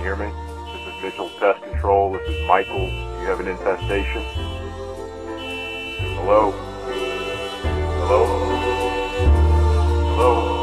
you hear me? This is Mitchell Pest Control. This is Michael. Do you have an infestation? Hello? Hello? Hello?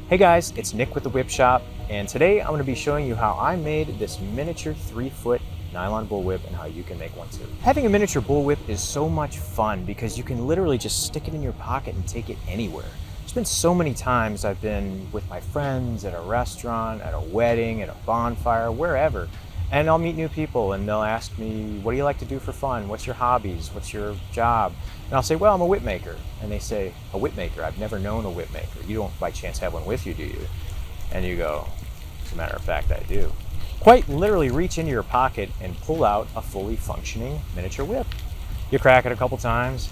Hey guys, it's Nick with the Whip Shop, and today I'm going to be showing you how I made this miniature 3-foot nylon bullwhip and how you can make one too. Having a miniature bullwhip is so much fun because you can literally just stick it in your pocket and take it anywhere. There's been so many times I've been with my friends at a restaurant, at a wedding, at a bonfire, wherever, and I'll meet new people and they'll ask me, what do you like to do for fun? What's your hobbies? What's your job? And I'll say, well, I'm a whip maker. And they say, a whip maker? I've never known a whip maker. You don't by chance have one with you, do you? And you go, as a matter of fact, I do. Quite literally reach into your pocket and pull out a fully functioning miniature whip. You crack it a couple times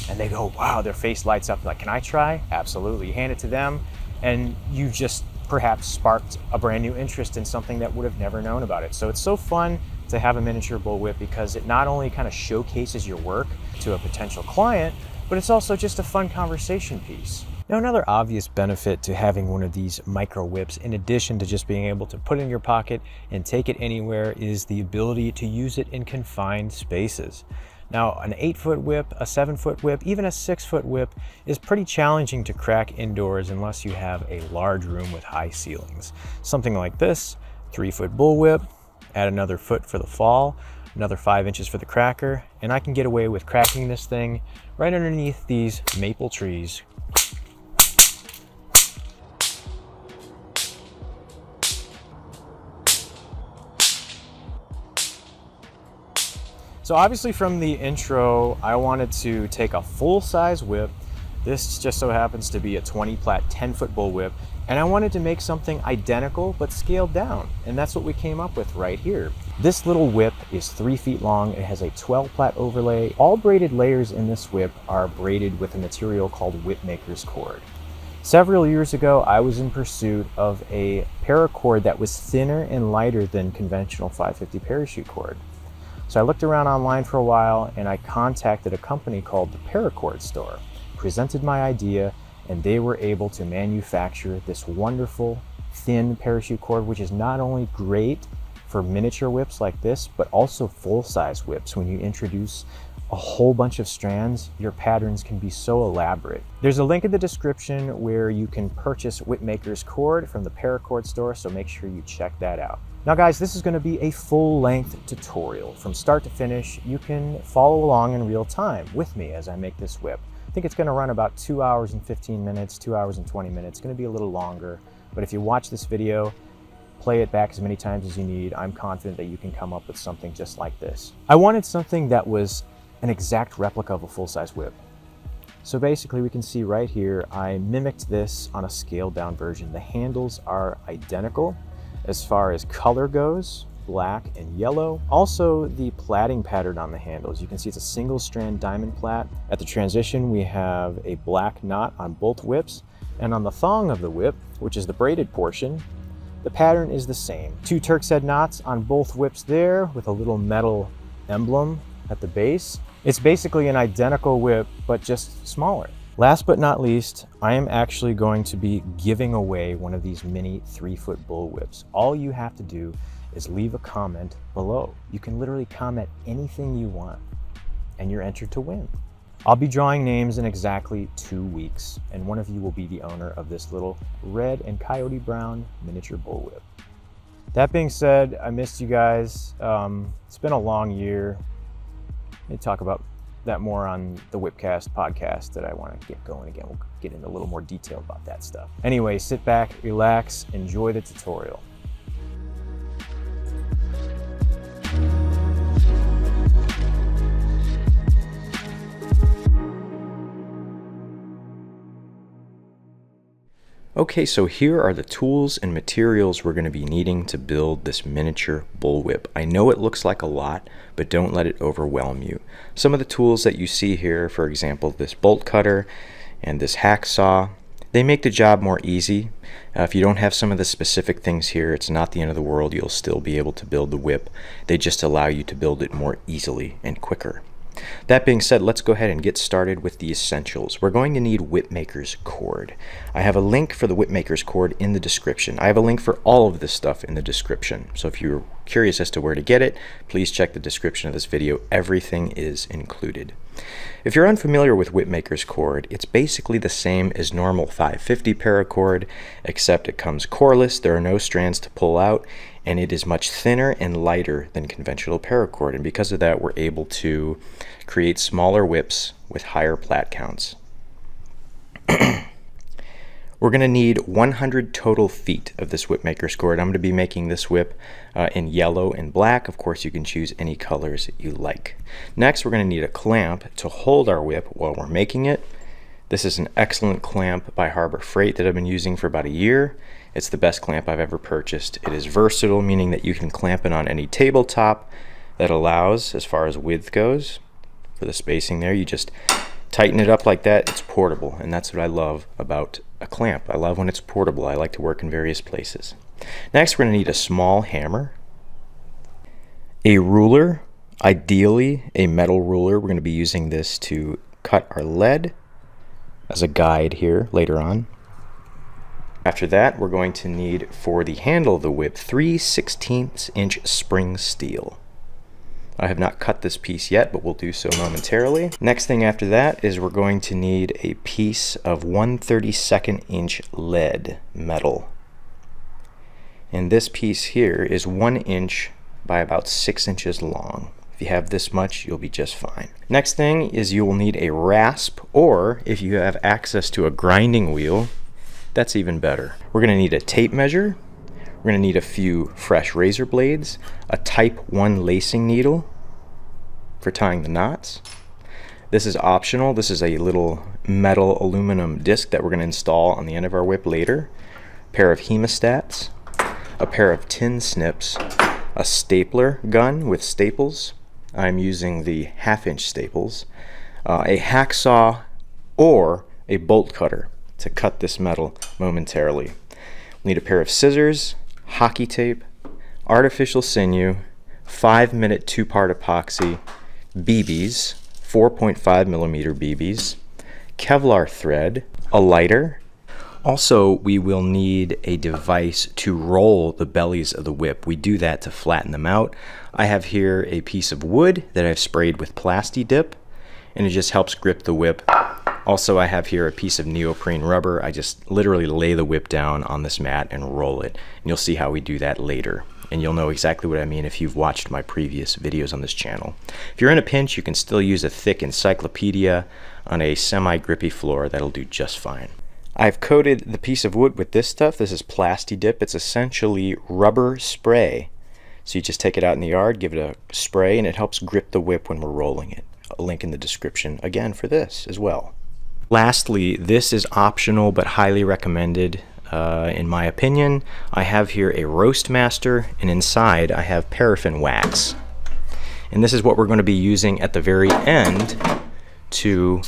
and they go, wow, their face lights up. Like, can I try? Absolutely. You hand it to them and you just perhaps sparked a brand new interest in something that would have never known about it. So it's so fun to have a miniature bullwhip because it not only kind of showcases your work to a potential client, but it's also just a fun conversation piece. Now, another obvious benefit to having one of these micro whips, in addition to just being able to put it in your pocket and take it anywhere, is the ability to use it in confined spaces. Now, an 8-foot whip, a 7-foot whip, even a 6-foot whip is pretty challenging to crack indoors unless you have a large room with high ceilings. Something like this, 3-foot bullwhip, add another foot for the fall, another 5 inches for the cracker, and I can get away with cracking this thing right underneath these maple trees. So obviously from the intro, I wanted to take a full-size whip. This just so happens to be a 20 Plat 10-foot bullwhip, and I wanted to make something identical but scaled down, and that's what we came up with right here. This little whip is 3 feet long. It has a 12 Plat overlay. All braided layers in this whip are braided with a material called whipmaker's cord. Several years ago, I was in pursuit of a paracord that was thinner and lighter than conventional 550 parachute cord. So I looked around online for a while and I contacted a company called the Paracord Store, presented my idea, and they were able to manufacture this wonderful thin parachute cord, which is not only great for miniature whips like this, but also full-size whips. When you introduce a whole bunch of strands, your patterns can be so elaborate. There's a link in the description where you can purchase Whipmaker's cord from the Paracord Store, so make sure you check that out. Now guys, this is going to be a full-length tutorial. From start to finish, you can follow along in real time with me as I make this whip. I think it's going to run about 2 hours and 15 minutes, 2 hours and 20 minutes. It's going to be a little longer, but if you watch this video, play it back as many times as you need, I'm confident that you can come up with something just like this. I wanted something that was an exact replica of a full-size whip. So basically we can see right here, I mimicked this on a scaled down version. The handles are identical as far as color goes, black and yellow. Also the plaiting pattern on the handles. You can see it's a single strand diamond plait. At the transition, we have a black knot on both whips. And on the thong of the whip, which is the braided portion, the pattern is the same. 2 Turks head knots on both whips there with a little metal emblem at the base. It's basically an identical whip, but just smaller. Last but not least, I am actually going to be giving away one of these mini 3-foot bullwhips. All you have to do is leave a comment below. You can literally comment anything you want and you're entered to win. I'll be drawing names in exactly 2 weeks, and one of you will be the owner of this little red and coyote brown miniature bullwhip. That being said, I missed you guys. It's been a long year. Let me talk about that more on the Whipcast podcast that I want to get going again. get into a little more detail about that stuff. Anyway, sit back, relax, enjoy the tutorial. Okay, so here are the tools and materials we're going to be needing to build this miniature bullwhip. I know it looks like a lot, but don't let it overwhelm you. Some of the tools that you see here, for example, this bolt cutter and this hacksaw, they make the job more easy. If you don't have some of the specific things here, it's not the end of the world. You'll still be able to build the whip. They just allow you to build it more easily and quicker. That being said, let's go ahead and get started with the essentials. We're going to need whipmaker's cord. I have a link for the whipmaker's cord in the description. I have a link for all of this stuff in the description. So if you're curious as to where to get it, please check the description of this video. Everything is included. If you're unfamiliar with whipmaker's cord, it's basically the same as normal 550 paracord, except it comes coreless, there are no strands to pull out, and it is much thinner and lighter than conventional paracord. And because of that, we're able to create smaller whips with higher plat counts. We're going to need 100 total feet of this whipmaker's cord. I'm going to be making this whip in yellow and black. Of course, you can choose any colors you like. Next, we're going to need a clamp to hold our whip while we're making it. This is an excellent clamp by Harbor Freight that I've been using for about a year. It's the best clamp I've ever purchased. It is versatile, meaning that you can clamp it on any tabletop. That allows, as far as width goes, for the spacing there, you just tighten it up like that. It's portable, and that's what I love about a clamp. I love when it's portable. I like to work in various places. Next, we're going to need a small hammer, a ruler, ideally a metal ruler. We're going to be using this to cut our lead as a guide here later on. After that, we're going to need, for the handle of the whip, 3/16" spring steel. I have not cut this piece yet, but we'll do so momentarily. Next thing after that is we're going to need a piece of 1/32" lead metal. And this piece here is 1 inch by about 6 inches long. If you have this much, you'll be just fine. Next thing is you will need a rasp, or if you have access to a grinding wheel, that's even better. We're going to need a tape measure. We're going to need a few fresh razor blades, a type 1 lacing needle for tying the knots. This is optional. This is a little metal aluminum disc that we're going to install on the end of our whip later. A pair of hemostats, a pair of tin snips, a stapler gun with staples. I'm using the 1/2" staples, a hacksaw or a bolt cutter to cut this metal momentarily. We'll need a pair of scissors, hockey tape, artificial sinew, 5-minute 2-part epoxy, BBs, 4.5mm BBs, Kevlar thread, a lighter. Also, we will need a device to roll the bellies of the whip. We do that to flatten them out. I have here a piece of wood that I've sprayed with Plasti Dip, and it just helps grip the whip. Also, I have here a piece of neoprene rubber. I just literally lay the whip down on this mat and roll it. And you'll see how we do that later. And you'll know exactly what I mean if you've watched my previous videos on this channel. If you're in a pinch, you can still use a thick encyclopedia on a semi-grippy floor. That'll do just fine. I've coated the piece of wood with this stuff. This is Plasti Dip. It's essentially rubber spray. So you just take it out in the yard, give it a spray, and it helps grip the whip when we're rolling it. A link in the description again for this as well. Lastly, this is optional but highly recommended in my opinion. I have here a roast master, and inside I have paraffin wax. And this is what we're going to be using at the very end to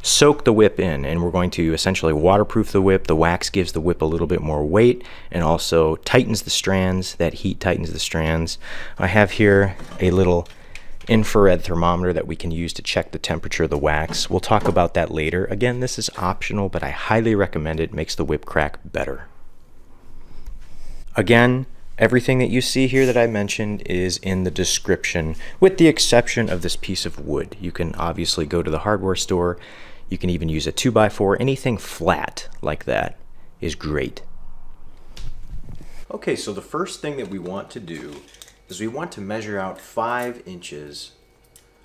soak the whip in, and we're going to essentially waterproof the whip. The wax gives the whip a little bit more weight and also tightens the strands. That heat tightens the strands. I have here a little infrared thermometer that we can use to check the temperature of the wax. We'll talk about that later. Again, this is optional, but I highly recommend it. It makes the whip crack better. Again, everything that you see here that I mentioned is in the description, with the exception of this piece of wood. You can obviously go to the hardware store. You can even use a 2x4. Anything flat like that is great. Okay, so the first thing that we want to do is we want to measure out 5 inches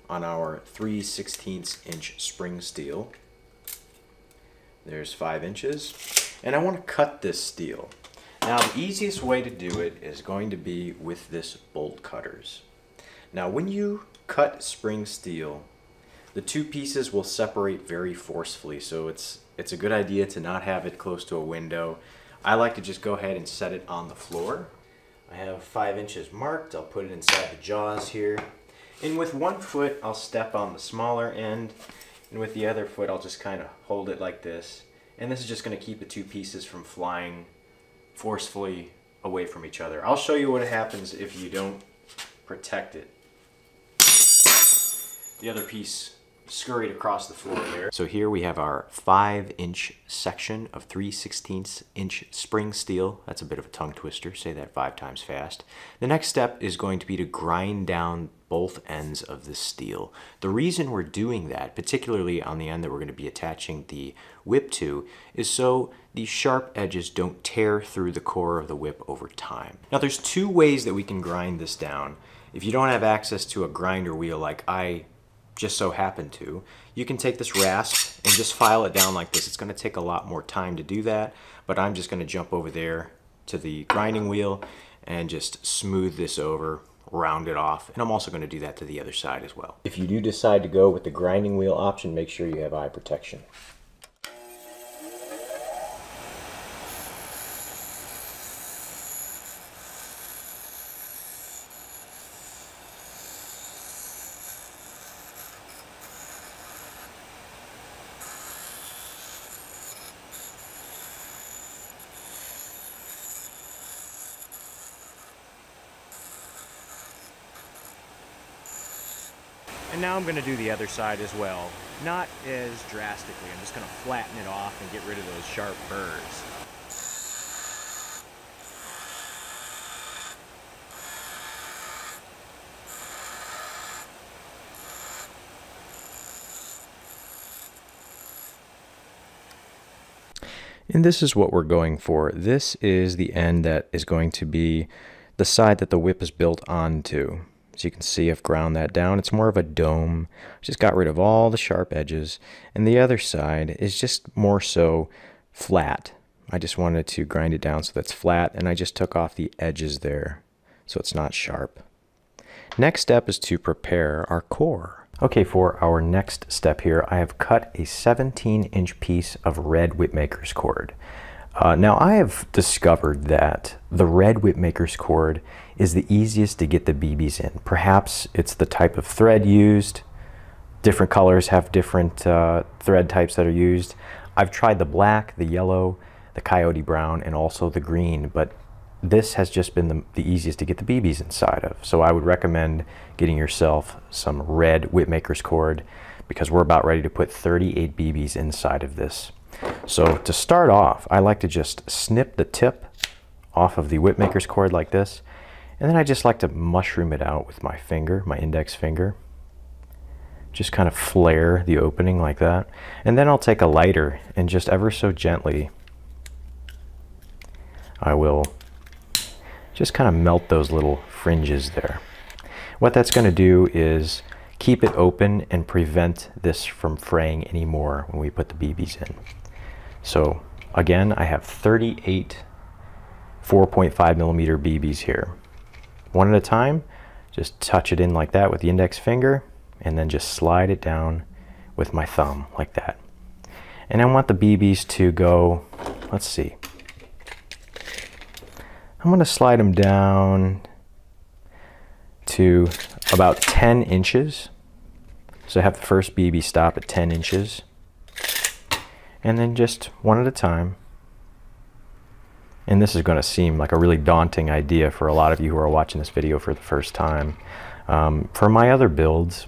on our 3/16" spring steel. There's 5 inches. And I want to cut this steel. Now the easiest way to do it is going to be with this bolt cutters. Now when you cut spring steel, the two pieces will separate very forcefully, so it's a good idea to not have it close to a window. I like to just go ahead and set it on the floor. I have 5 inches marked. I'll put it inside the jaws here. And with one foot, I'll step on the smaller end, and with the other foot, I'll just kind of hold it like this. And this is just going to keep the two pieces from flying forcefully away from each other. I'll show you what happens if you don't protect it. The other piece scurried across the floor there. So here we have our 5-inch section of 3/16 inch spring steel. That's a bit of a tongue twister, say that 5 times fast. The next step is going to be to grind down both ends of the steel. The reason we're doing that, particularly on the end that we're going to be attaching the whip to, is so these sharp edges don't tear through the core of the whip over time. Now there's 2 ways that we can grind this down. If you don't have access to a grinder wheel like I just so happen to, you can take this rasp and just file it down like this. It's going to take a lot more time to do that, but I'm just going to jump over there to the grinding wheel and just smooth this over, round it off, and I'm also going to do that to the other side as well. If you do decide to go with the grinding wheel option, make sure you have eye protection. And now I'm going to do the other side as well. Not as drastically. I'm just going to flatten it off and get rid of those sharp burrs. And this is what we're going for. This is the end that is going to be the side that the whip is built onto. As you can see, I've ground that down. It's more of a dome. Just got rid of all the sharp edges. And the other side is just more so flat. I just wanted to grind it down so that's flat, and I just took off the edges there so it's not sharp. Next step is to prepare our core. Okay, for our next step here, I have cut a 17-inch piece of red whipmaker's cord. Now I have discovered that the red whipmaker's cord is the easiest to get the BBs in. Perhaps it's the type of thread used. Different colors have different thread types that are used. I've tried the black, the yellow, the coyote brown, and also the green, but this has just been the easiest to get the BBs inside of. So I would recommend getting yourself some red whipmaker's cord because we're about ready to put 38 BBs inside of this. So to start off, I like to just snip the tip off of the whipmaker's cord like this, and then I just like to mushroom it out with my finger, my index finger. Just kind of flare the opening like that. And then I'll take a lighter and just ever so gently, I will just kind of melt those little fringes there. What that's going to do is keep it open and prevent this from fraying anymore when we put the BBs in. So again, I have 38 4.5 millimeter BBs here. One at a time, just touch it in like that with the index finger and then just slide it down with my thumb like that. And I want the BBs to go, let's see, I'm going to slide them down to about 10 inches. So I have the first BB stop at 10 inches. And then just one at a time. And this is going to seem like a really daunting idea for a lot of you who are watching this video for the first time. For my other builds,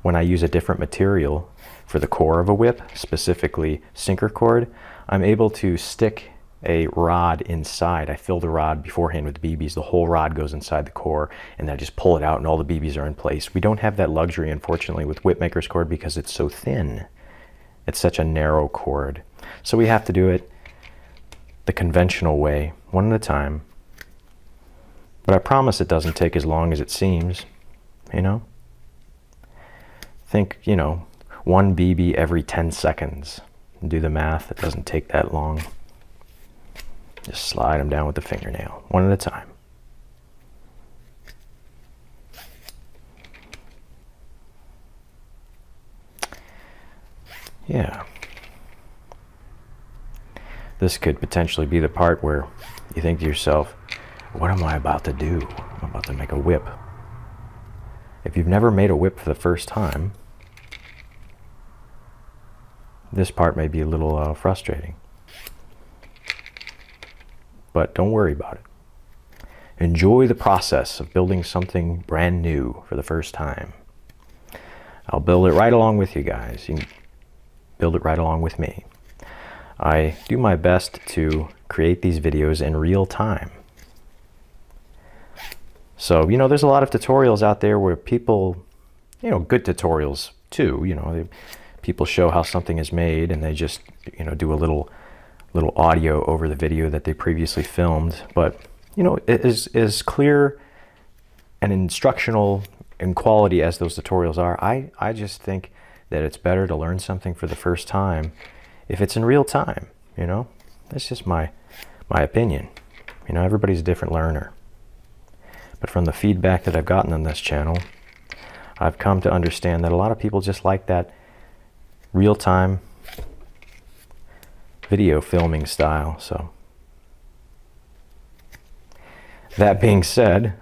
when I use a different material for the core of a whip, specifically sinker cord, I'm able to stick a rod inside. I fill the rod beforehand with BBs. The whole rod goes inside the core, and then I just pull it out and all the BBs are in place. We don't have that luxury, unfortunately, with whipmaker's cord because it's so thin. It's such a narrow cord. So we have to do it the conventional way, one at a time. But I promise it doesn't take as long as it seems, you know? Think, you know, one BB every 10 seconds. do the math. It doesn't take that long. Just slide them down with the fingernail, one at a time. Yeah. This could potentially be the part where you think to yourself, what am I about to do? I'm about to make a whip. If you've never made a whip for the first time, this part may be a little frustrating. But don't worry about it. Enjoy the process of building something brand new for the first time. I'll build it right along with you guys. You can build it right along with me. I do my best to create these videos in real time. So, you know, there's a lot of tutorials out there where people, you know, good tutorials too, you know, people show how something is made and they just, you know, do a little audio over the video that they previously filmed. But, you know, it is as clear and instructional in quality as those tutorials are. I just think that it's better to learn something for the first time if it's in real time, you know. That's just my opinion. You know, everybody's a different learner. But from the feedback that I've gotten on this channel, I've come to understand that a lot of people just like that real-time video filming style. So that being said,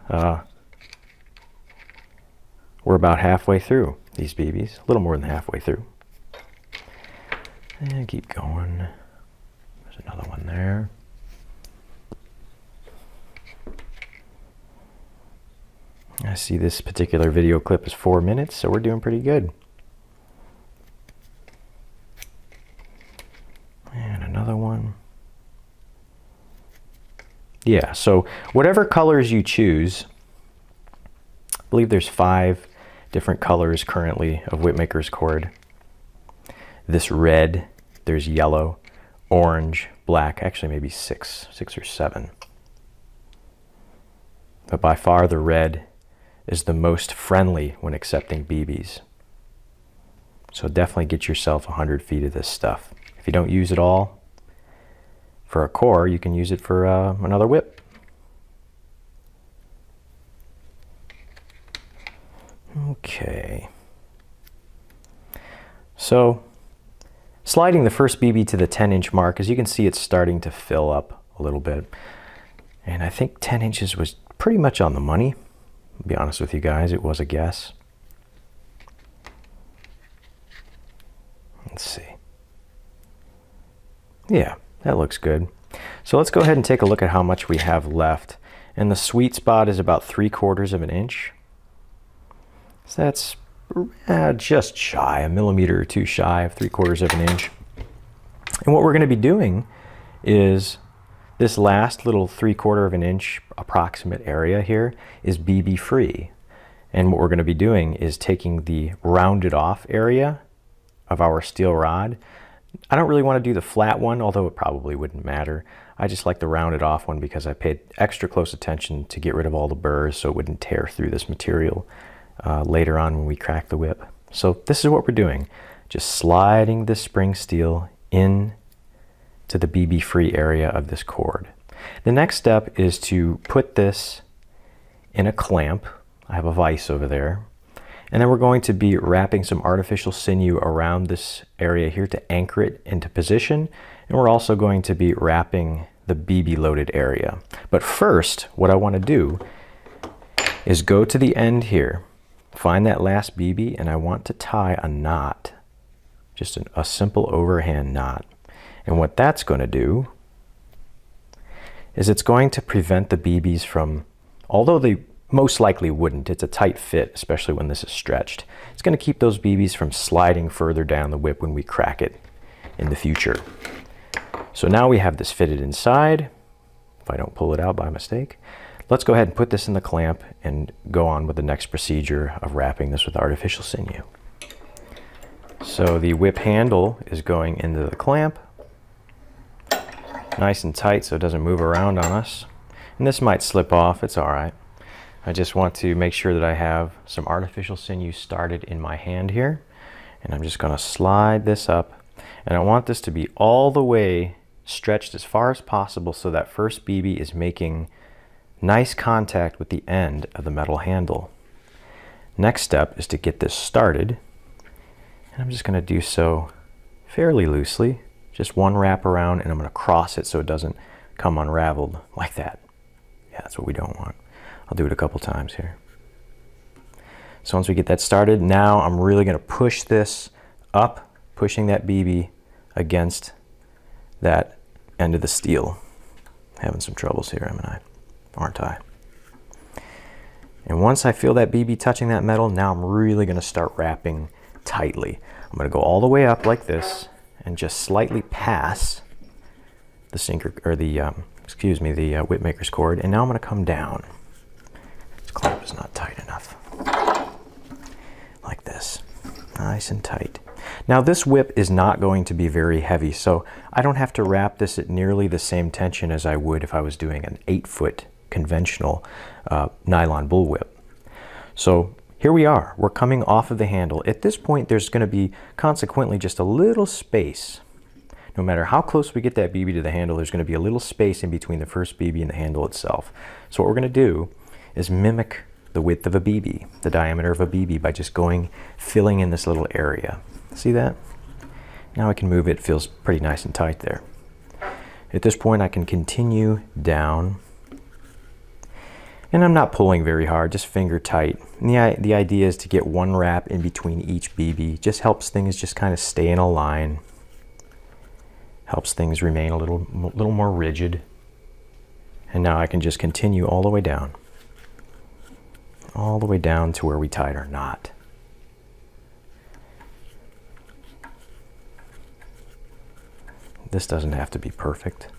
we're about halfway through these BBs, a little more than halfway through. And keep going. There's another one there. I see this particular video clip is 4 minutes, so we're doing pretty good. And another one. Yeah, so whatever colors you choose, I believe there's 5 different colors currently of Whipmaker's cord. This red, there's yellow, orange, black, actually maybe 6 or 7. But by far the red is the most friendly when accepting BBs. So definitely get yourself 100 feet of this stuff. If you don't use it all for a core, you can use it for another whip. Okay. So sliding the first BB to the 10-inch mark, as you can see, it's starting to fill up a little bit. And I think 10 inches was pretty much on the money. I'll be honest with you guys, it was a guess. Let's see. Yeah, that looks good. So let's go ahead and take a look at how much we have left. And the sweet spot is about 3/4 of an inch. So that's just shy, a millimeter or two shy of 3/4 of an inch. And what we're going to be doing is this last little 3/4 of an inch approximate area here is BB free. And what we're going to be doing is taking the rounded off area of our steel rod. I don't really want to do the flat one, although it probably wouldn't matter. I just like the rounded off one because I paid extra close attention to get rid of all the burrs so it wouldn't tear through this material later on when we crack the whip. So this is what we're doing. Just sliding the spring steel in to the BB free area of this cord. The next step is to put this in a clamp. I have a vise over there. And then we're going to be wrapping some artificial sinew around this area here to anchor it into position. And we're also going to be wrapping the BB loaded area. But first, what I want to do is go to the end here, find that last BB, and I want to tie a knot, just a simple overhand knot. And what that's going to do is it's going to prevent the BBs from, although they most likely wouldn't, it's a tight fit, especially when this is stretched. It's going to keep those BBs from sliding further down the whip when we crack it in the future. So now we have this fitted inside. If I don't pull it out by mistake, let's go ahead and put this in the clamp and go on with the next procedure of wrapping this with artificial sinew. So the whip handle is going into the clamp, nice and tight so it doesn't move around on us. And this might slip off, it's all right. I just want to make sure that I have some artificial sinew started in my hand here. And I'm just going to slide this up. And I want this to be all the way stretched as far as possible so that first BB is making nice contact with the end of the metal handle. Next step is to get this started, and I'm just going to do so fairly loosely, just one wrap around, and I'm going to cross it so it doesn't come unraveled like that. Yeah, that's what we don't want. I'll do it a couple times here. So once we get that started, now I'm really going to push this up, pushing that BB against that end of the steel. Having some troubles here, aren't I? And once I feel that BB touching that metal, now I'm really going to start wrapping tightly. I'm going to go all the way up like this and just slightly pass the sinker, or the whip maker's cord, and now I'm going to come down. This clamp is not tight enough. Like this, nice and tight. Now this whip is not going to be very heavy, so I don't have to wrap this at nearly the same tension as I would if I was doing an 8-foot conventional nylon bullwhip. So here we are, we're coming off of the handle. At this point, there's going to be consequently just a little space. No matter how close we get that BB to the handle, there's going to be a little space in between the first BB and the handle itself. So what we're going to do is mimic the width of a BB, the diameter of a BB, by just filling in this little area. See that? Now I can move it, feels pretty nice and tight there. At this point, I can continue down. And I'm not pulling very hard, just finger tight. And the idea is to get one wrap in between each BB. Just helps things just kind of stay in a line. Helps things remain a little more rigid. And now I can just continue all the way down. All the way down to where we tied our knot. This doesn't have to be perfect.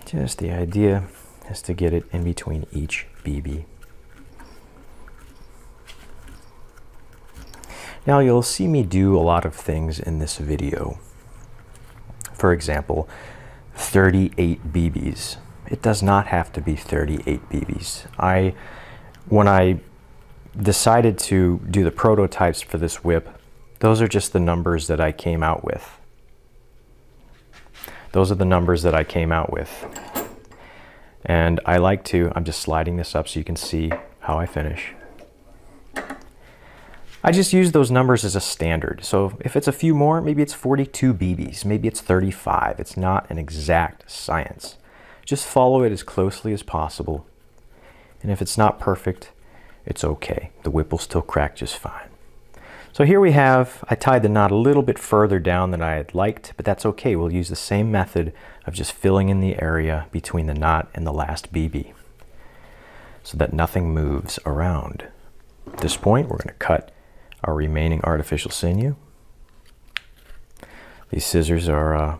Just the idea is to get it in between each BB. Now you'll see me do a lot of things in this video. For example, 38 BBs. It does not have to be 38 BBs. When I decided to do the prototypes for this whip, those are just the numbers that I came out with. Those are the numbers that I came out with. And I'm just sliding this up so you can see how I finish. I just use those numbers as a standard. So if it's a few more, maybe it's 42 BBs, maybe it's 35. It's not an exact science. Just follow it as closely as possible. And if it's not perfect, it's okay. The whip will still crack just fine. So here we have, I tied the knot a little bit further down than I had liked, but that's okay. We'll use the same method of just filling in the area between the knot and the last BB so that nothing moves around. At this point, we're going to cut our remaining artificial sinew. These scissors are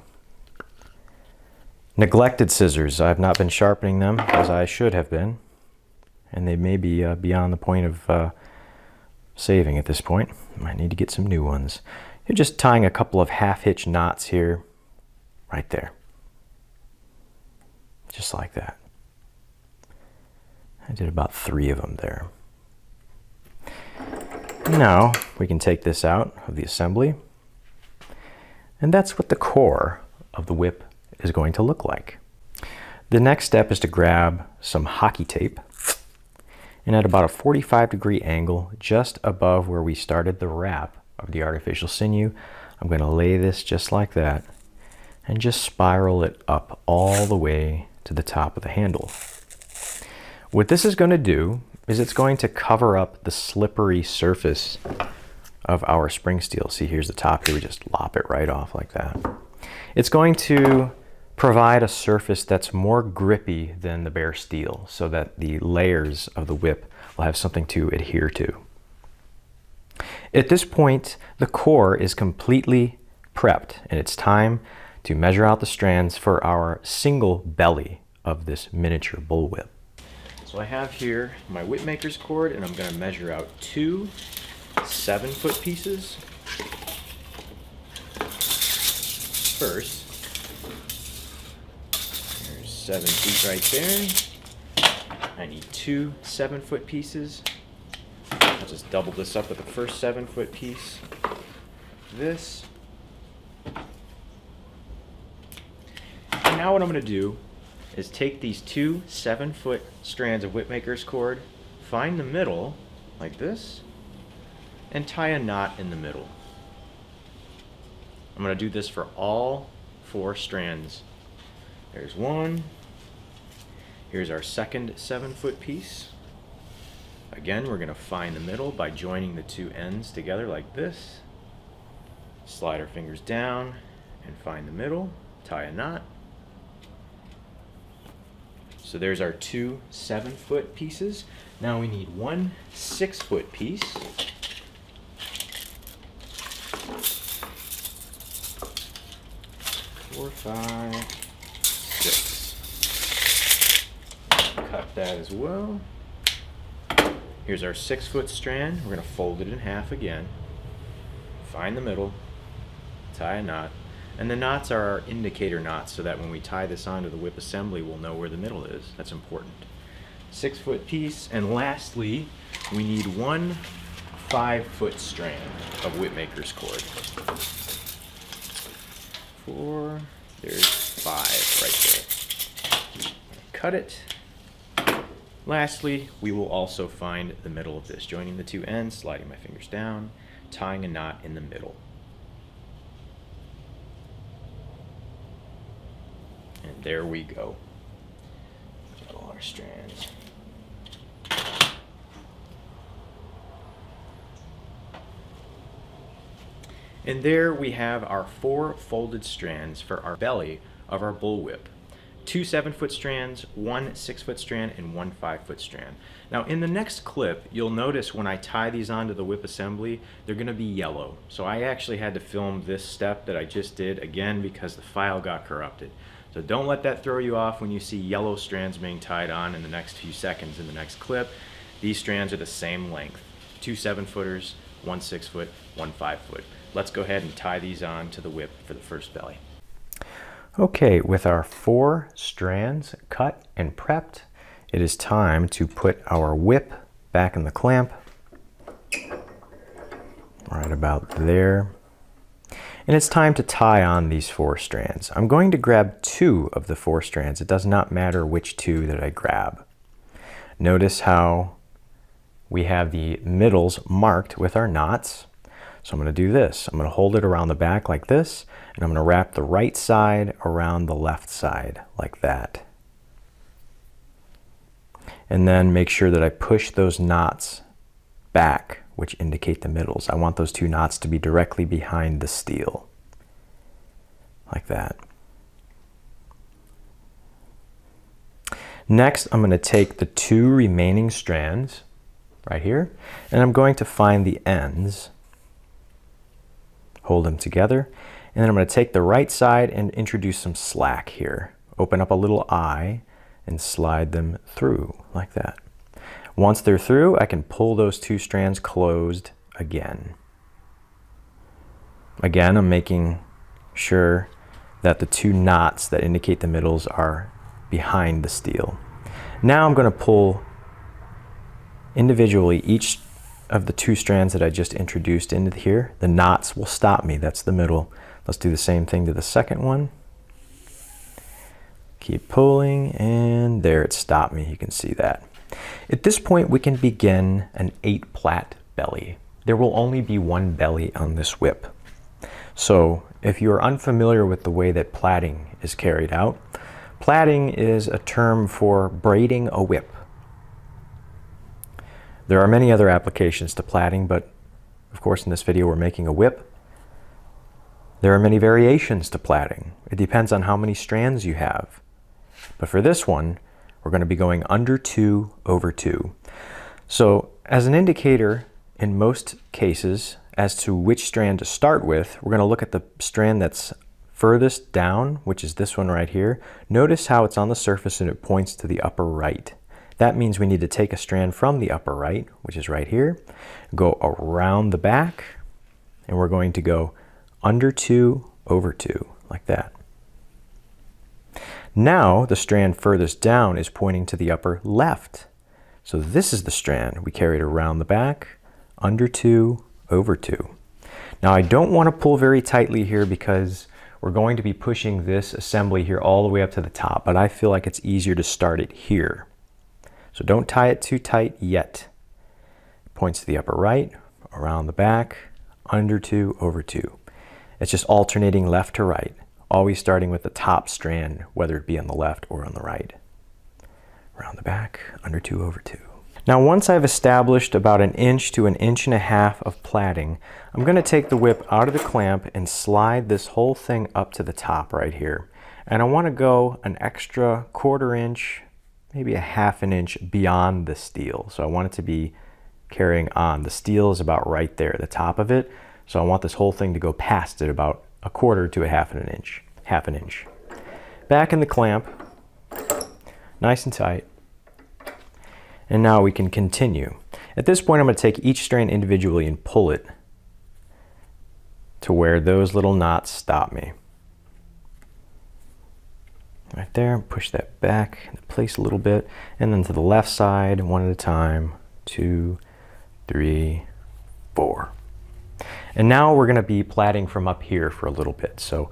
neglected scissors. I've not been sharpening them as I should have been, and they may be beyond the point of saving at this point. Might need to get some new ones. You're just tying a couple of half-hitch knots here, right there. Just like that. I did about 3 of them there. Now we can take this out of the assembly, and that's what the core of the whip is going to look like. The next step is to grab some hockey tape, and at about a 45-degree angle, just above where we started the wrap of the artificial sinew, I'm going to lay this just like that and just spiral it up all the way to the top of the handle. What this is going to do is it's going to cover up the slippery surface of our spring steel. See, here's the top here. We just lop it right off like that. It's going to provide a surface that's more grippy than the bare steel so that the layers of the whip will have something to adhere to. At this point, the core is completely prepped, and it's time to measure out the strands for our single belly of this miniature bullwhip. So I have here my whip maker's cord, and I'm going to measure out 2 7-foot pieces. First, there's 7 feet right there. I need 2 7-foot pieces. That's Just double this up with the first 7-foot piece. This. And now what I'm going to do is take these 2 7-foot strands of whipmaker's cord, find the middle, like this, and tie a knot in the middle. I'm going to do this for all 4 strands. There's one. Here's our second 7-foot piece. Again, we're going to find the middle by joining the 2 ends together like this. Slide our fingers down and find the middle, tie a knot. So there's our 2 7-foot pieces. Now we need 1 6-foot piece. 4, 5, 6. Cut that as well. Here's our 6-foot strand. We're going to fold it in half again. Find the middle, tie a knot. And the knots are our indicator knots so that when we tie this onto the whip assembly, we'll know where the middle is. That's important. 6-foot piece. And lastly, we need 1 5-foot strand of whipmaker's cord. 4, there's 5 right there. Cut it. Lastly, we will also find the middle of this, joining the 2 ends, sliding my fingers down, tying a knot in the middle. And there we go. Got all our strands. And there we have our 4 folded strands for our belly of our bullwhip. 2 7-foot strands, 1 6-foot strand, and 1 5-foot strand. Now in the next clip, you'll notice when I tie these onto the whip assembly, they're going to be yellow. So I actually had to film this step that I just did again because the file got corrupted. So don't let that throw you off when you see yellow strands being tied on in the next few seconds in the next clip. These strands are the same length. 2 7-footers, 1 6-foot, 1 5-foot. Let's go ahead and tie these on to the whip for the first belly. Okay, with our 4 strands cut and prepped, it is time to put our whip back in the clamp, right about there. And it's time to tie on these 4 strands. I'm going to grab 2 of the 4 strands. It does not matter which 2 that I grab. Notice how we have the middles marked with our knots. So I'm going to do this. I'm going to hold it around the back like this, and I'm going to wrap the right side around the left side like that. And then make sure that I push those knots back, which indicate the middles. I want those 2 knots to be directly behind the steel, like that. Next, I'm going to take the 2 remaining strands right here, and I'm going to find the ends, hold them together, and then I'm going to take the right side and introduce some slack here. Open up a little eye and slide them through like that. Once they're through, I can pull those 2 strands closed again. Again, I'm making sure that the 2 knots that indicate the middles are behind the steel. Now I'm going to pull individually each of the 2 strands that I just introduced into here. The knots will stop me. That's the middle. Let's do the same thing to the second one. Keep pulling, and there it stopped me. You can see that. At this point, we can begin an 8-plat belly. There will only be 1 belly on this whip. So if you're unfamiliar with the way that plaiting is carried out, plaiting is a term for braiding a whip. There are many other applications to plaiting, but of course in this video we're making a whip. There are many variations to plaiting. It depends on how many strands you have. But for this one, we're going to be going under 2 over 2. So as an indicator, in most cases, as to which strand to start with, we're going to look at the strand that's furthest down, which is this one right here. Notice how it's on the surface and it points to the upper right. That means we need to take a strand from the upper right, which is right here, go around the back, and we're going to go under 2 over 2, like that. Now the strand furthest down is pointing to the upper left. So this is the strand. We carry it around the back, under 2, over 2. Now I don't want to pull very tightly here because we're going to be pushing this assembly here all the way up to the top, but I feel like it's easier to start it here. So don't tie it too tight yet. Points to the upper right, around the back, under 2, over 2. It's just alternating left to right, always starting with the top strand, whether it be on the left or on the right. Around the back, under 2, over 2. Now once I've established about 1 inch to 1.5 inches of plaiting, I'm going to take the whip out of the clamp and slide this whole thing up to the top right here. And I want to go an extra 1/4 inch, maybe 1/2 inch beyond the steel. So I want it to be carrying on. The steel is about right there, the top of it. So I want this whole thing to go past it about 1/4 to 1/2 inch. 1/2 inch. Back in the clamp, nice and tight. And now we can continue. At this point, I'm going to take each strand individually and pull it to where those little knots stop me. Right there, push that back into place a little bit, and then to the left side, one at a time, 2, 3, 4. And now we're going to be plaiting from up here for a little bit. So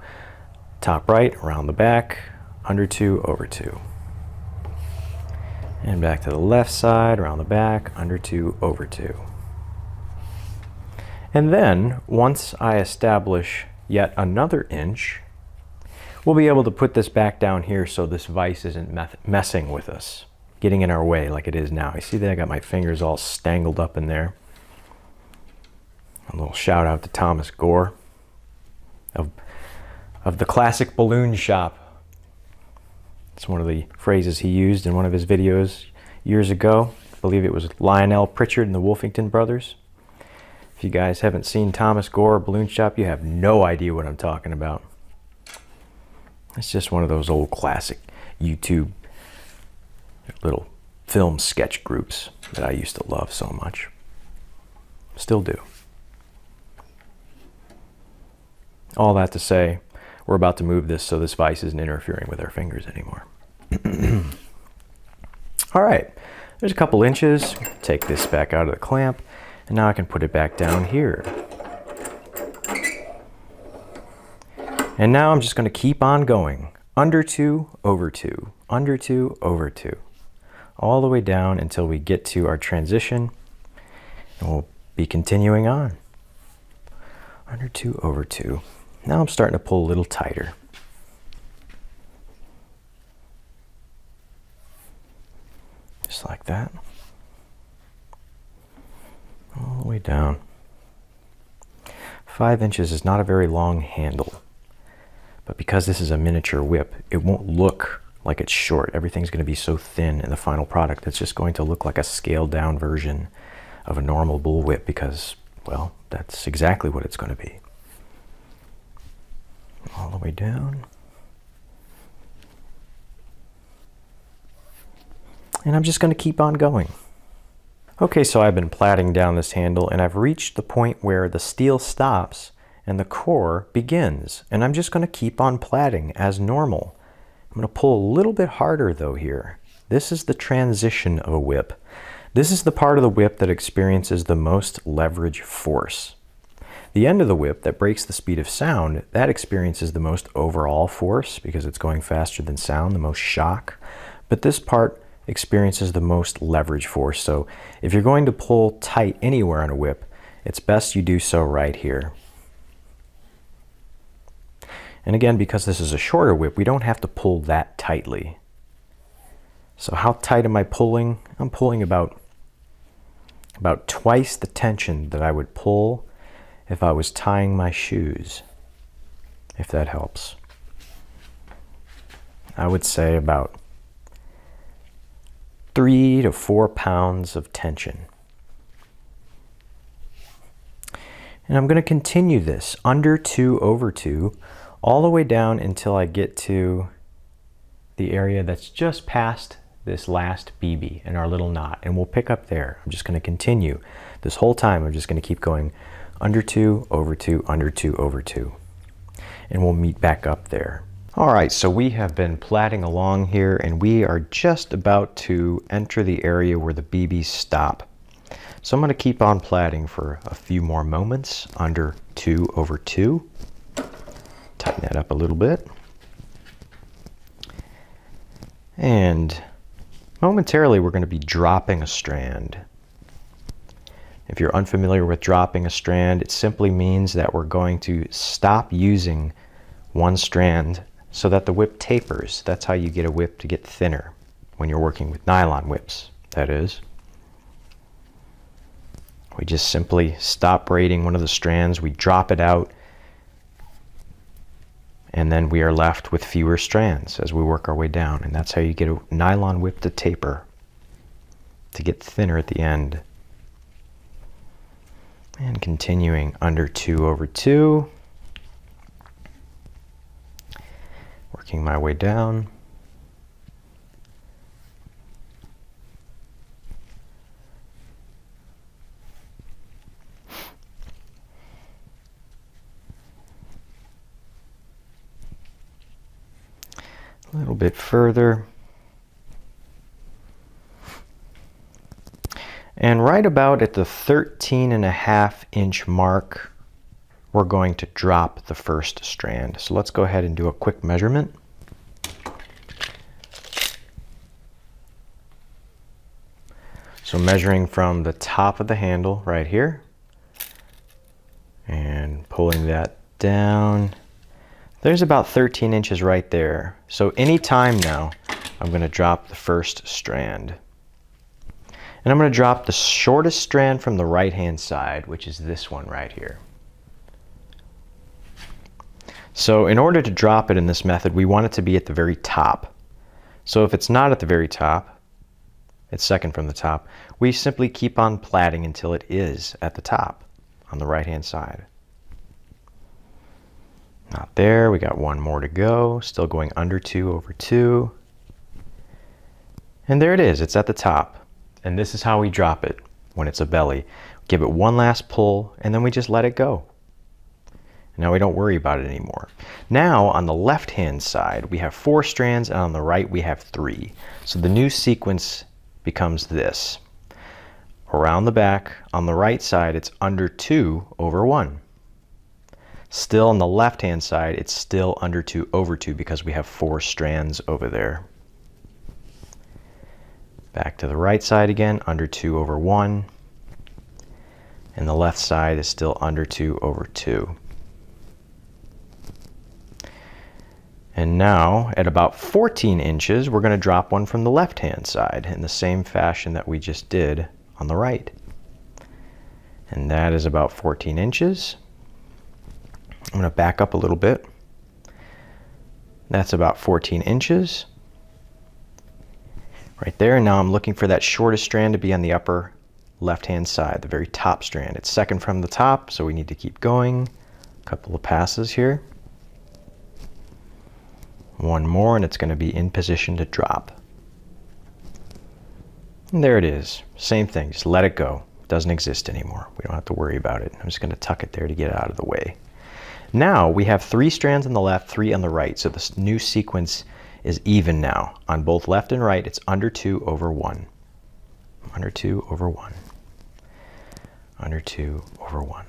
top right, around the back, under 2, over 2. And back to the left side, around the back, under 2, over 2. And then, once I establish yet another inch, we'll be able to put this back down here so this vise isn't messing with us, getting in our way like it is now. You see that I got my fingers all stangled up in there. A little shout out to Thomas Gore of the classic balloon shop. It's one of the phrases he used in one of his videos years ago. I believe it was Lionel Pritchard and the Wolfington Brothers. If you guys haven't seen Thomas Gore Balloon Shop, you have no idea what I'm talking about. It's just one of those old classic YouTube little film sketch groups that I used to love so much. Still do. All that to say, we're about to move this so this vise isn't interfering with our fingers anymore. All right, there's a couple inches. Take this back out of the clamp, and now I can put it back down here. And now I'm just going to keep on going. Under 2, over 2, under 2, over 2. All the way down until we get to our transition, and we'll be continuing on. Under 2, over 2. Now I'm starting to pull a little tighter. Just like that. All the way down. 5 inches is not a very long handle. But because this is a miniature whip, it won't look like it's short. Everything's going to be so thin in the final product. It's just going to look like a scaled down version of a normal bullwhip because, well, that's exactly what it's going to be. All the way down. And I'm just going to keep on going. Okay, so I've been plaiting down this handle and I've reached the point where the steel stops and the core begins. And I'm just going to keep on plaiting as normal. I'm going to pull a little bit harder though here. This is the transition of a whip. This is the part of the whip that experiences the most leverage force. The end of the whip that breaks the speed of sound, that experiences the most overall force because it's going faster than sound, the most shock. But this part experiences the most leverage force. So if you're going to pull tight anywhere on a whip, it's best you do so right here. And again, because this is a shorter whip, we don't have to pull that tightly. So how tight am I pulling? I'm pulling about twice the tension that I would pull if I was tying my shoes, if that helps. I would say about 3 to 4 pounds of tension. And I'm going to continue this under 2, over 2, all the way down until I get to the area that's just past this last BB and our little knot. And we'll pick up there. I'm just going to continue this whole time. I'm just going to keep going under 2, over 2, under 2, over 2. And we'll meet back up there. All right, so we have been plaiting along here and we are just about to enter the area where the BBs stop. So I'm going to keep on plaiting for a few more moments under 2/2. Tighten that up a little bit. And momentarily we're going to be dropping a strand. If you're unfamiliar with dropping a strand, it simply means that we're going to stop using one strand so that the whip tapers. That's how you get a whip to get thinner when you're working with nylon whips, that is. We just simply stop braiding one of the strands, we drop it out, and then we are left with fewer strands as we work our way down. And that's how you get a nylon whip to taper, to get thinner at the end. And continuing under 2/2. Working my way down. A little bit further. And right about at the 13.5-inch mark, we're going to drop the first strand. So let's go ahead and do a quick measurement. So measuring from the top of the handle right here and pulling that down, there's about 13 inches right there. So any time now, I'm going to drop the first strand. And I'm going to drop the shortest strand from the right-hand side, which is this one right here. So in order to drop it in this method, we want it to be at the very top. So if it's not at the very top, it's second from the top, we simply keep on plaiting until it is at the top on the right-hand side. Not there, we got one more to go, still going under 2/2. And there it is, it's at the top. And this is how we drop it when it's a belly. Give it one last pull, and then we just let it go. Now we don't worry about it anymore. Now on the left-hand side, we have 4 strands, and on the right we have 3. So the new sequence becomes this. Around the back, on the right side, it's under 2/1. Still on the left-hand side, it's still under 2/2 because we have 4 strands over there. Back to the right side again, under 2/1. And the left side is still under 2/2. And now, at about 14 inches, we're going to drop one from the left-hand side in the same fashion that we just did on the right. And that is about 14 inches. I'm going to back up a little bit. That's about 14 inches. Right there, and now I'm looking for that shortest strand to be on the upper left-hand side, the very top strand. It's second from the top, so we need to keep going. A couple of passes here. One more, and it's going to be in position to drop. And there it is. Same thing, just let it go. It doesn't exist anymore. We don't have to worry about it. I'm just going to tuck it there to get it out of the way. Now we have 3 strands on the left, 3 on the right, so this new sequence is even now. On both left and right, it's under 2/1. Under 2/1. Under 2/1.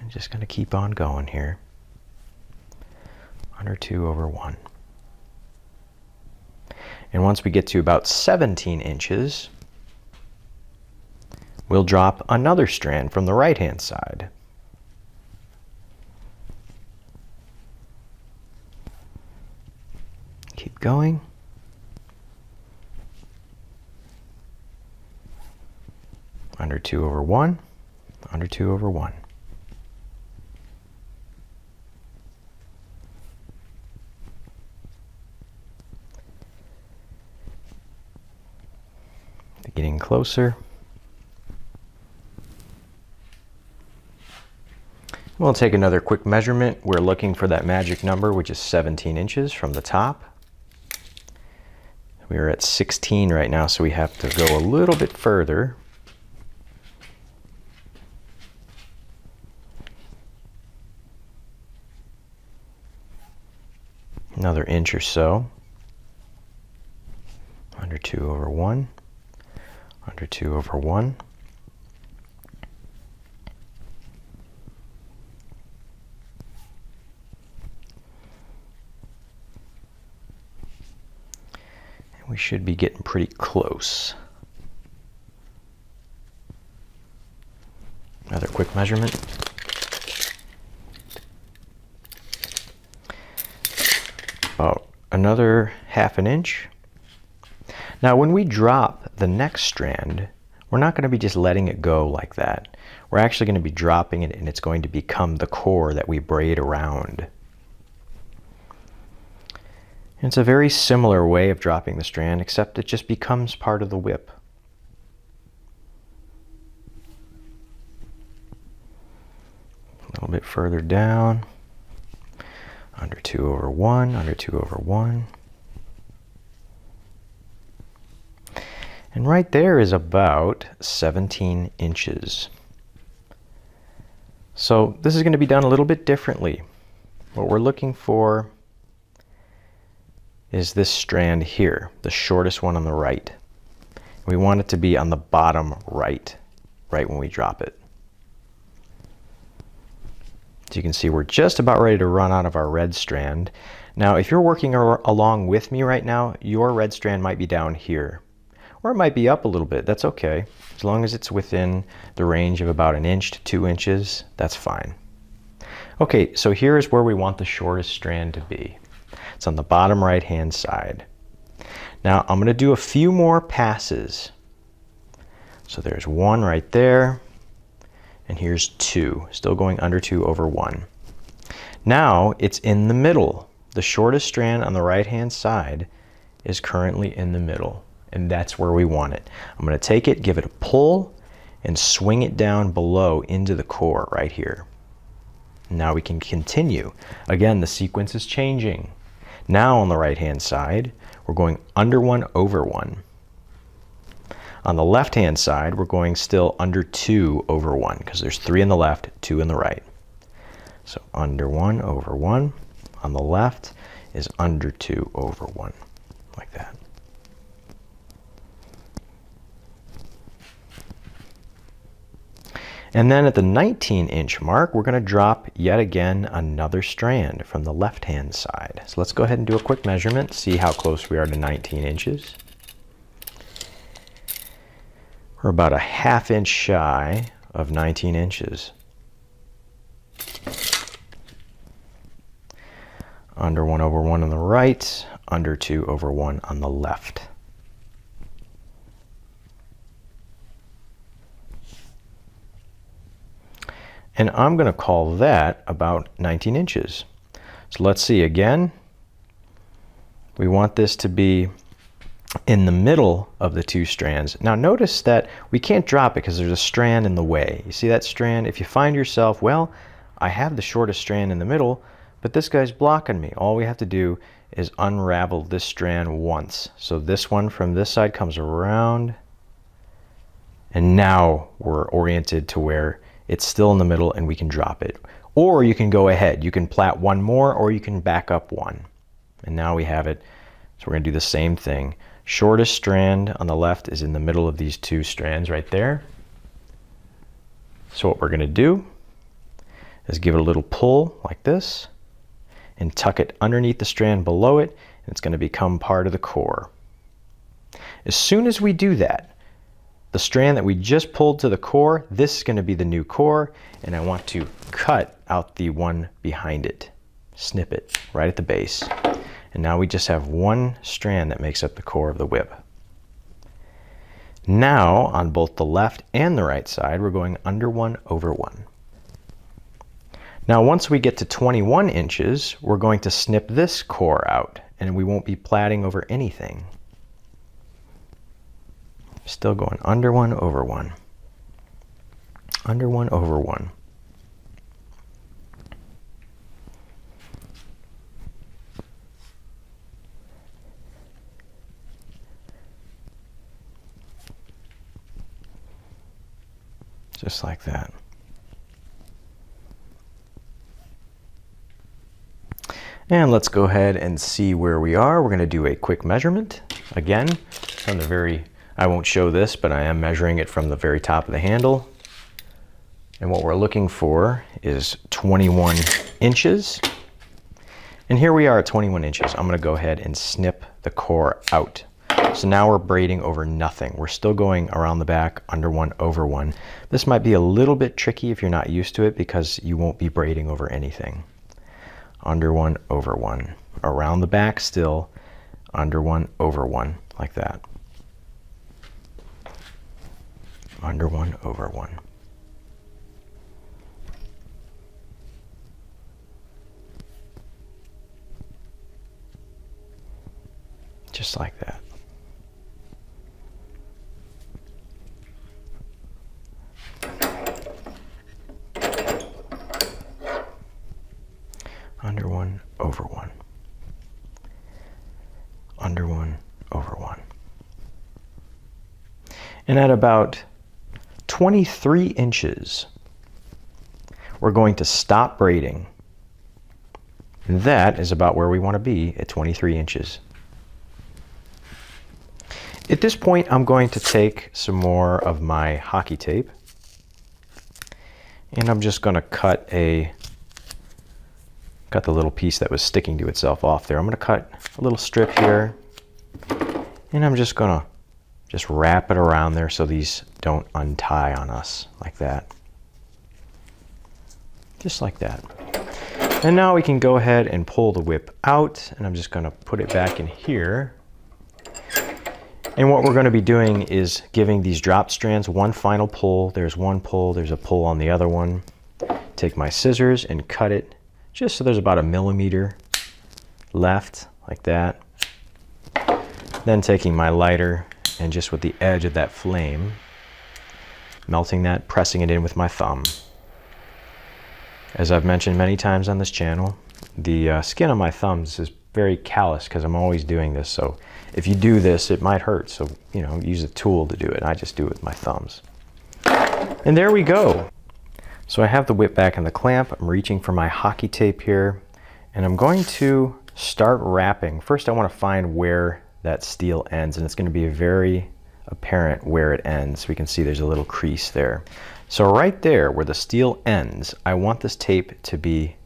And just going to keep on going here. Under 2/1. And once we get to about 17 inches, we'll drop another strand from the right-hand side. Keep going. Under 2/1, under 2/1. Getting closer. We'll take another quick measurement. We're looking for that magic number, which is 17 inches from the top. We are at 16 right now, so we have to go a little bit further. Another inch or so. Under under 2/1. And we should be getting pretty close. Another quick measurement. About another 1/2 inch. Now when we drop the next strand, we're not going to be just letting it go like that. We're actually going to be dropping it, and it's going to become the core that we braid around. And it's a very similar way of dropping the strand, except it just becomes part of the whip. A little bit further down, under 2/1, under 2/1. And right there is about 17 inches. So this is going to be done a little bit differently. What we're looking for is this strand here, the shortest one on the right. We want it to be on the bottom right when we drop it. So you can see we're just about ready to run out of our red strand. Now if you're working along with me right now, your red strand might be down here. Or it might be up a little bit, that's okay. As long as it's within the range of about 1 inch to 2 inches, that's fine. Okay, so here is where we want the shortest strand to be. It's on the bottom right hand side. Now I'm going to do a few more passes. So there's 1 right there, and here's 2, still going under 2/1. Now it's in the middle. The shortest strand on the right hand side is currently in the middle. And that's where we want it. I'm going to take it, give it a pull, and swing it down below into the core right here. Now we can continue. Again, the sequence is changing. Now on the right hand side, we're going under 1/1. On the left hand side, we're going still under 2/1 because there's 3 on the left, 2 on the right. So under 1/1. On the left is under 2/1, like that. And then at the 19-inch mark, we're going to drop yet again another strand from the left-hand side. So let's go ahead and do a quick measurement, see how close we are to 19 inches. We're about a 1/2 inch shy of 19 inches. Under 1/1 on the right, under 2/1 on the left. And I'm going to call that about 19 inches. So let's see again. We want this to be in the middle of the 2 strands. Now notice that we can't drop it because there's a strand in the way. You see that strand? If you find yourself, well, I have the shortest strand in the middle, but this guy's blocking me. All we have to do is unravel this strand once. So this one from this side comes around, and now we're oriented to where it's still in the middle and we can drop it. Or you can go ahead, you can plat 1 more, or you can back up 1. And now we have it. So we're going to do the same thing. Shortest strand on the left is in the middle of these 2 strands right there. So what we're going to do is give it a little pull like this and tuck it underneath the strand below it, and it's going to become part of the core. As soon as we do that, the strand that we just pulled to the core, this is going to be the new core, and I want to cut out the one behind it. Snip it right at the base. And now we just have 1 strand that makes up the core of the whip. Now, on both the left and the right side, we're going under 1/1. Now, once we get to 21 inches, we're going to snip this core out, and we won't be platting over anything. Still going under 1/1. Under 1/1. Just like that. And let's go ahead and see where we are. We're going to do a quick measurement. Again, from the very I won't show this, but I am measuring it from the very top of the handle. And what we're looking for is 21 inches. And here we are at 21 inches. I'm gonna go ahead and snip the core out. So now we're braiding over nothing. We're still going around the back, under one, over one. This might be a little bit tricky if you're not used to it because you won't be braiding over anything. Under one, over one. Around the back still, under one, over one, like that. Under one, over one. Just like that. Under one, over one. Under one, over one. And at about 23 inches, we're going to stop braiding. And that is about where we want to be at 23 inches. At this point, I'm going to take some more of my hockey tape and I'm just going to cut the little piece that was sticking to itself off there. I'm going to cut a little strip here and I'm just going to wrap it around there so these don't untie on us like that. Just like that. And now we can go ahead and pull the whip out and I'm just going to put it back in here. And what we're going to be doing is giving these drop strands one final pull. There's one pull, there's a pull on the other one. Take my scissors and cut it just so there's about 1 millimeter left, like that. Then taking my lighter and just with the edge of that flame, melting that, pressing it in with my thumb. As I've mentioned many times on this channel, the skin on my thumbs is very callous because I'm always doing this. So if you do this, it might hurt. So, you know, use a tool to do it. I just do it with my thumbs. And there we go. So I have the whip back in the clamp. I'm reaching for my hockey tape here and I'm going to start wrapping. First, I want to find where that steel ends and it's going to be very apparent where it ends. We can see there's a little crease there. So right there where the steel ends, I want this tape to be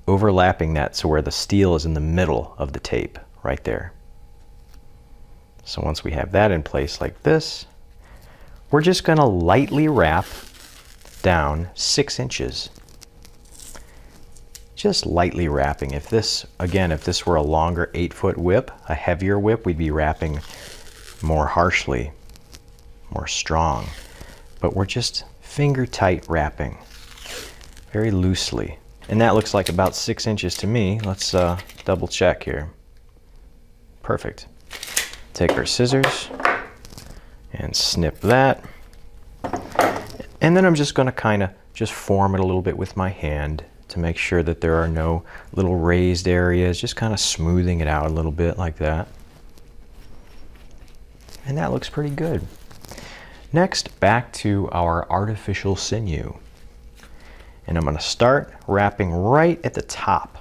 overlapping that so where the steel is in the middle of the tape, right there. So once we have that in place like this, we're just going to lightly wrap down 6 inches. Just lightly wrapping. If this, again, if this were a longer 8-foot whip, a heavier whip, we'd be wrapping more harshly, more strong. But we're just finger tight wrapping, very loosely. And that looks like about 6 inches to me. Let's double check here. Perfect. Take our scissors and snip that. And then I'm just going to kind of just form it a little bit with my hand to make sure that there are no little raised areas, just kind of smoothing it out a little bit like that. And that looks pretty good. Next, back to our artificial sinew. And I'm going to start wrapping right at the top,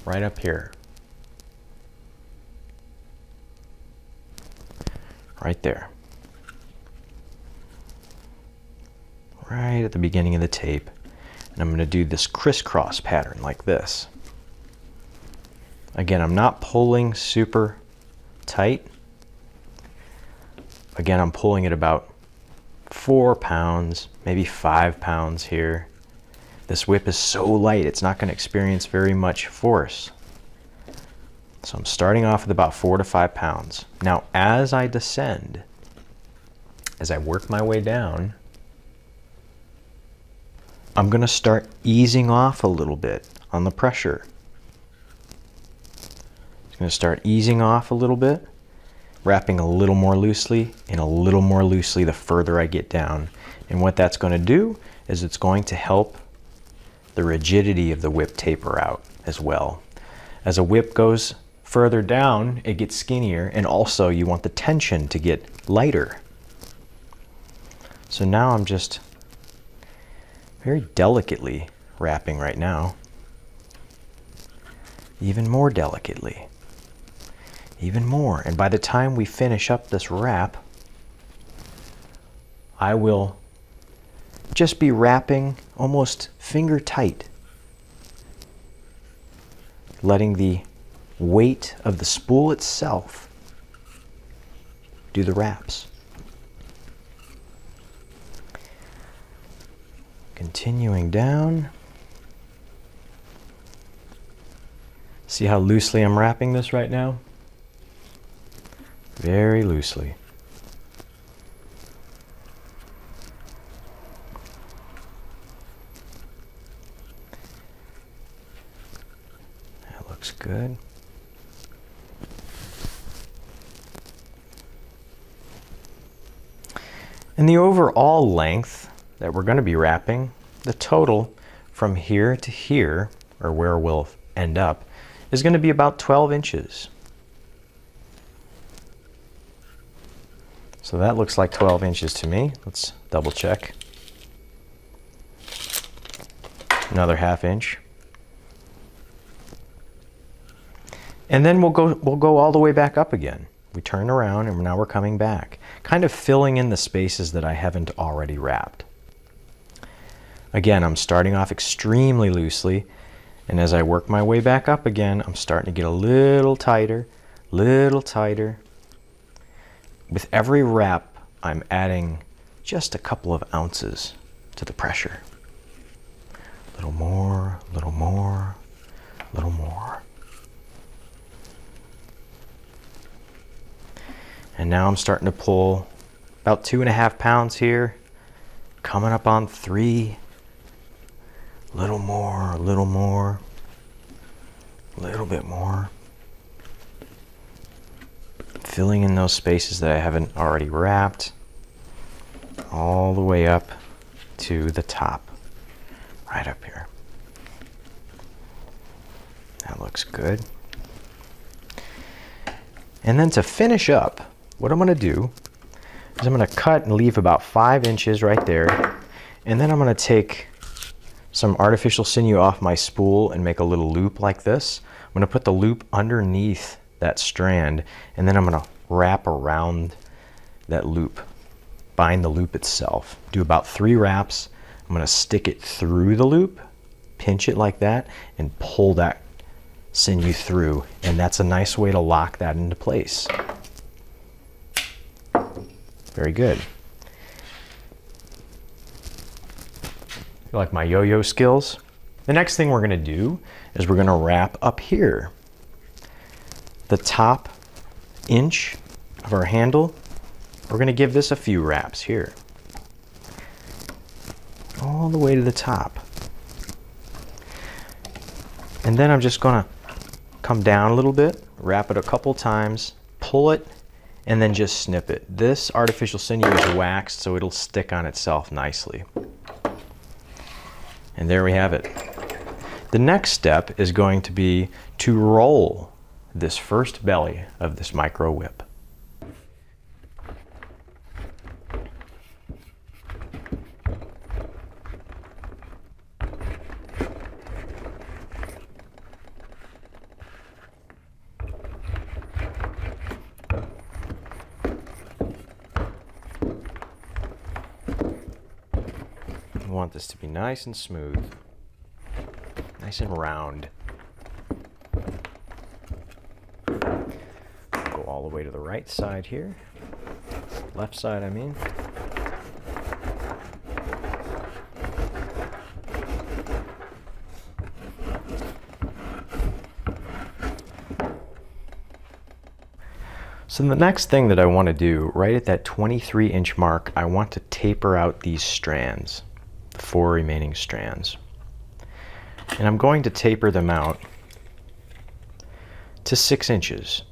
right up here. Right there. Right at the beginning of the tape. And I'm going to do this crisscross pattern like this. Again, I'm not pulling super tight. Again, I'm pulling it about 4 pounds, maybe 5 pounds here. This whip is so light, it's not going to experience very much force. So I'm starting off with about 4 to 5 pounds. Now, as I descend, as I work my way down, I'm going to start easing off a little bit on the pressure. It's going to start easing off a little bit, wrapping a little more loosely and a little more loosely the further I get down. And what that's going to do is it's going to help the rigidity of the whip taper out as well. As a whip goes further down, it gets skinnier, and also you want the tension to get lighter. So now I'm just very delicately wrapping right now. Even more delicately. Even more. And by the time we finish up this wrap, I will just be wrapping almost finger tight, letting the weight of the spool itself do the wraps. Continuing down. See how loosely I'm wrapping this right now? Very loosely. That looks good. And the overall length that we're going to be wrapping, the total from here to here, or where we'll end up, is going to be about 12 inches. So that looks like 12 inches to me. Let's double check. Another ½ inch. And then we'll go all the way back up again. We turn around and now we're coming back, kind of filling in the spaces that I haven't already wrapped. Again, I'm starting off extremely loosely, and as I work my way back up again, I'm starting to get a little tighter, little tighter. With every wrap, I'm adding just a couple of ounces to the pressure. A little more, a little more, a little more. And now I'm starting to pull about 2.5 pounds here, coming up on 3. A little more, a little more, a little bit more. Filling in those spaces that I haven't already wrapped, all the way up to the top, right up here. That looks good. And then to finish up, what I'm going to do is I'm going to cut and leave about 5 inches right there, and then I'm going to take some artificial sinew off my spool and make a little loop like this. I'm going to put the loop underneath that strand, and then I'm going to wrap around that loop, bind the loop itself. Do about 3 wraps. I'm going to stick it through the loop, pinch it like that, and pull that sinew through, and that's a nice way to lock that into place. Very good. You like my yo-yo skills? The next thing we're going to do is we're going to wrap up here. The top inch of our handle, we're going to give this a few wraps here. All the way to the top. And then I'm just going to come down a little bit, wrap it a couple times, pull it, and then just snip it. This artificial sinew is waxed, so it'll stick on itself nicely. And there we have it. The next step is going to be to roll this first belly of this micro whip. I want this to be nice and smooth, nice and round. Go all the way to the right side here, left side I mean. So the next thing that I want to do, right at that 23-inch mark, I want to taper out these strands. 4 remaining strands, and I'm going to taper them out to 6 inches.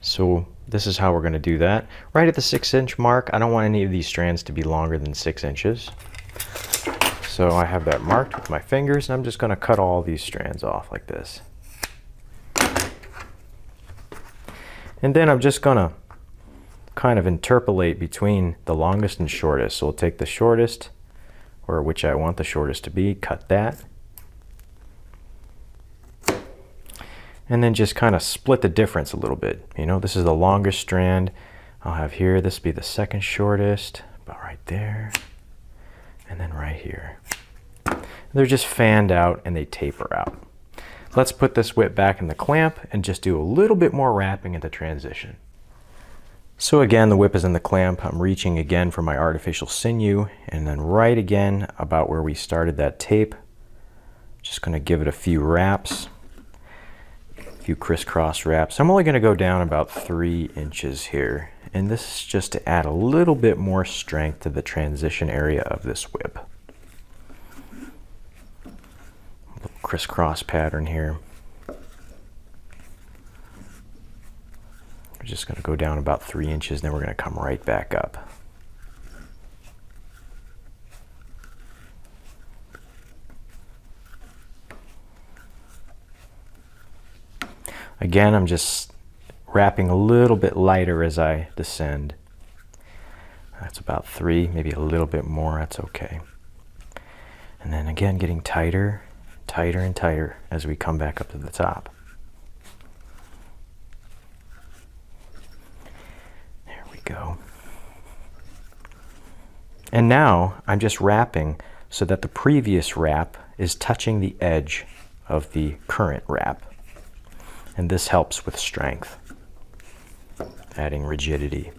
So this is how we're going to do that. Right at the 6-inch mark, I don't want any of these strands to be longer than 6 inches. So I have that marked with my fingers, and I'm just going to cut all these strands off like this. And then I'm just going to kind of interpolate between the longest and shortest. So we'll take the shortest, or which I want the shortest to be, cut that. And then just kind of split the difference a little bit. You know, this is the longest strand I'll have here. This will be the second shortest. about right there, and then right here. They're just fanned out and they taper out. Let's put this whip back in the clamp and just do a little bit more wrapping at the transition. So again, the whip is in the clamp. I'm reaching again for my artificial sinew, and then right again about where we started that tape. Just going to give it a few wraps, a few crisscross wraps. I'm only going to go down about 3 inches here, and this is just to add a little bit more strength to the transition area of this whip. Crisscross pattern here. We're just going to go down about 3 inches, then we're going to come right back up. Again, I'm just wrapping a little bit lighter as I descend. That's about 3, maybe a little bit more, that's okay. And then again, getting tighter, tighter and tighter as we come back up to the top. There we go. And now I'm just wrapping so that the previous wrap is touching the edge of the current wrap. And this helps with strength, adding rigidity.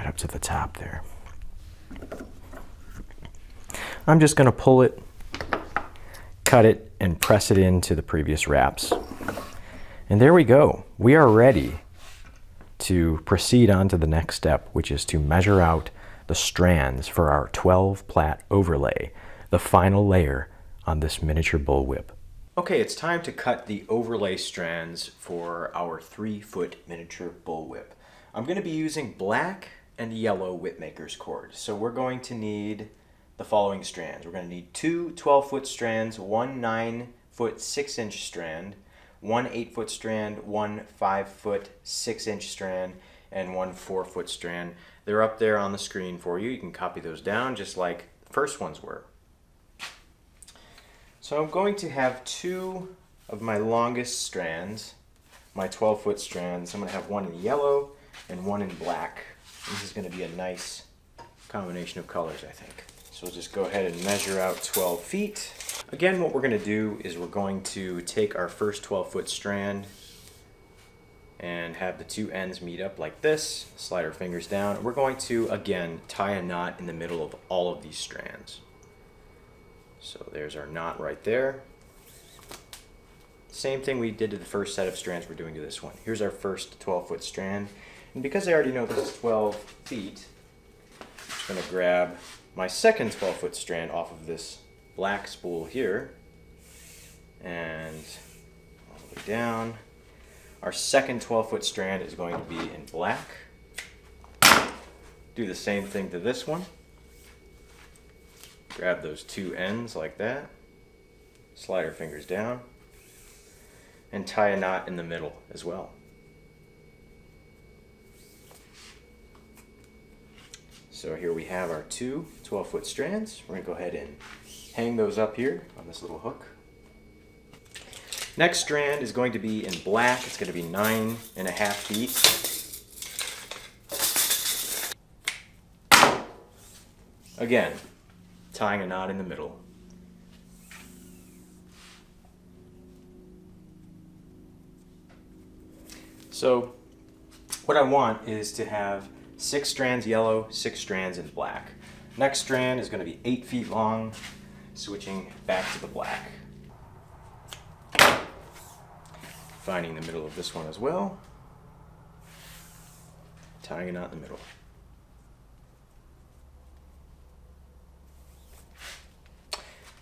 Up to the top there. I'm just going to pull it, cut it, and press it into the previous wraps. And there we go. We are ready to proceed on to the next step, which is to measure out the strands for our 12 plat overlay, the final layer on this miniature bullwhip. Okay, it's time to cut the overlay strands for our 3-foot miniature bullwhip. I'm going to be using black and yellow whipmaker's cord. So we're going to need the following strands. We're going to need 2 12-foot strands, 1 9-foot 6-inch strand, 1 8-foot strand, 1 5-foot 6-inch strand, and 1 4-foot strand. They're up there on the screen for you. You can copy those down just like the first ones were. So I'm going to have 2 of my longest strands, my 12-foot strands. I'm going to have 1 in yellow and 1 in black. This is going to be a nice combination of colors, I think. So we'll just go ahead and measure out 12 feet. Again, what we're going to do is we're going to take our first 12-foot strand and have the 2 ends meet up like this, slide our fingers down. We're going to, again, tie a knot in the middle of all of these strands. So there's our knot right there. Same thing we did to the first set of strands we're doing to this one. Here's our first 12-foot strand. And because I already know this is 12 feet, I'm just going to grab my second 12-foot strand off of this black spool here and all the way down. Our second 12-foot strand is going to be in black. Do the same thing to this one. Grab those 2 ends like that, slide our fingers down, and tie a knot in the middle as well. So here we have our 2 12-foot strands. We're going to go ahead and hang those up here on this little hook. Next strand is going to be in black. It's going to be 9.5 feet. Again, tying a knot in the middle. So what I want is to have 6 strands yellow, 6 strands in black. Next strand is going to be 8 feet long, switching back to the black. Finding the middle of this one as well, tying a knot in the middle.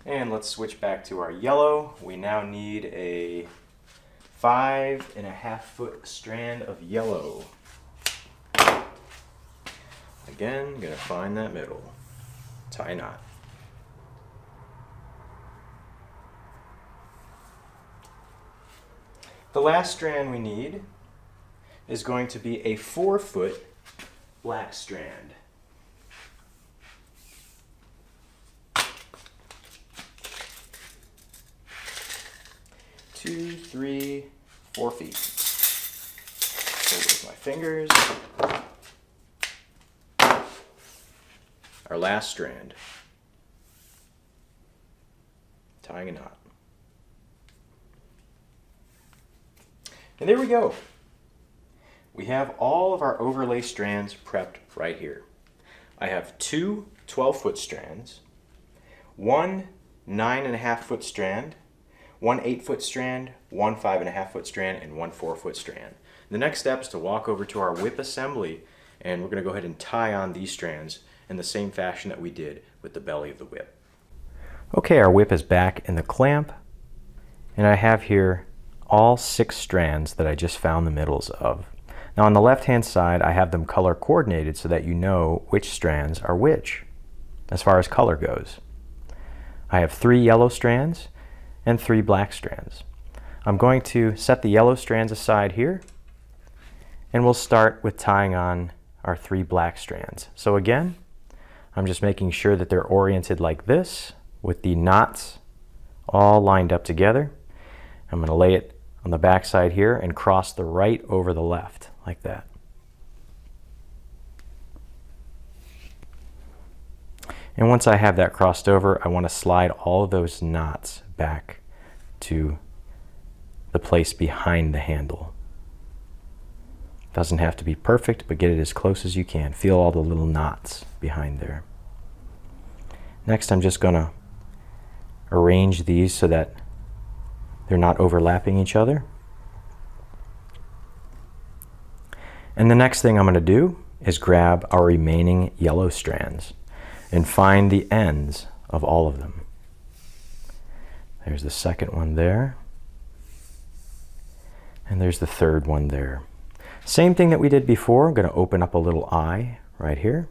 And let's switch back to our yellow. We now need a 5.5 foot strand of yellow. Again, gonna find that middle, tie a knot. The last strand we need is going to be a 4-foot black strand. 2, 3, 4 feet. So with my fingers. Our last strand. Tying a knot. And there we go. We have all of our overlay strands prepped right here. I have two 12-foot strands, one 9.5-foot strand, one 8-foot strand, one 5.5-foot strand, and one 4-foot strand. The next step is to walk over to our whip assembly, and we're going to go ahead and tie on these strands in the same fashion that we did with the belly of the whip. Okay, our whip is back in the clamp, and I have here all 6 strands that I just found the middles of. Now on the left hand side I have them color coordinated so that you know which strands are which as far as color goes. I have 3 yellow strands and 3 black strands. I'm going to set the yellow strands aside here, and we'll start with tying on our 3 black strands. So again, I'm just making sure that they're oriented like this with the knots all lined up together. I'm going to lay it on the back side here and cross the right over the left like that. And once I have that crossed over, I want to slide all of those knots back to the place behind the handle. Doesn't have to be perfect, but get it as close as you can. Feel all the little knots behind there. Next, I'm just going to arrange these so that they're not overlapping each other. And the next thing I'm going to do is grab our remaining yellow strands and find the ends of all of them. There's the second one there, and there's the third one there. Same thing that we did before. I'm going to open up a little eye right here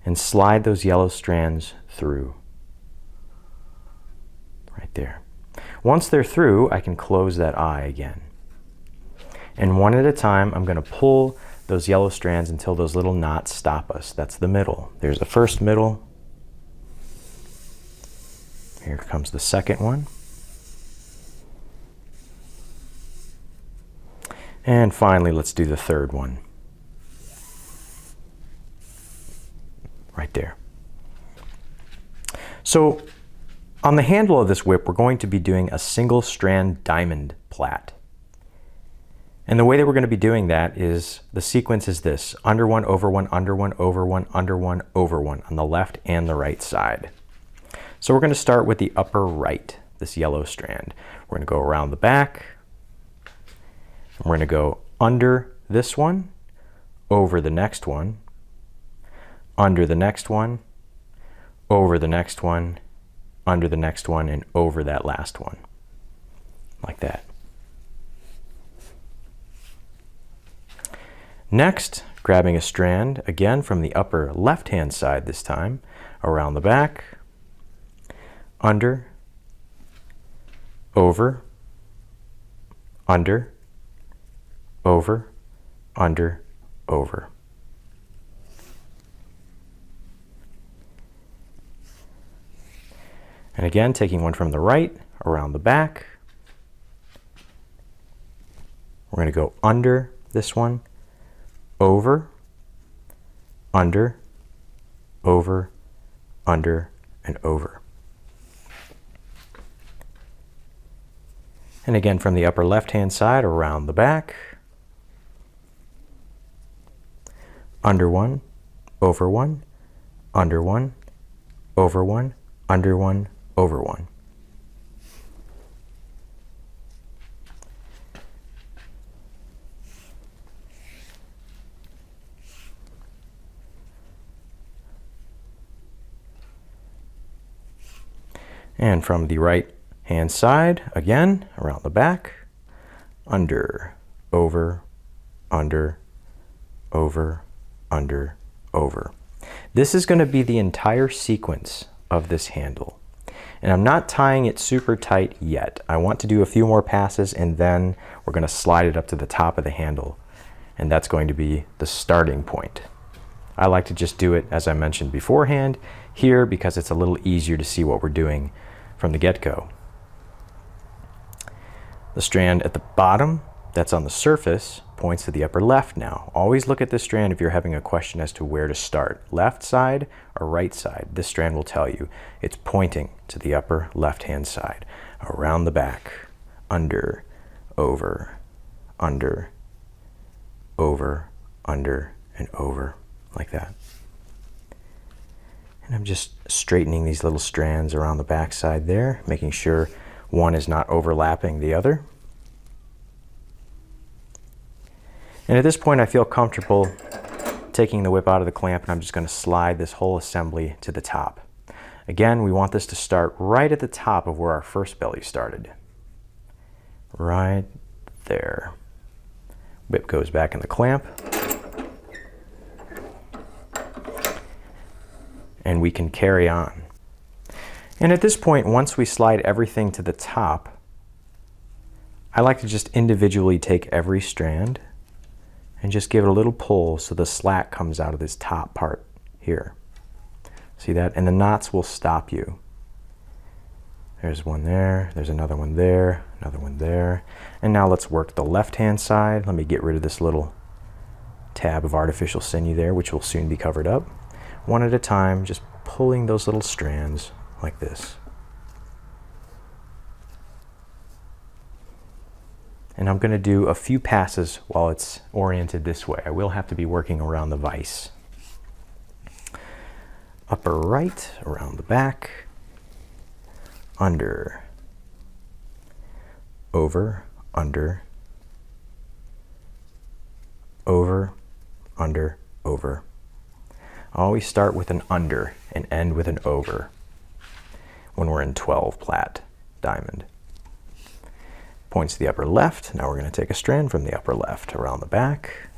and slide those yellow strands through right there. Once they're through, I can close that eye again. And one at a time, I'm going to pull those yellow strands until those little knots stop us. That's the middle. There's the first middle. Here comes the second one. And finally, let's do the third one. Right there. So on the handle of this whip, we're going to be doing a single strand diamond plait. And the way that we're going to be doing that is, the sequence is this: under one, over one, under one, over one, under one, over one, on the left and the right side. So we're going to start with the upper right, this yellow strand. We're going to go around the back. And we're going to go under this one, over the next one, under the next one, over the next one, under the next one, and over that last one. Like that. Next, grabbing a strand, again from the upper left-hand side this time, around the back, under, over, under, over, under, over. And again, taking one from the right, around the back. We're going to go under this one, over, under, over, under, and over. And again, from the upper left-hand side, around the back, under one, over one, under one, over one, under one, over one. And from the right hand side, again, around the back, under, over, under, over, under, over. This is going to be the entire sequence of this handle. And I'm not tying it super tight yet. I want to do a few more passes, and then we're going to slide it up to the top of the handle. And that's going to be the starting point. I like to just do it, as I mentioned beforehand, here because it's a little easier to see what we're doing from the get-go. The strand at the bottom that's on the surface points to the upper left now. Always look at this strand if you're having a question as to where to start. Left side or right side. This strand will tell you it's pointing to the upper left-hand side. Around the back, under, over, under, over, under, and over, like that. And I'm just straightening these little strands around the back side there, making sure one is not overlapping the other. And at this point I feel comfortable taking the whip out of the clamp, and I'm just going to slide this whole assembly to the top. Again, we want this to start right at the top of where our first belly started. Right there. Whip goes back in the clamp. And we can carry on. And at this point, once we slide everything to the top, I like to just individually take every strand and just give it a little pull so the slack comes out of this top part here. See that? And the knots will stop you. There's one there, there's another one there, another one there. And now let's work the left-hand side. Let me get rid of this little tab of artificial sinew there, which will soon be covered up. One at a time, just pulling those little strands like this. And I'm going to do a few passes while it's oriented this way. I will have to be working around the vise. Upper right, around the back, under, over, under, over, under, over. I always start with an under and end with an over when we're in 12 plat diamond. Points to the upper left. Now we're going to take a strand from the upper left around the back,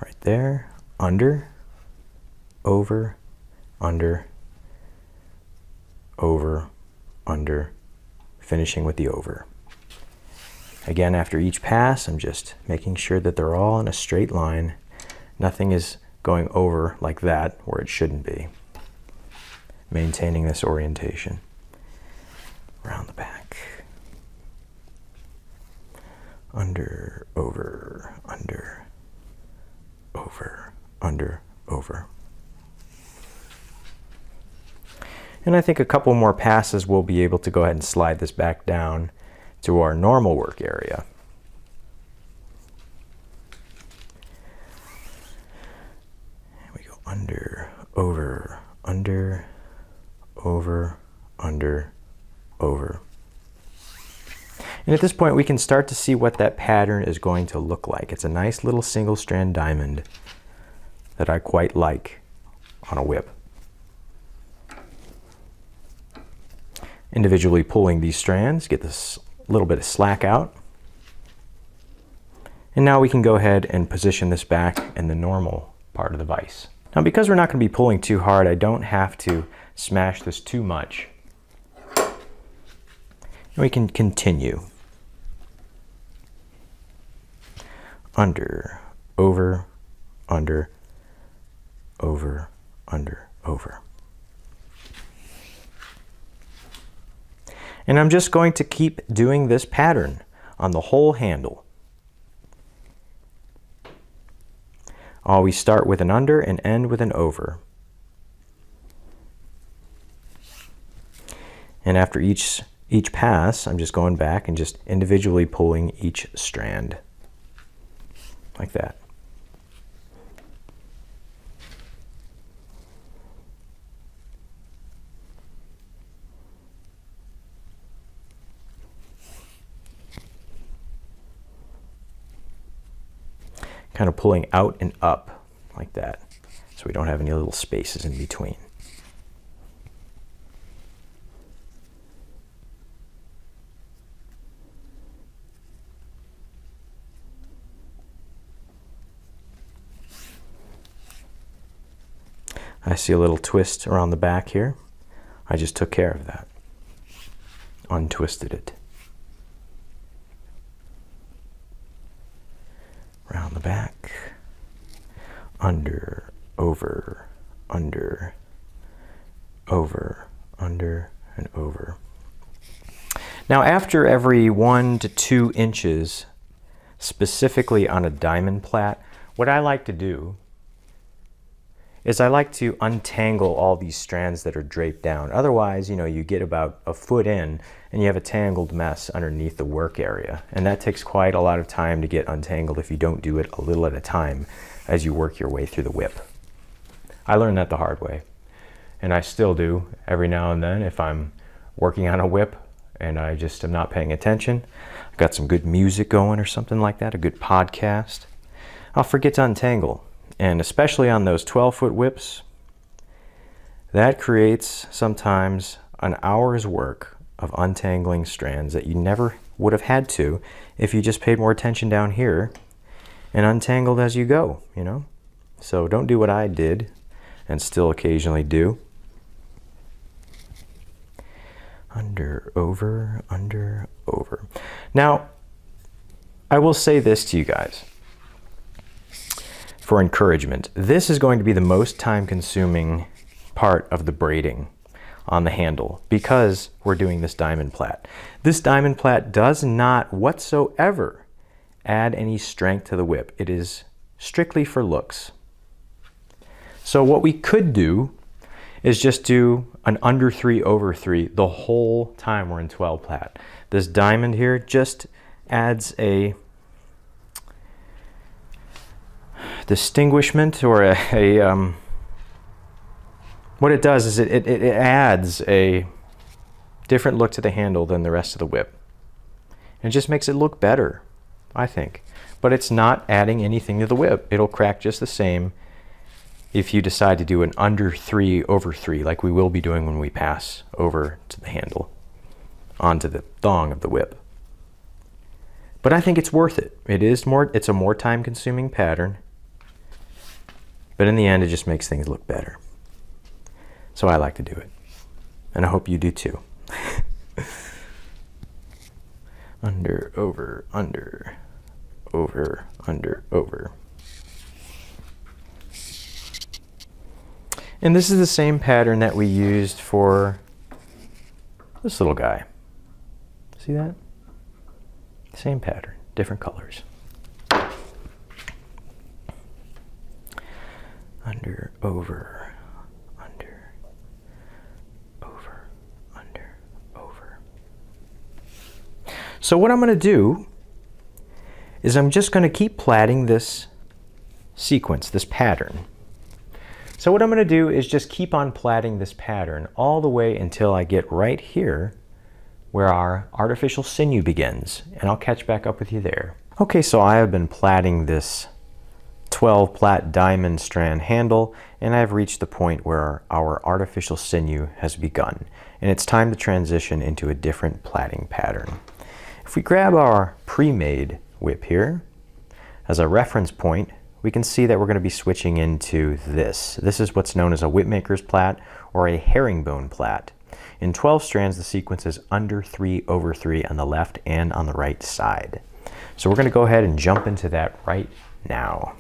right there, under, over, under, over, under, finishing with the over. Again, after each pass, I'm just making sure that they're all in a straight line. Nothing is going over like that where it shouldn't be. Maintaining this orientation. Around the back. Under, over, under, over, under, over. And I think a couple more passes we'll be able to go ahead and slide this back down to our normal work area. Here we go, under, over, under, over, under, over. And at this point we can start to see what that pattern is going to look like. It's a nice little single strand diamond that I quite like on a whip. Individually pulling these strands, get this little bit of slack out. And now we can go ahead and position this back in the normal part of the vise. Now because we're not going to be pulling too hard, I don't have to smash this too much. And we can continue. Under, over, under, over, under, over. And I'm just going to keep doing this pattern on the whole handle. Always start with an under and end with an over. And after each pass, I'm just going back and just individually pulling each strand. Like that. Kind of pulling out and up like that, so we don't have any little spaces in between. I see a little twist around the back here. I just took care of that. Untwisted it. Around the back. Under, over, under, over, under, and over. Now after every 1 to 2 inches, specifically on a diamond plat, what I like to do is I like to untangle all these strands that are draped down. Otherwise, you get about a foot in and you have a tangled mess underneath the work area. And that takes quite a lot of time to get untangled if you don't do it a little at a time as you work your way through the whip. I learned that the hard way. And I still do every now and then if I'm working on a whip and I just am not paying attention. I've got some good music going or something like that, a good podcast. I'll forget to untangle. And especially on those 12-foot whips, that creates sometimes an hour's work of untangling strands that you never would have had to if you just paid more attention down here and untangled as you go, So don't do what I did and still occasionally do. Under, over, under, over. Now, I will say this to you guys for encouragement. This is going to be the most time-consuming part of the braiding on the handle because we're doing this diamond plat. This diamond plat does not whatsoever add any strength to the whip. It is strictly for looks. So what we could do is just do an under 3 over 3 the whole time we're in 12 plat. This diamond here just adds a distinguishment, or what it does is it adds a different look to the handle than the rest of the whip. It just makes it look better, I think. But it's not adding anything to the whip. It'll crack just the same if you decide to do an under 3 over 3 like we will be doing when we pass over to the handle onto the thong of the whip. But I think it's worth it. It's a more time-consuming pattern. But in the end, it just makes things look better. So I like to do it. And I hope you do too. Under, over, under, over, under, over. And this is the same pattern that we used for this little guy. See that? Same pattern, different colors. Under, over, under, over, under, over. So what I'm going to do is I'm just going to keep plaiting this sequence, this pattern. So what I'm going to do is just keep on plaiting this pattern all the way until I get right here where our artificial sinew begins, and I'll catch back up with you there. Okay, so I have been plaiting this 12 plat diamond strand handle, and I've reached the point where our artificial sinew has begun, and it's time to transition into a different plaiting pattern. If we grab our pre-made whip here as a reference point, we can see that we're going to be switching into this. This is what's known as a whipmaker's plat or a herringbone plat. In 12 strands, the sequence is under 3 over 3 on the left and on the right side. So we're going to go ahead and jump into that right now.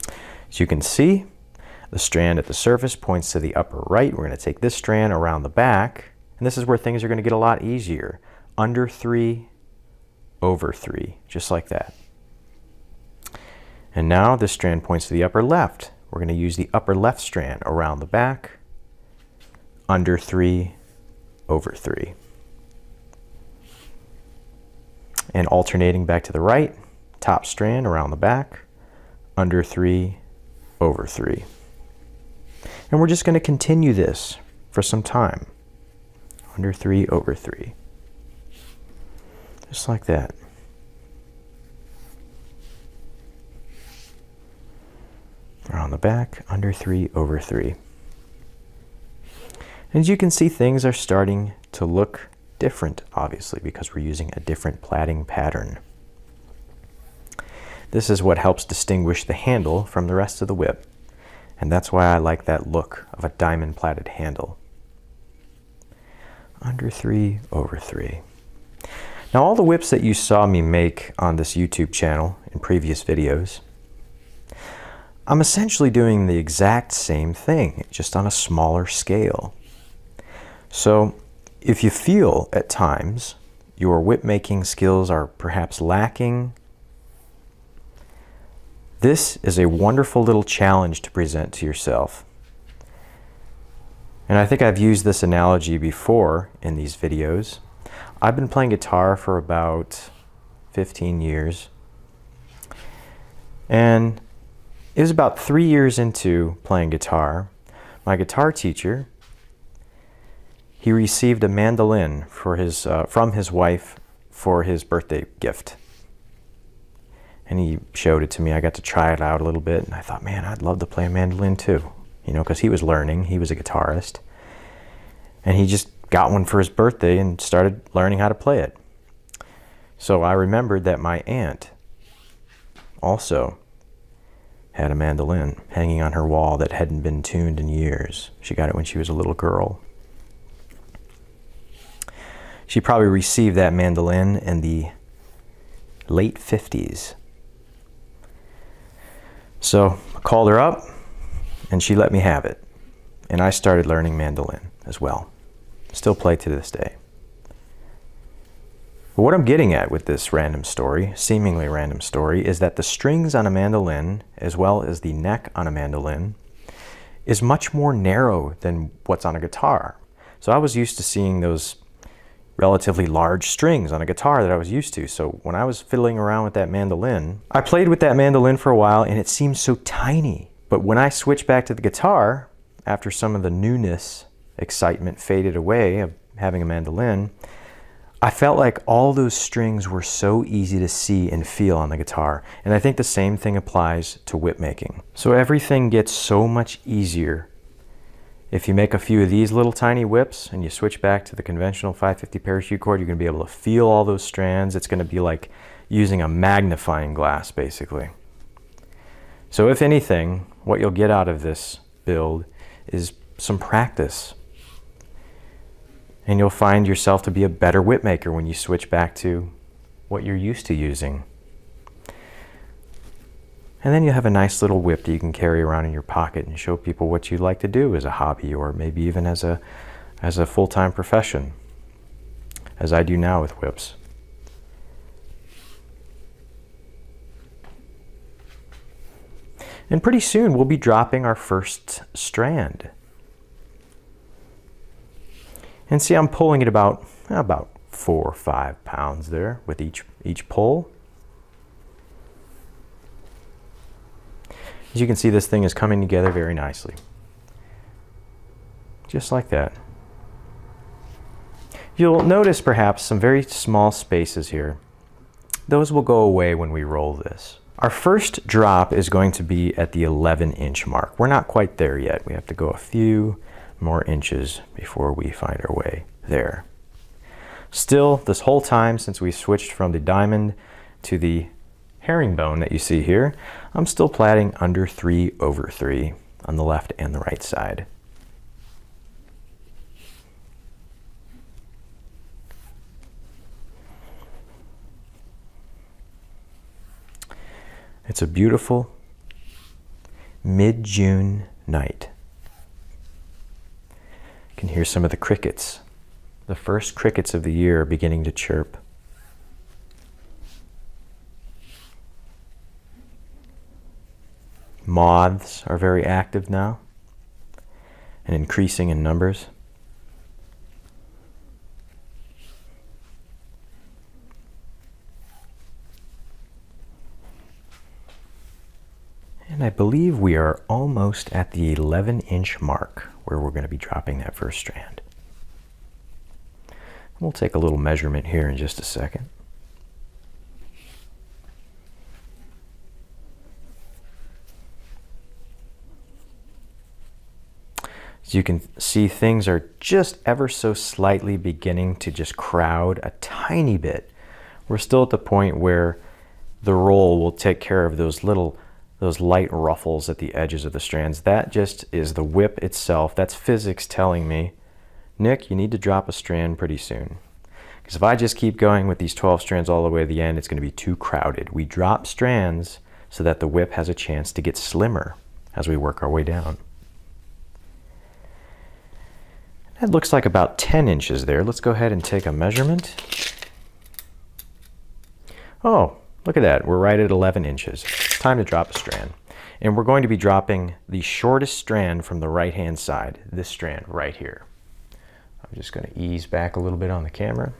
As you can see, the strand at the surface points to the upper right. We're going to take this strand around the back, and this is where things are going to get a lot easier. Under 3 over 3, just like that. And now this strand points to the upper left. We're going to use the upper left strand around the back, under 3 over 3. And alternating back to the right, top strand around the back, under 3 over 3. And we're just going to continue this for some time. Under 3 over 3. Just like that. Around the back, under 3 over 3. And as you can see, things are starting to look different, obviously, because we're using a different plaiting pattern. This is what helps distinguish the handle from the rest of the whip, and that's why I like that look of a diamond plaited handle. Under 3 over 3. Now, all the whips that you saw me make on this YouTube channel in previous videos, I'm essentially doing the exact same thing, just on a smaller scale. So if you feel at times your whip making skills are perhaps lacking, this is a wonderful little challenge to present to yourself. And I think I've used this analogy before in these videos. I've been playing guitar for about 15 years. And it was about 3 years into playing guitar. My guitar teacher, he received a mandolin for his, from his wife for his birthday gift. And he showed it to me. I got to try it out a little bit, and I thought, man, I'd love to play a mandolin too. You know, because he was learning. He was a guitarist. And he just got one for his birthday and started learning how to play it. So I remembered that my aunt also had a mandolin hanging on her wall that hadn't been tuned in years. She got it when she was a little girl. She probably received that mandolin in the late 50s. So I called her up and she let me have it. And I started learning mandolin as well. Still play to this day. But what I'm getting at with this random story, seemingly random story, is that the strings on a mandolin, as well as the neck on a mandolin, is much more narrow than what's on a guitar. So I was used to seeing those relatively large strings on a guitar that I was used to. So when I was fiddling around with that mandolin, I played with that mandolin for a while and it seemed so tiny. But when I switched back to the guitar, after some of the newness, excitement faded away of having a mandolin, I felt like all those strings were so easy to see and feel on the guitar. And I think the same thing applies to whip making. So everything gets so much easier if you make a few of these little tiny whips and you switch back to the conventional 550 parachute cord. You're going to be able to feel all those strands. It's going to be like using a magnifying glass, basically. So if anything, what you'll get out of this build is some practice. And you'll find yourself to be a better whip maker when you switch back to what you're used to using. And then you have a nice little whip that you can carry around in your pocket and show people what you like to do as a hobby, or maybe even as a full-time profession, as I do now with whips. And pretty soon we'll be dropping our first strand. And see, I'm pulling it about 4 or 5 pounds there with each pull. As you can see, this thing is coming together very nicely. Just like that. You'll notice perhaps some very small spaces here. Those will go away when we roll this. Our first drop is going to be at the 11-inch mark. We're not quite there yet. We have to go a few more inches before we find our way there. Still, this whole time since we switched from the diamond to the herringbone that you see here, I'm still platting under 3/3 on the left and the right side. It's a beautiful mid-June night. You can hear some of the crickets. The first crickets of the year are beginning to chirp. Moths are very active now and increasing in numbers. And I believe we are almost at the 11-inch mark where we're going to be dropping that first strand. We'll take a little measurement here in just a second. As you can see, things are just ever so slightly beginning to just crowd a tiny bit. We're still at the point where the roll will take care of those light ruffles at the edges of the strands. That just is the whip itself. That's physics telling me, Nick, you need to drop a strand pretty soon. Because if I just keep going with these 12 strands all the way to the end, it's going to be too crowded. We drop strands so that the whip has a chance to get slimmer as we work our way down. That looks like about 10 inches there. Let's go ahead and take a measurement. Oh, look at that. We're right at 11 inches. It's time to drop a strand. And we're going to be dropping the shortest strand from the right-hand side, this strand right here. I'm just going to ease back a little bit on the camera.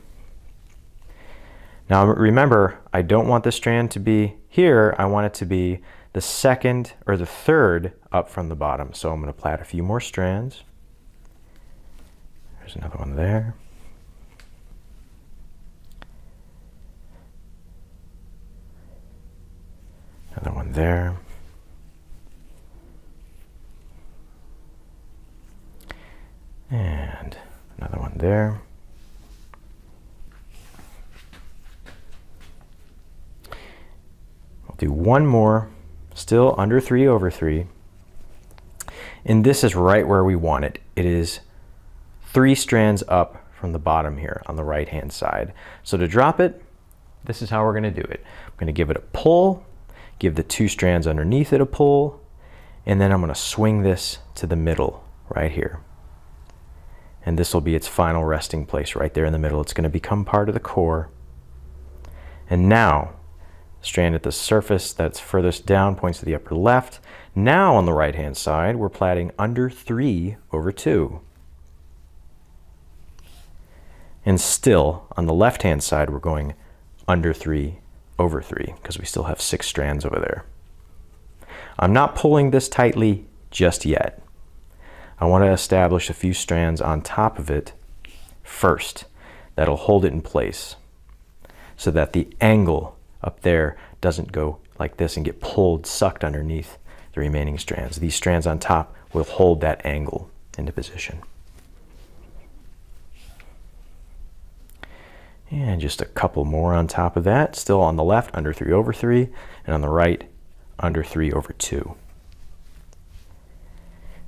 Now remember, I don't want the strand to be here. I want it to be the second or the third up from the bottom. So I'm going to plait a few more strands. There's another one there. Another one there. And another one there. We'll do one more, still under 3/3. And this is right where we want it. It is 3 strands up from the bottom here on the right-hand side. So to drop it, this is how we're going to do it. I'm going to give it a pull, give the 2 strands underneath it a pull, and then I'm going to swing this to the middle right here. And this will be its final resting place right there in the middle. It's going to become part of the core. And now, the strand at the surface that's furthest down points to the upper left. Now on the right-hand side, we're plaiting under 3/2. And still, on the left-hand side, we're going under 3/3 because we still have 6 strands over there. I'm not pulling this tightly just yet. I want to establish a few strands on top of it first that'll hold it in place so that the angle up there doesn't go like this and get pulled, sucked underneath the remaining strands. These strands on top will hold that angle into position. And just a couple more on top of that, still on the left under 3/3 and on the right under 3/2.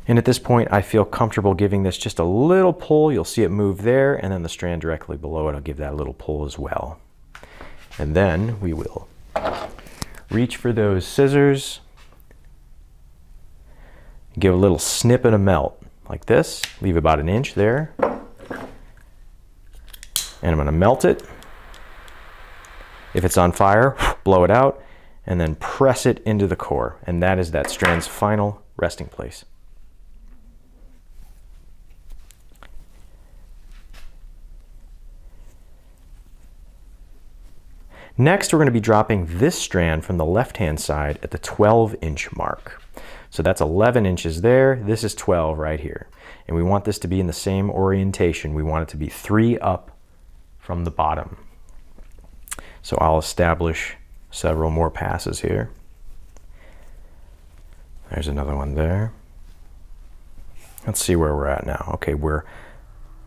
And at this point, I feel comfortable giving this just a little pull. You'll see it move there, and then the strand directly below it, I'll give that a little pull as well. And then we will reach for those scissors, give a little snip and a melt like this, leave about 1 inch there. And I'm going to melt it. If it's on fire, blow it out, and then press it into the core. And that is that strand's final resting place. Next, we're going to be dropping this strand from the left-hand side at the 12-inch mark. So that's 11 inches there. This is 12 right here. And we want this to be in the same orientation. We want it to be 3 up from the bottom. So I'll establish several more passes here. There's another one there. Let's see where we're at now. Okay, we're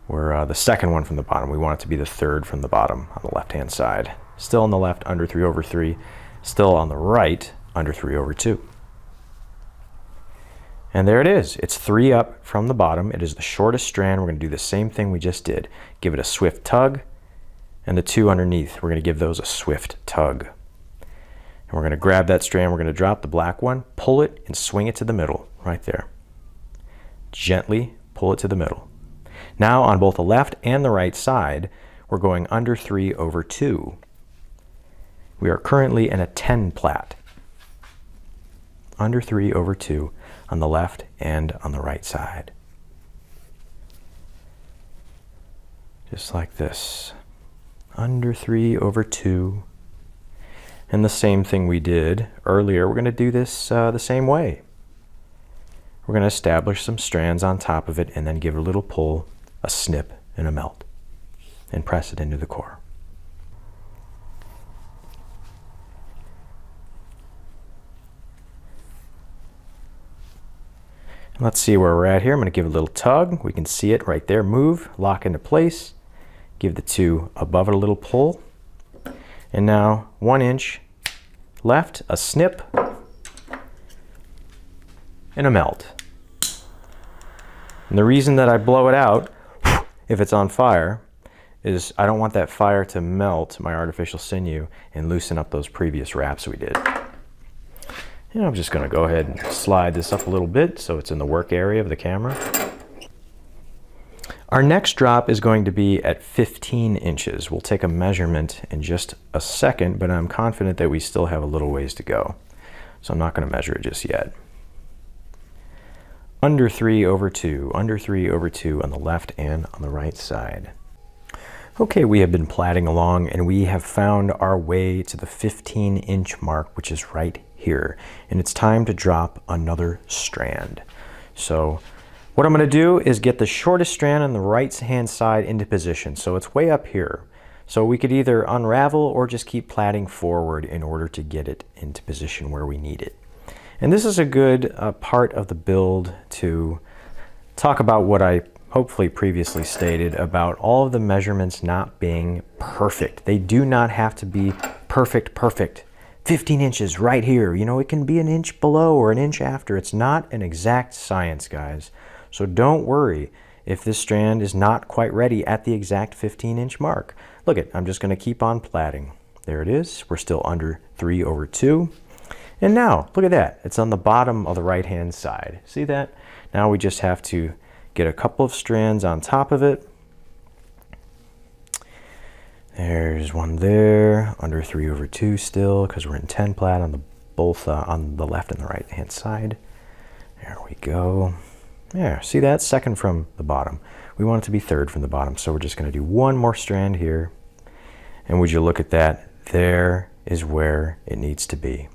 the second one from the bottom. We want it to be the third from the bottom on the left-hand side. Still on the left under 3/3, still on the right under 3/2. And there it is. It's 3 up from the bottom. It is the shortest strand. We're going to do the same thing we just did. Give it a swift tug, and the 2 underneath, we're going to give those a swift tug. And we're going to grab that strand. We're going to drop the black one, pull it, and swing it to the middle right there. Gently pull it to the middle. Now on both the left and the right side, we're going under 3/2. We are currently in a 10 plat. Under 3/2 on the left and on the right side. Just like this. Under 3/2. And the same thing we did earlier, we're going to do this the same way. We're going to establish some strands on top of it and then give it a little pull, a snip, and a melt. And press it into the core. Let's see where we're at here. I'm going to give it a little tug. We can see it right there move, lock into place. Give the 2 above it a little pull. And now 1 inch left, a snip, and a melt. And the reason that I blow it out, if it's on fire, is I don't want that fire to melt my artificial sinew and loosen up those previous wraps we did. And I'm just going to go ahead and slide this up a little bit so it's in the work area of the camera. Our next drop is going to be at 15 inches. We'll take a measurement in just a second, but I'm confident that we still have a little ways to go. So I'm not going to measure it just yet. Under 3/2, under 3/2 on the left and on the right side. Okay, we have been platting along and we have found our way to the 15-inch mark, which is right here. And it's time to drop another strand. So what I'm going to do is get the shortest strand on the right-hand side into position. So it's way up here. So we could either unravel or just keep plaiting forward in order to get it into position where we need it. And this is a good part of the build to talk about what I hopefully previously stated about all of the measurements not being perfect. They do not have to be perfect. 15 inches right here. You know, it can be an inch below or an inch after. It's not an exact science, guys. So don't worry if this strand is not quite ready at the exact 15-inch mark. Look it, I'm just going to keep on plaiting. There it is. We're still under 3/2. And now, look at that. It's on the bottom of the right-hand side. See that? Now we just have to get a couple of strands on top of it. There's one there, under 3/2 still, because we're in 10 plat on the both on the left and the right-hand side. There we go. There, see that? Second from the bottom. We want it to be third from the bottom, so we're just going to do one more strand here. And would you look at that? There is where it needs to be.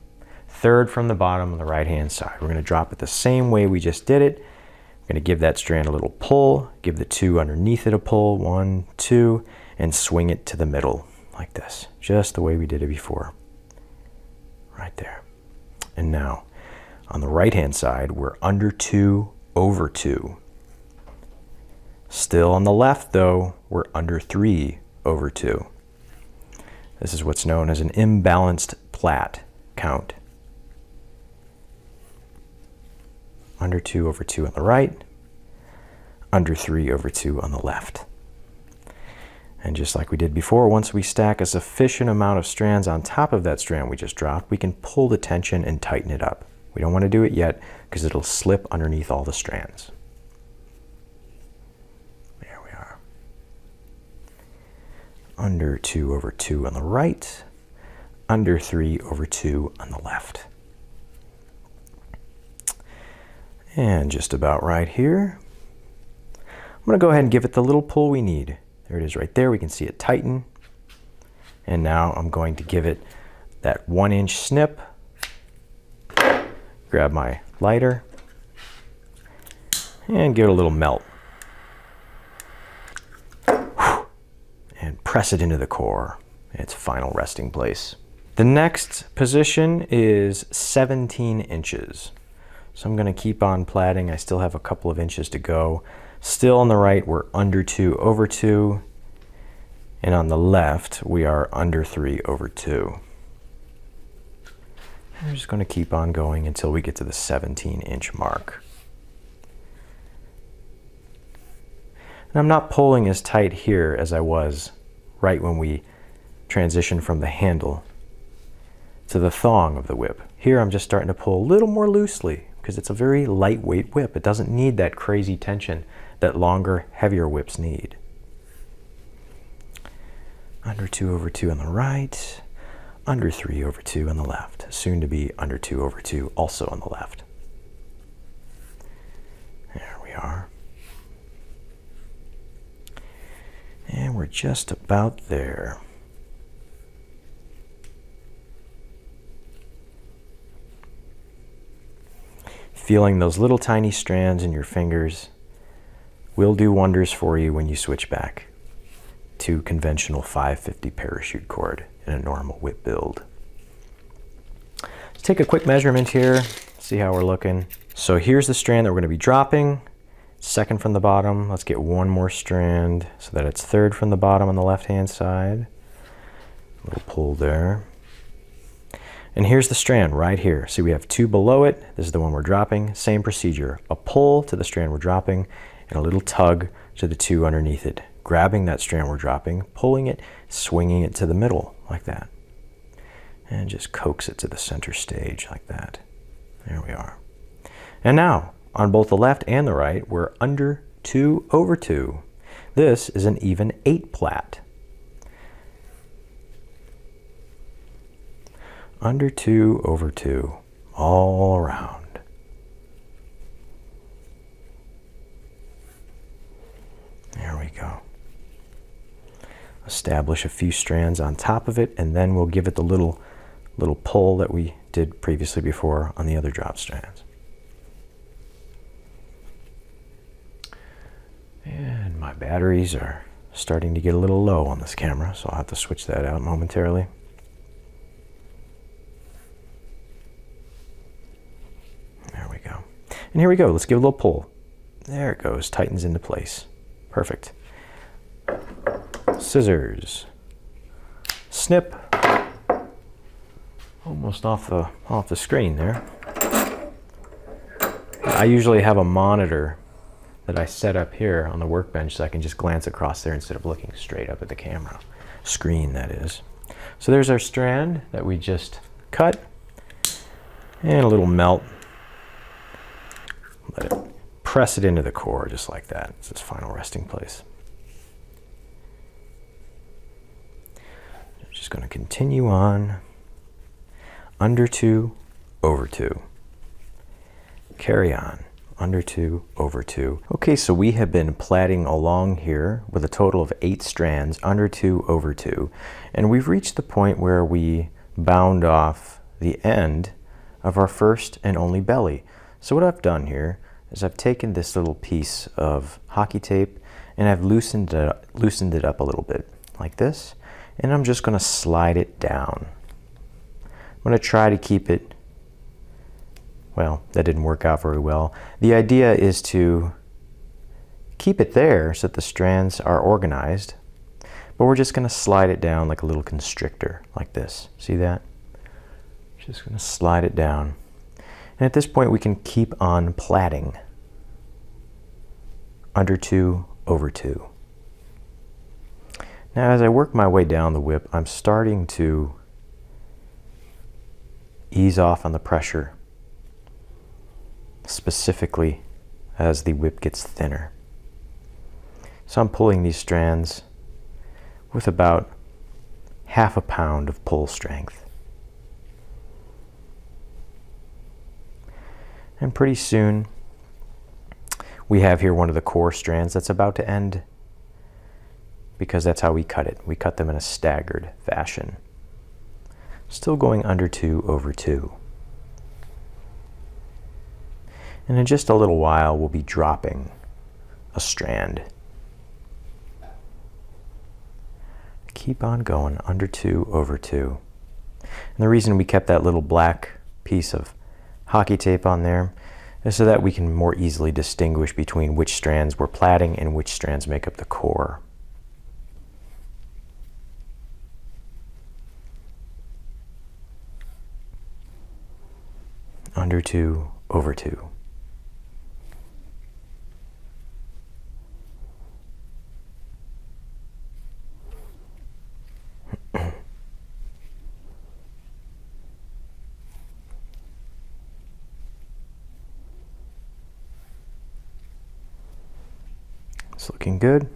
Third from the bottom on the right-hand side. We're going to drop it the same way we just did it. We're going to give that strand a little pull, give the two underneath it a pull, 1, 2, and swing it to the middle like this, just the way we did it before. Right there. And now, on the right-hand side, we're under 2/2. Still on the left, though, we're under 3/2. This is what's known as an imbalanced plat count. Under 2/2 on the right, under 3/2 on the left. And just like we did before, once we stack a sufficient amount of strands on top of that strand we just dropped, we can pull the tension and tighten it up. We don't want to do it yet because it'll slip underneath all the strands. There we are. Under 2/2 on the right, under 3/2 on the left. And just about right here. I'm going to go ahead and give it the little pull we need. There it is right there. We can see it tighten. And now I'm going to give it that 1-inch snip. Grab my lighter and give it a little melt. And press it into the core in its final resting place. The next position is 17 inches. So I'm going to keep on plaiting. I still have a couple of inches to go. Still on the right, we're under 2/2. And on the left, we are under 3/2. I'm just going to keep on going until we get to the 17-inch mark. And I'm not pulling as tight here as I was right when we transitioned from the handle to the thong of the whip. Here I'm just starting to pull a little more loosely because it's a very lightweight whip. It doesn't need that crazy tension that longer, heavier whips need. Under 2/2 on the right, under 3/2 on the left, soon to be under 2/2 also on the left. There we are. And we're just about there. Feeling those little tiny strands in your fingers will do wonders for you when you switch back to conventional 550 parachute cord in a normal whip build. Let's take a quick measurement here, see how we're looking. So here's the strand that we're going to be dropping. Second from the bottom. Let's get one more strand so that it's third from the bottom on the left-hand side. A little pull there. And here's the strand right here. See, we have two below it. This is the one we're dropping. Same procedure. A pull to the strand we're dropping and a little tug to the two underneath it. Grabbing that strand we're dropping, pulling it, swinging it to the middle like that. And just coax it to the center stage like that. There we are. And now, on both the left and the right, we're under 2/2. This is an even 8 plat. Under 2 over 2, all around. There we go. Establish a few strands on top of it, and then we'll give it the little pull that we did previously before on the other drop strands. And my batteries are starting to get a little low on this camera, so I'll have to switch that out momentarily. There we go. And here we go. Let's give it a little pull. There it goes. Tightens into place. Perfect. Scissors. Snip. Almost off the screen there. I usually have a monitor that I set up here on the workbench so I can just glance across there instead of looking straight up at the camera screen, that is. So there's our strand that we just cut, and a little melt. Let it press it into the core just like that. It's its final resting place. I'm just going to continue on. Under 2 over 2. Carry on. Under 2 over 2. Okay, so we have been plaiting along here with a total of 8 strands, under 2 over 2. And we've reached the point where we bound off the end of our first and only belly. So what I've done here is I've taken this little piece of hockey tape and I've loosened it up a little bit like this, and I'm just going to slide it down. I'm going to try to keep it, well, that didn't work out very well. The idea is to keep it there so that the strands are organized, but we're just going to slide it down like a little constrictor, like this. See that? Just going to slide it down. And at this point we can keep on plaiting. Under 2 over 2. Now as I work my way down the whip, I'm starting to ease off on the pressure, specifically as the whip gets thinner. So I'm pulling these strands with about half a pound of pull strength. And pretty soon we have here one of the core strands that's about to end, because that's how we cut it. We cut them in a staggered fashion. Still going under 2 over 2. And in just a little while we'll be dropping a strand. Keep on going, under 2 over 2. And the reason we kept that little black piece of hockey tape on there is so that we can more easily distinguish between which strands we're plaiting and which strands make up the core. Under 2 over 2. It's looking good.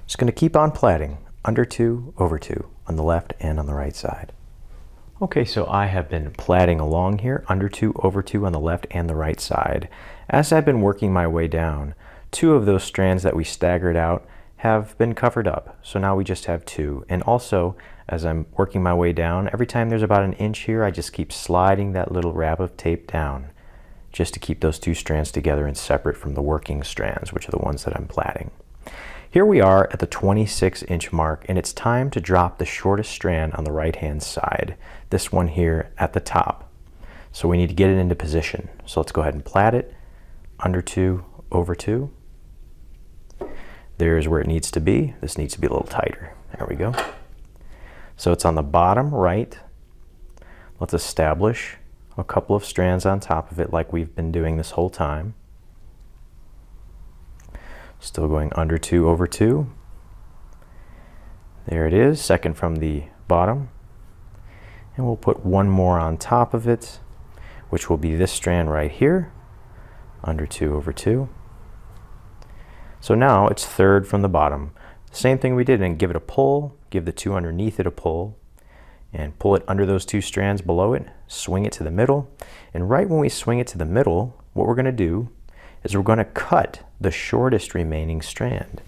Just going to keep on plaiting, under 2 over 2 on the left and on the right side. Okay, so I have been plaiting along here, under 2 over 2 on the left and the right side. As I've been working my way down, 2 of those strands that we staggered out have been covered up. So now we just have 2. And also, as I'm working my way down, every time there's about an inch here, I just keep sliding that little wrap of tape down, just to keep those 2 strands together and separate from the working strands, which are the ones that I'm plaiting. Here we are at the 26-inch mark, and it's time to drop the shortest strand on the right-hand side, this one here at the top. So we need to get it into position. So let's go ahead and plait it, under 2 over 2. There's where it needs to be. This needs to be a little tighter. There we go. So it's on the bottom right. Let's establish a couple of strands on top of it like we've been doing this whole time. Still going under 2 over 2. There it is, second from the bottom. And we'll put one more on top of it, which will be this strand right here, under 2 over 2. So now it's third from the bottom. Same thing we did, and give it a pull, give the two underneath it a pull, and pull it under those two strands below it, swing it to the middle. And right when we swing it to the middle, what we're going to do is we're going to cut the shortest remaining strand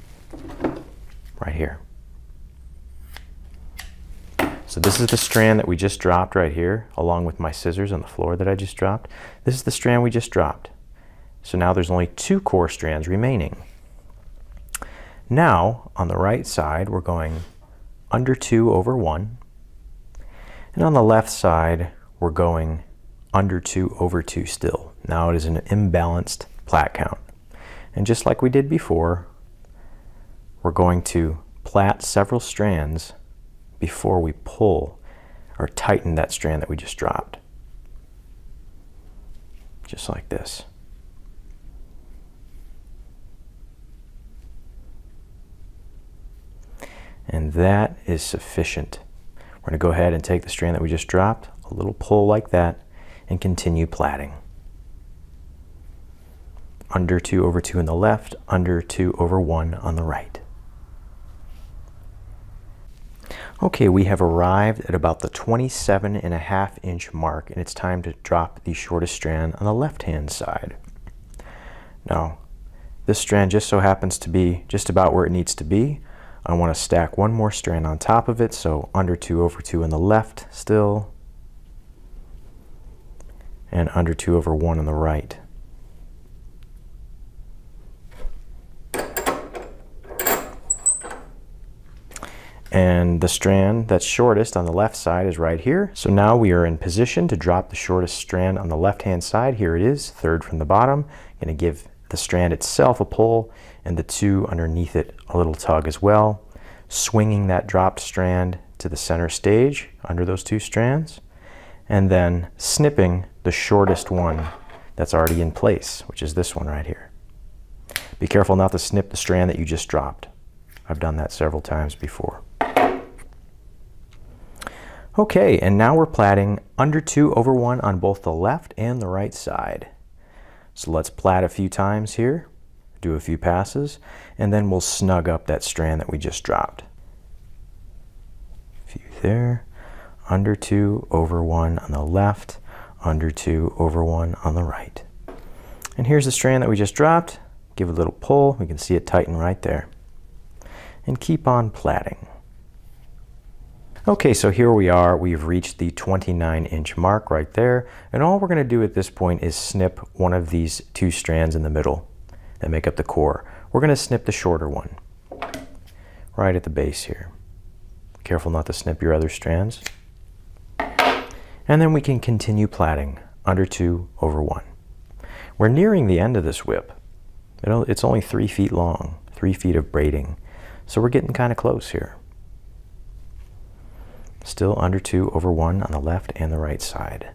right here. So this is the strand that we just dropped right here, along with my scissors on the floor that I just dropped. This is the strand we just dropped. So now there's only two core strands remaining. Now, on the right side, we're going under 2 over 1. And on the left side, we're going under 2 over 2 still. Now it is an imbalanced plat count. And just like we did before, we're going to plat several strands before we pull or tighten that strand that we just dropped. Just like this. And that is sufficient. We're going to go ahead and take the strand that we just dropped, a little pull like that, and continue plaiting. Under 2 over 2 on the left, under 2 over 1 on the right. Okay, we have arrived at about the 27.5-inch mark, and it's time to drop the shortest strand on the left-hand side. Now, this strand just so happens to be just about where it needs to be. I want to stack one more strand on top of it, so under 2 over 2 on the left still, and under 2 over 1 on the right. And the strand that's shortest on the left side is right here. So now we are in position to drop the shortest strand on the left-hand side. Here it is, third from the bottom. I'm going to give the strand itself a pull and the two underneath it a little tug as well, swinging that dropped strand to the center stage under those two strands, and then snipping the shortest one that's already in place, which is this one right here. Be careful not to snip the strand that you just dropped. I've done that several times before. Okay, and now we're plaiting under 2 over 1 on both the left and the right side. So let's plat a few times here, do a few passes, and then we'll snug up that strand that we just dropped. A few there, under 2 over 1 on the left, under 2 over 1 on the right. And here's the strand that we just dropped. Give it a little pull, we can see it tighten right there. And keep on plaiting. Okay, so here we are. We've reached the 29-inch mark right there. And all we're going to do at this point is snip one of these two strands in the middle that make up the core. We're going to snip the shorter one right at the base here. Careful not to snip your other strands. And then we can continue plaiting under 2 over 1. We're nearing the end of this whip. It's only 3 feet long, 3 feet of braiding. So we're getting kind of close here. Still under 2 over 1 on the left and the right side.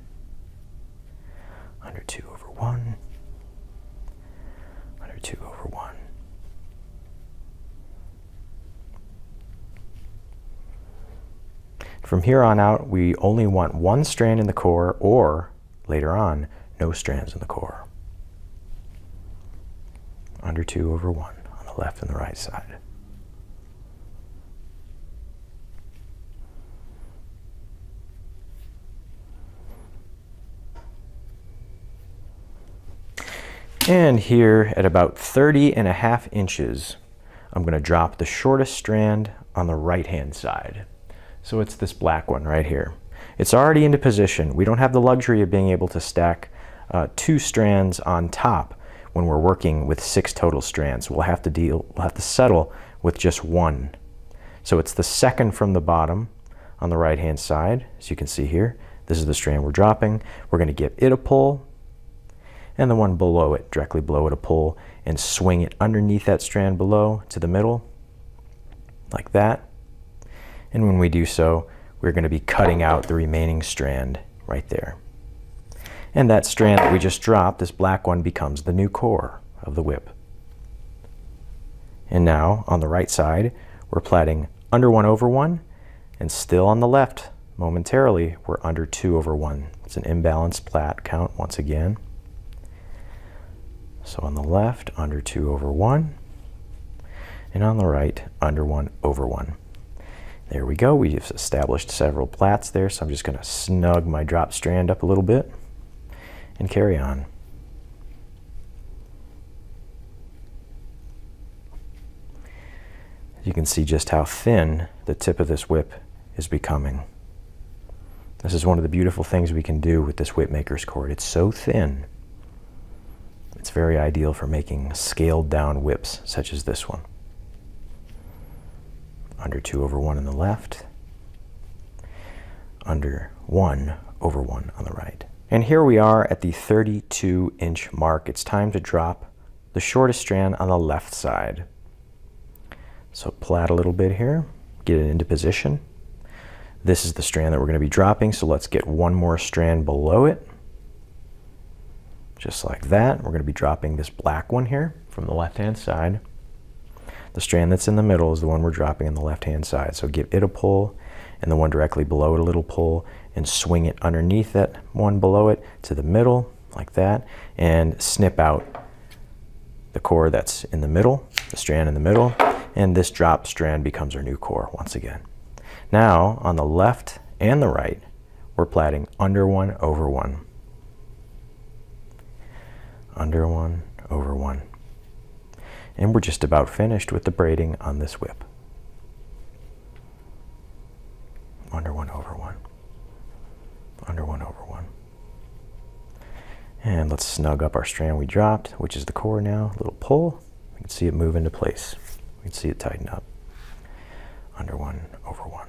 Under 2 over 1. Under 2 over 1. From here on out, we only want one strand in the core, or later on, no strands in the core. Under 2 over 1 on the left and the right side. And here at about 30.5 inches, I'm going to drop the shortest strand on the right-hand side. So it's this black one right here. It's already into position. We don't have the luxury of being able to stack 2 strands on top when we're working with 6 total strands. We'll have to settle with just 1. So it's the second from the bottom on the right-hand side. As you can see here, this is the strand we're dropping. We're going to give it a pull, and the one below it, directly below it, a pull, and swing it underneath that strand below to the middle, like that. And when we do so, we're going to be cutting out the remaining strand right there. And that strand that we just dropped, this black one, becomes the new core of the whip. And now, on the right side, we're plaiting under 1 over 1, and still on the left, momentarily, we're under 2 over 1. It's an imbalanced plat count once again. So on the left, under 2 over 1. and on the right, under 1, over 1. There we go. We've established several plats there, so I'm just going to snug my drop strand up a little bit and carry on. You can see just how thin the tip of this whip is becoming. This is one of the beautiful things we can do with this whip maker's cord. It's so thin. It's very ideal for making scaled down whips such as this one. Under 2 over 1 on the left, under 1 over 1 on the right. And here we are at the 32-inch mark. It's time to drop the shortest strand on the left side. So plat a little bit here, get it into position. This is the strand that we're going to be dropping, so let's get one more strand below it. Just like that. We're going to be dropping this black one here from the left-hand side. The strand that's in the middle is the one we're dropping on the left-hand side. So give it a pull, and the one directly below it a little pull, and swing it underneath that one below it to the middle, like that, and snip out the core that's in the middle, the strand in the middle, and this drop strand becomes our new core once again. Now, on the left and the right, we're plaiting under 1 over 1. Under 1 over 1. And we're just about finished with the braiding on this whip. Under 1 over 1. Under 1 over 1. And let's snug up our strand we dropped, which is the core now. A little pull. We can see it move into place. We can see it tighten up. Under 1 over 1.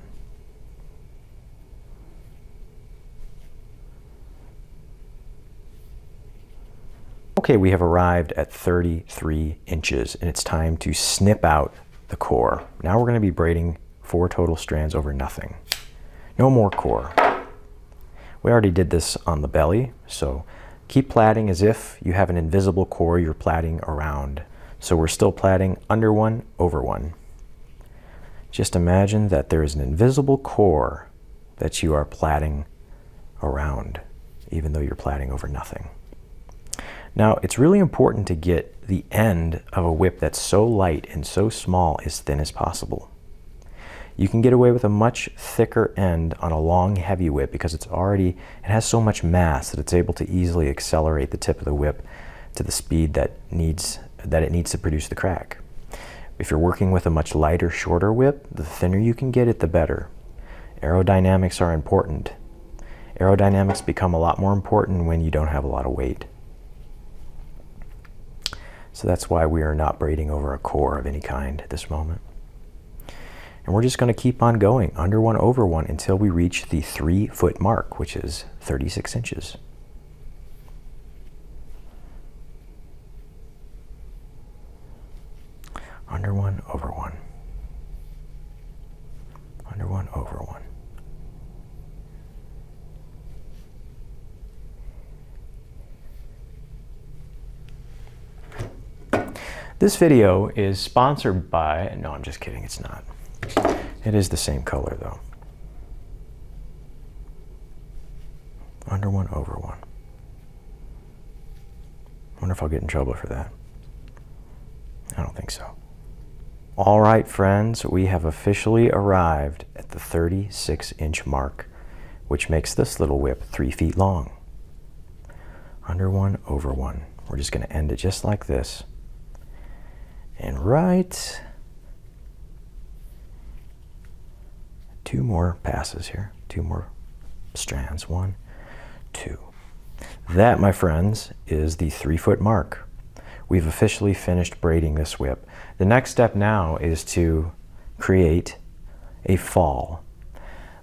Okay, we have arrived at 33 inches, and it's time to snip out the core. Now we're going to be braiding 4 total strands over nothing. No more core. We already did this on the belly, so keep plaiting as if you have an invisible core you're plaiting around. So we're still plaiting under 1 over 1. Just imagine that there is an invisible core that you are plaiting around, even though you're plaiting over nothing. Now, it's really important to get the end of a whip that's so light and so small as thin as possible. You can get away with a much thicker end on a long, heavy whip because it has so much mass that it's able to easily accelerate the tip of the whip to the speed that it needs to produce the crack. If you're working with a much lighter, shorter whip, the thinner you can get it, the better. Aerodynamics are important. Aerodynamics become a lot more important when you don't have a lot of weight. So that's why we are not braiding over a core of any kind at this moment. And we're just going to keep on going, under 1 over 1, until we reach the 3-foot mark, which is 36 inches. Under 1 over 1. Under 1 over 1. This video is sponsored by, no, I'm just kidding, it's not. It is the same color though. Under 1 over 1. Wonder if I'll get in trouble for that. I don't think so. All right, friends, we have officially arrived at the 36-inch mark, which makes this little whip 3 feet long. Under 1 over 1. We're just going to end it just like this. And right, 2 more passes here, 2 more strands, 1, 2. That, my friends, is the 3-foot mark. We've officially finished braiding this whip. The next step now is to create a fall.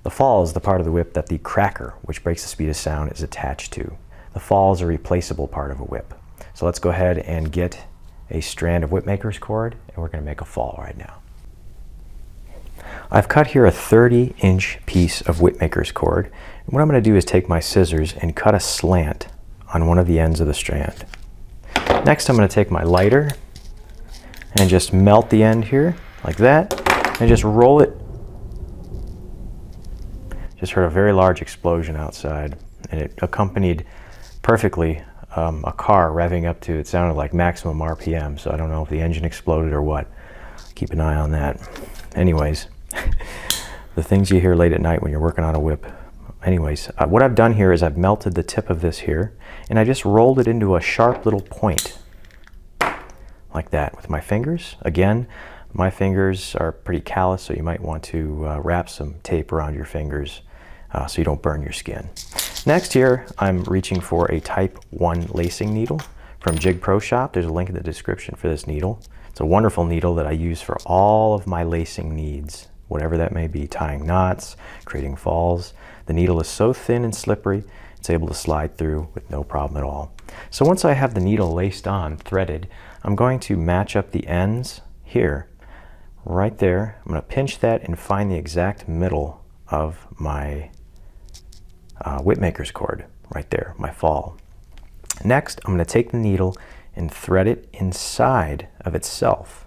The fall is the part of the whip that the cracker, which breaks the speed of sound, is attached to. The fall is a replaceable part of a whip. So let's go ahead and get a strand of whip maker's cord, and we're going to make a fall right now. I've cut here a 30-inch piece of whip maker's cord, and what I'm going to do is take my scissors and cut a slant on one of the ends of the strand. Next, I'm going to take my lighter and just melt the end here like that, and just roll it. Just heard a very large explosion outside, and it accompanied perfectly a car revving up to, it sounded like maximum RPM, so I don't know if the engine exploded or what. keep an eye on that. Anyways, the things you hear late at night when you're working on a whip. Anyways, what I've done here is I've melted the tip of this here, and I just rolled it into a sharp little point, like that, with my fingers. Again, my fingers are pretty callous, so you might want to wrap some tape around your fingers so you don't burn your skin. Next here, I'm reaching for a Type 1 lacing needle from Jig Pro Shop. There's a link in the description for this needle. It's a wonderful needle that I use for all of my lacing needs, whatever that may be, tying knots, creating falls. The needle is so thin and slippery, it's able to slide through with no problem at all. So once I have the needle laced on, threaded, I'm going to match up the ends here, right there. I'm going to pinch that and find the exact middle of my whipmaker's cord, right there, my fall. Next, I'm going to take the needle and thread it inside of itself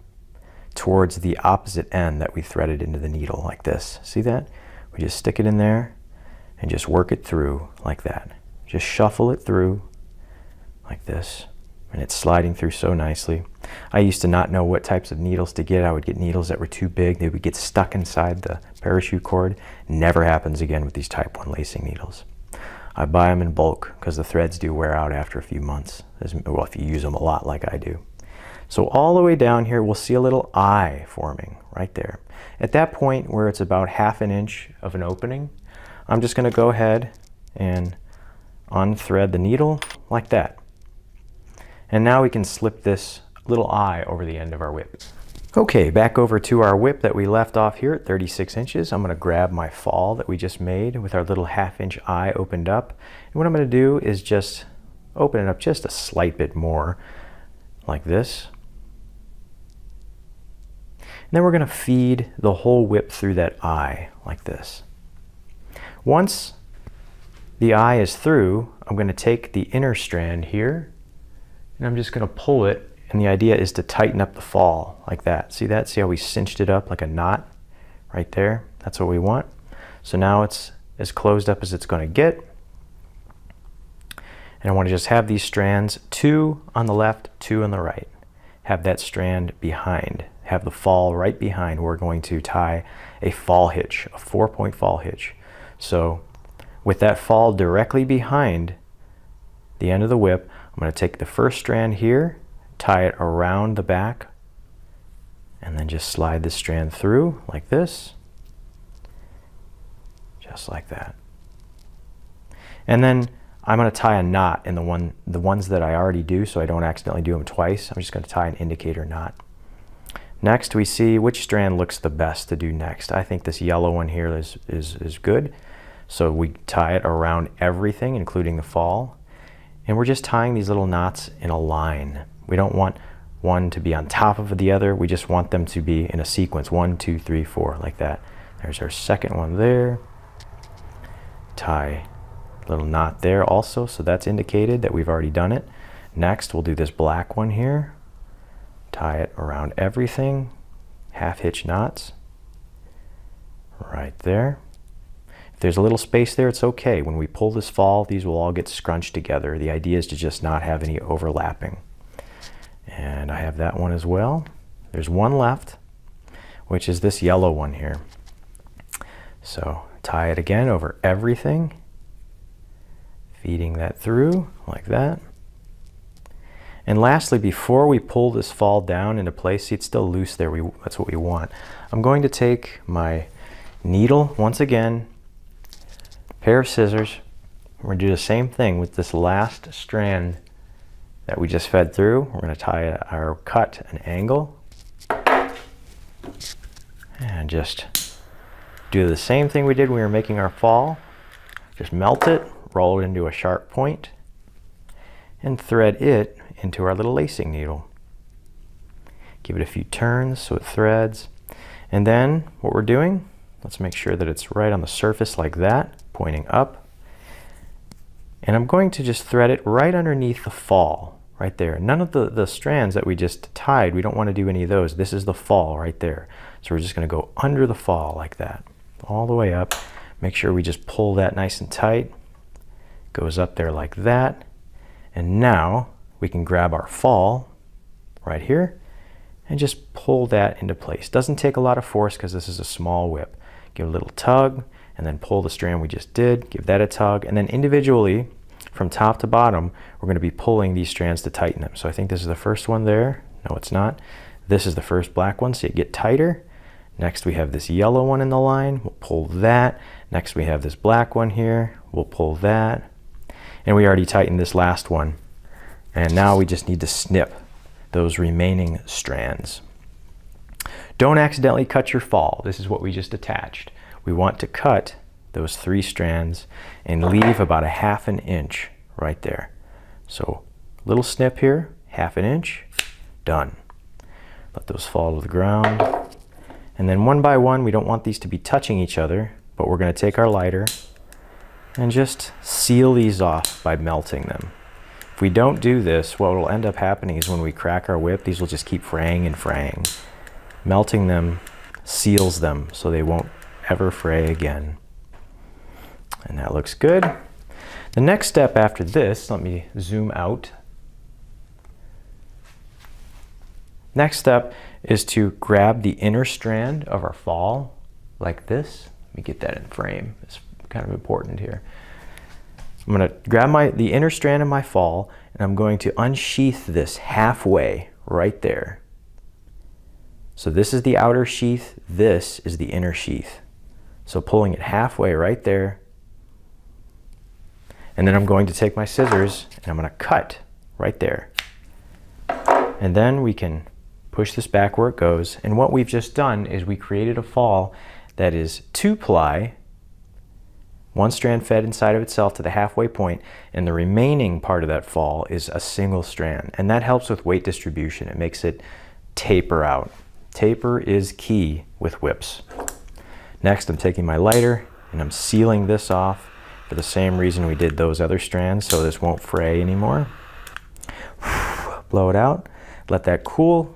towards the opposite end that we threaded into the needle, like this. See that? We just stick it in there and just work it through like that. Just shuffle it through like this, and it's sliding through so nicely. I used to not know what types of needles to get. I would get needles that were too big. They would get stuck inside the parachute cord. Never happens again with these Type 1 lacing needles. I buy them in bulk because the threads do wear out after a few months, well, if you use them a lot like I do. So all the way down here, we'll see a little eye forming right there. At that point where it's about ½ an inch of an opening, I'm just going to go ahead and unthread the needle like that. And now we can slip this little eye over the end of our whip. Okay, back over to our whip that we left off here at 36 inches. I'm going to grab my fall that we just made with our little ½ inch eye opened up. And what I'm going to do is just open it up just a slight bit more, like this. And then we're going to feed the whole whip through that eye, like this. Once the eye is through, I'm going to take the inner strand here, and I'm just going to pull it, and the idea is to tighten up the fall, like that. See that? See how we cinched it up like a knot right there? That's what we want. So now it's as closed up as it's going to get. And I want to just have these strands, 2 on the left, 2 on the right. Have that strand behind. Have the fall right behind. We're going to tie a fall hitch, a 4-point fall hitch. So with that fall directly behind the end of the whip, I'm going to take the first strand here, tie it around the back, and then just slide the strand through like this, just like that. And then I'm going to tie a knot in the ones that I already do, so I don't accidentally do them twice. I'm just going to tie an indicator knot. Next, we see which strand looks the best to do next. I think this yellow one here is good. So we tie it around everything, including the fall. And we're just tying these little knots in a line. We don't want one to be on top of the other. We just want them to be in a sequence, 1, 2, 3, 4, like that. There's our second one there. Tie a little knot there also, so that's indicated that we've already done it. Next, we'll do this black one here. Tie it around everything, ½ hitch knots, right there. If there's a little space there, it's okay. When we pull this fall, these will all get scrunched together. The idea is to just not have any overlapping. And I have that one as well. There's one left, which is this yellow one here. So tie it again over everything, feeding that through like that. And lastly, before we pull this fall down into place, see it's still loose there, that's what we want. I'm going to take my needle once again, pair of scissors. We're going to do the same thing with this last strand that we just fed through. We're going to tie our cut an angle and just do the same thing we did when we were making our fall. Just melt it, roll it into a sharp point, and thread it into our little lacing needle. Give it a few turns so it threads. And then what we're doing, let's make sure that it's right on the surface like that, pointing up. And I'm going to just thread it right underneath the fall, right there. None of the strands that we just tied, we don't want to do any of those. This is the fall right there. So we're just going to go under the fall like that, all the way up. Make sure we just pull that nice and tight. Goes up there like that. And now we can grab our fall right here and just pull that into place. Doesn't take a lot of force because this is a small whip. Give it a little tug and then pull the strand we just did, give that a tug, and then individually from top to bottom we're going to be pulling these strands to tighten them. So I think this is the first one there. No, it's not. This is the first black one, so you get tighter. Next we have this yellow one in the line, we'll pull that. Next we have this black one here, we'll pull that. And we already tightened this last one. And now we just need to snip those remaining strands. Don't accidentally cut your fall. This is what we just attached. We want to cut those 3 strands and leave about a 1/2 inch right there. So little snip here, 1/2 inch, done. Let those fall to the ground. And then one by one, we don't want these to be touching each other, but we're going to take our lighter and just seal these off by melting them. If we don't do this, what will end up happening is when we crack our whip, these will just keep fraying and fraying. Melting them seals them so they won't ever fray again. And that looks good. The next step after this, let me zoom out. Next step is to grab the inner strand of our fall like this. Let me get that in frame. It's kind of important here. I'm going to grab the inner strand of my fall and I'm going to unsheath this halfway right there. So this is the outer sheath, this is the inner sheath. So pulling it halfway right there. And then I'm going to take my scissors and I'm going to cut right there. And then we can push this back where it goes. And what we've just done is we created a fall that is 2-ply, 1 strand fed inside of itself to the halfway point, and the remaining part of that fall is a single strand. And that helps with weight distribution. It makes it taper out. Taper is key with whips. Next, I'm taking my lighter and I'm sealing this off for the same reason we did those other strands, so this won't fray anymore. Blow it out, let that cool,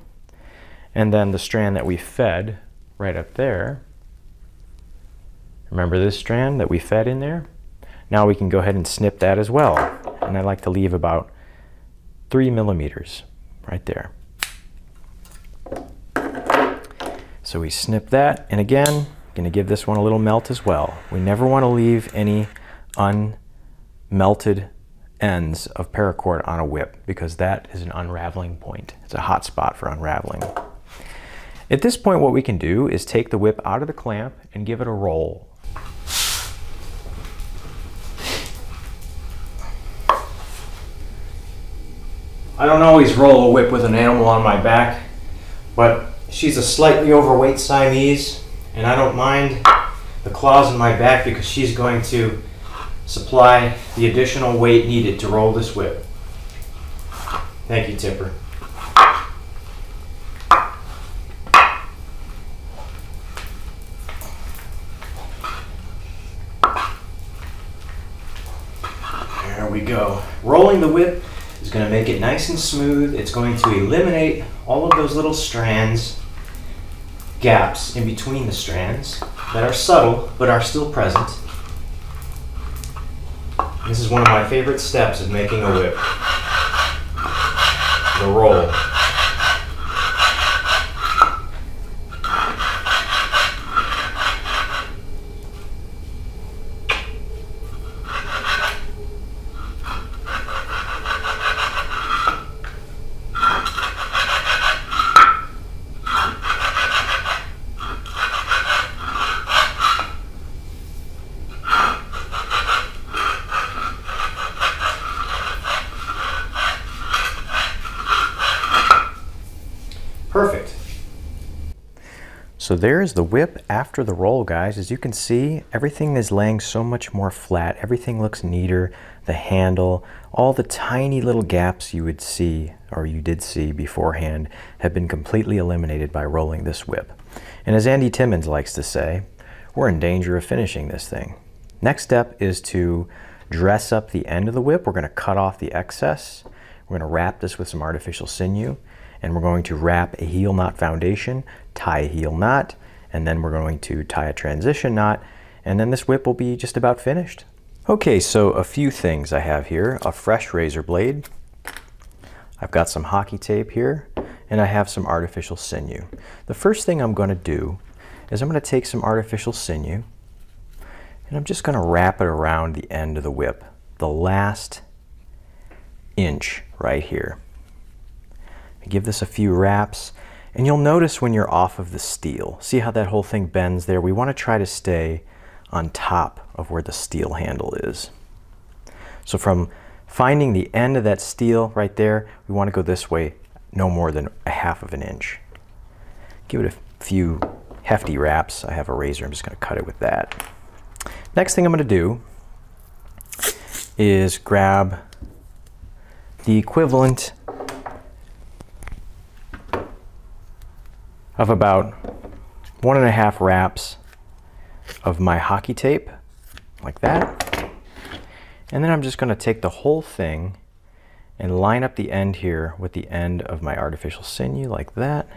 and then the strand that we fed right up there, remember this strand that we fed in there? Now we can go ahead and snip that as well. And I like to leave about 3 millimeters right there. So we snip that, and again, going to give this one a little melt as well. We never want to leave any unmelted ends of paracord on a whip because that is an unraveling point. It's a hot spot for unraveling. At this point, what we can do is take the whip out of the clamp and give it a roll. I don't always roll a whip with an animal on my back, but she's a slightly overweight Siamese, and I don't mind the claws in my back because she's going to supply the additional weight needed to roll this whip. Thank you, Tipper. There we go. Rolling the whip is going to make it nice and smooth. It's going to eliminate all of those little strands, gaps in between the strands that are subtle but are still present. This is one of my favorite steps of making a whip. The roll. Perfect. So there's the whip after the roll, guys. As you can see, everything is laying so much more flat. Everything looks neater. The handle, all the tiny little gaps you would see, or you did see beforehand, have been completely eliminated by rolling this whip. And as Andy Timmons likes to say, we're in danger of finishing this thing. Next step is to dress up the end of the whip. We're going to cut off the excess. We're going to wrap this with some artificial sinew. And we're going to wrap a heel knot foundation, tie a heel knot, and then we're going to tie a transition knot, and then this whip will be just about finished. Okay, so a few things I have here. A fresh razor blade. I've got some hockey tape here, and I have some artificial sinew. The first thing I'm going to do is I'm going to take some artificial sinew and I'm just going to wrap it around the end of the whip, the last inch right here. Give this a few wraps, and you'll notice when you're off of the steel, see how that whole thing bends there? We want to try to stay on top of where the steel handle is. So from finding the end of that steel right there, we want to go this way no more than 1/2 of an inch. Give it a few hefty wraps. I have a razor, I'm just going to cut it with that. Next thing I'm going to do is grab the equivalent of about 1.5 wraps of my hockey tape, like that. And then I'm just going to take the whole thing and line up the end here with the end of my artificial sinew, like that.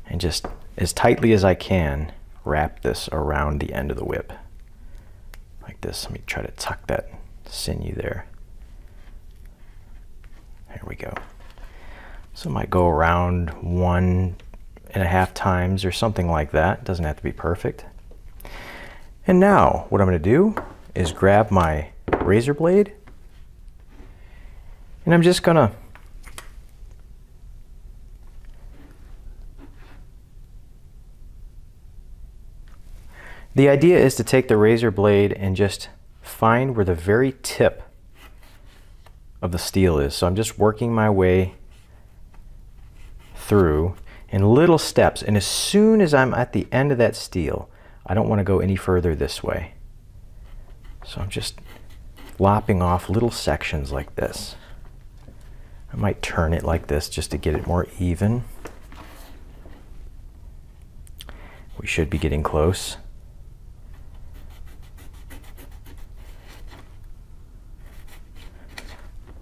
And just as tightly as I can, wrap this around the end of the whip. Like this. Let me try to tuck that sinew there. There we go. So I might go around 1.5 times or something like that. It doesn't have to be perfect. And now what I'm going to do is grab my razor blade and I'm just going to the idea is to take the razor blade and just find where the very tip of the steel is. So I'm just working my way through in little steps, and as soon as I'm at the end of that steel, I don't want to go any further this way. So I'm just lopping off little sections like this. I might turn it like this just to get it more even. We should be getting close.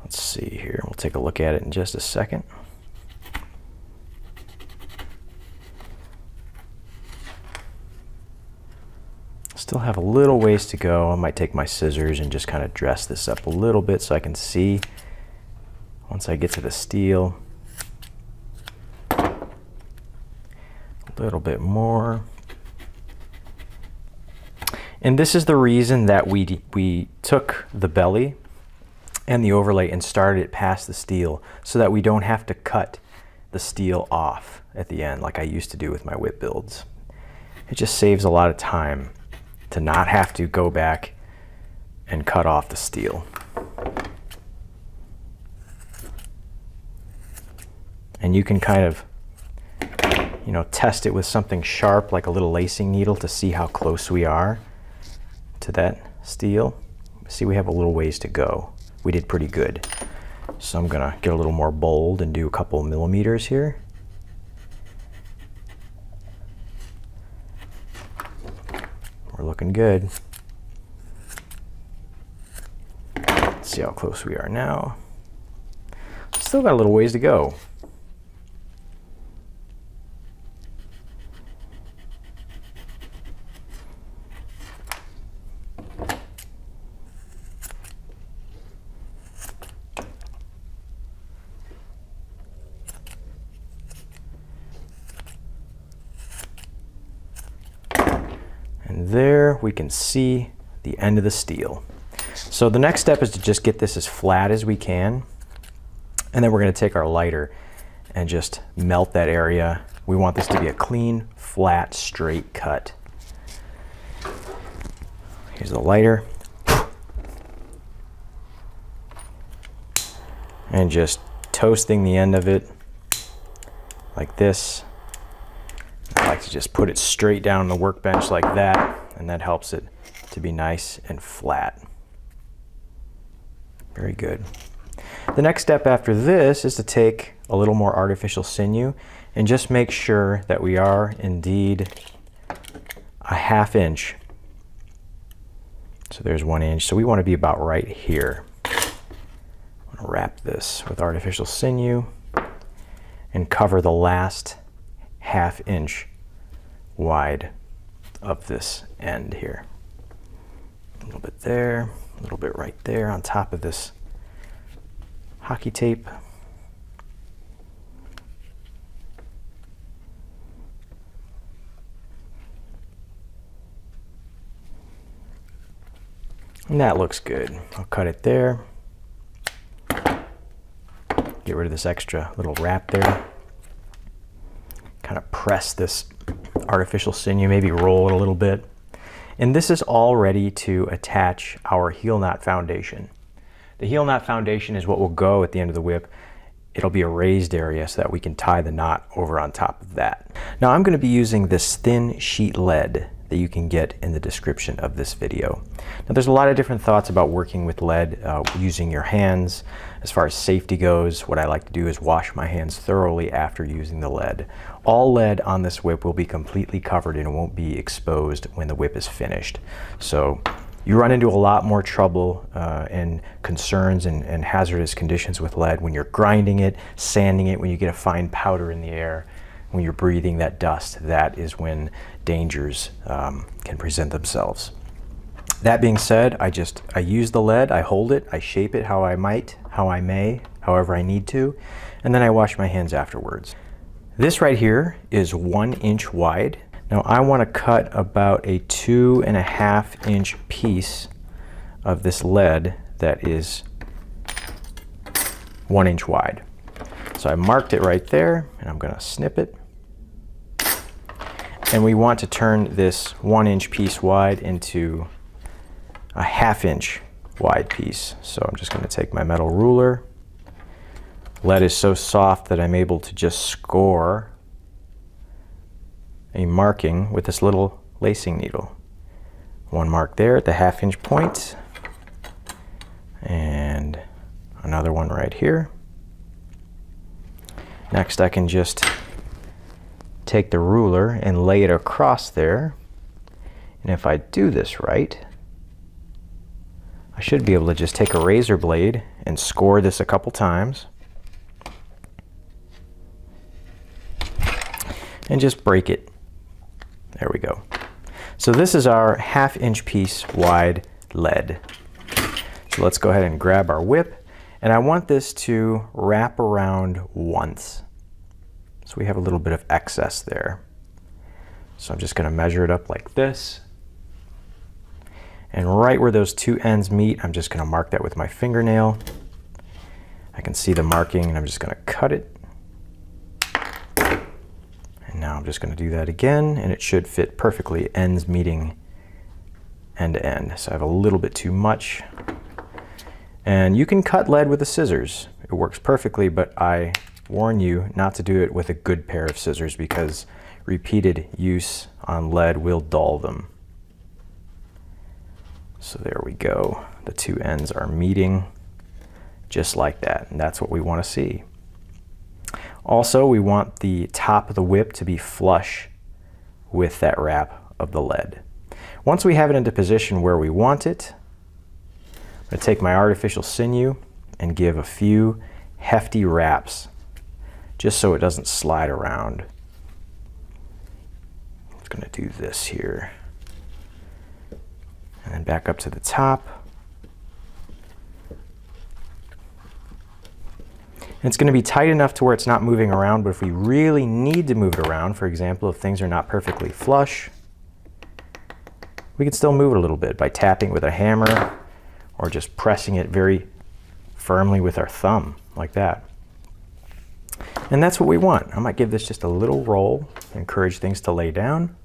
Let's see here. We'll take a look at it in just a second. Still have a little ways to go. I might take my scissors and just kind of dress this up a little bit so I can see once I get to the steel. A little bit more. And this is the reason that we took the belly and the overlay and started it past the steel so that we don't have to cut the steel off at the end like I used to do with my whip builds. It just saves a lot of time to not have to go back and cut off the steel. And you can kind of, you know, test it with something sharp like a little lacing needle to see how close we are to that steel. See, we have a little ways to go. We did pretty good. So I'm gonna get a little more bold and do a couple millimeters here. We're looking good. Let's see how close we are now. Still got a little ways to go. And there we can see the end of the steel. So the next step is to just get this as flat as we can. And then we're going to take our lighter and just melt that area. We want this to be a clean, flat, straight cut. Here's the lighter. And just toasting the end of it like this. I like to just put it straight down on the workbench like that, and that helps it to be nice and flat. Very good. The next step after this is to take a little more artificial sinew and just make sure that we are indeed a 1/2 inch. So there's 1 inch. So we want to be about right here. I'm going to wrap this with artificial sinew and cover the last 1/2 inch wide of this end here. A little bit there, a little bit right there on top of this hockey tape. And that looks good. I'll cut it there. Get rid of this extra little wrap there. Kind of press this artificial sinew, maybe roll it a little bit. And this is all ready to attach our heel knot foundation. The heel knot foundation is what will go at the end of the whip. It'll be a raised area so that we can tie the knot over on top of that. Now I'm going to be using this thin sheet lead that you can get in the description of this video. Now there's a lot of different thoughts about working with lead, using your hands. As far as safety goes, what I like to do is wash my hands thoroughly after using the lead. All lead on this whip will be completely covered and won't be exposed when the whip is finished. So you run into a lot more trouble and concerns and hazardous conditions with lead when you're grinding it, sanding it, when you get a fine powder in the air, when you're breathing that dust. That is when dangers can present themselves. That being said, I use the lead, I hold it, I shape it how I may, however I need to, and then I wash my hands afterwards. This right here is 1 inch wide. Now I want to cut about a 2.5 inch piece of this lead that is 1 inch wide. So I marked it right there, and I'm going to snip it. And we want to turn this 1 inch piece wide into a 1/2 inch wide piece. So I'm just going to take my metal ruler. Lead is so soft that I'm able to just score a marking with this little lacing needle. One mark there at the 1/2 inch point, and another one right here. Next I can just take the ruler and lay it across there, and if I do this right, I should be able to just take a razor blade and score this a couple times and just break it. There we go. So this is our 1/2 inch piece wide lead. So let's go ahead and grab our whip, and I want this to wrap around once. So we have a little bit of excess there. So I'm just going to measure it up like this. And right where those two ends meet, I'm just going to mark that with my fingernail. I can see the marking, and I'm just going to cut it. And now I'm just going to do that again, and it should fit perfectly, ends meeting end to end. So I have a little bit too much. And you can cut lead with the scissors. It works perfectly, but I warn you not to do it with a good pair of scissors because repeated use on lead will dull them. So there we go. The two ends are meeting just like that, and that's what we want to see. Also, we want the top of the whip to be flush with that wrap of the lead. Once we have it into position where we want it, I'm going to take my artificial sinew and give a few hefty wraps just so it doesn't slide around. I'm just going to do this here. And then back up to the top. And it's going to be tight enough to where it's not moving around, but if we really need to move it around, for example, if things are not perfectly flush, we can still move it a little bit by tapping with a hammer or just pressing it very firmly with our thumb, like that. And that's what we want. I might give this just a little roll, encourage things to lay down.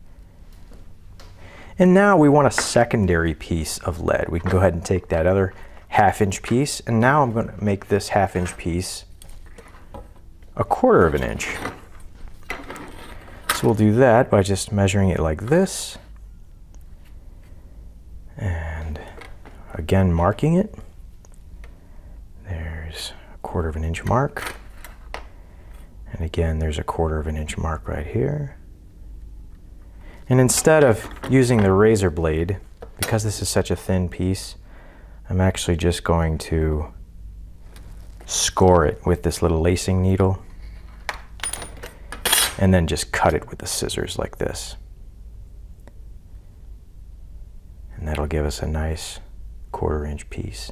And now we want a secondary piece of lead. We can go ahead and take that other 1/2 inch piece, and now I'm going to make this 1/2 inch piece 1/4 inch. So we'll do that by just measuring it like this, and again marking it. There's a 1/4 inch mark, and again there's a 1/4 inch mark right here. And instead of using the razor blade, because this is such a thin piece, I'm actually just going to score it with this little lacing needle and then just cut it with the scissors like this. And that'll give us a nice 1/4 inch piece.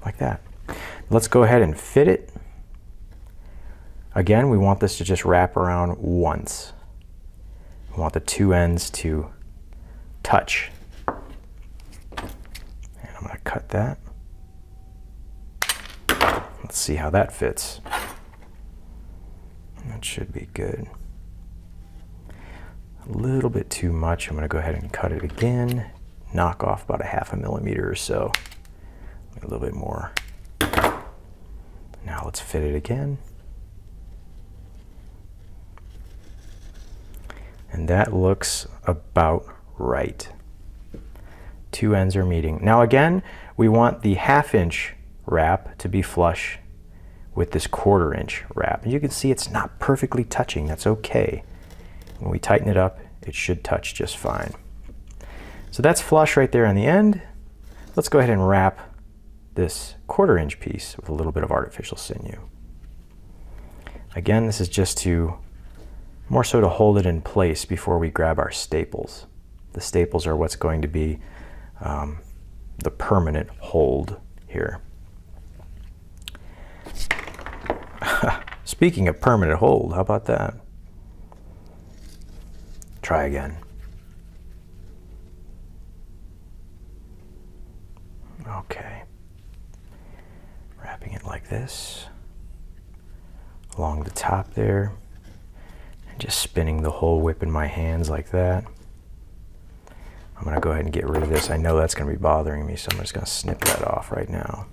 Like that. Let's go ahead and fit it. Again, we want this to just wrap around once. We want the two ends to touch cut that. Let's see how that fits. That should be good. A little bit too much. I'm going to go ahead and cut it again. Knock off about a 1/2 millimeter or so. A little bit more. Now let's fit it again. And that looks about right. Two ends are meeting. Now again, we want the 1/2 inch wrap to be flush with this 1/4 inch wrap. And you can see it's not perfectly touching. That's okay. When we tighten it up, it should touch just fine. So that's flush right there on the end. Let's go ahead and wrap this 1/4 inch piece with a little bit of artificial sinew. Again, this is just to more so to hold it in place before we grab our staples. The staples are what's going to be the permanent hold here. Speaking of permanent hold, how about that? Try again. Okay. Wrapping it like this, along the top there, and just spinning the whole whip in my hands like that. I'm going to go ahead and get rid of this. I know that's going to be bothering me, so I'm just going to snip that off right now.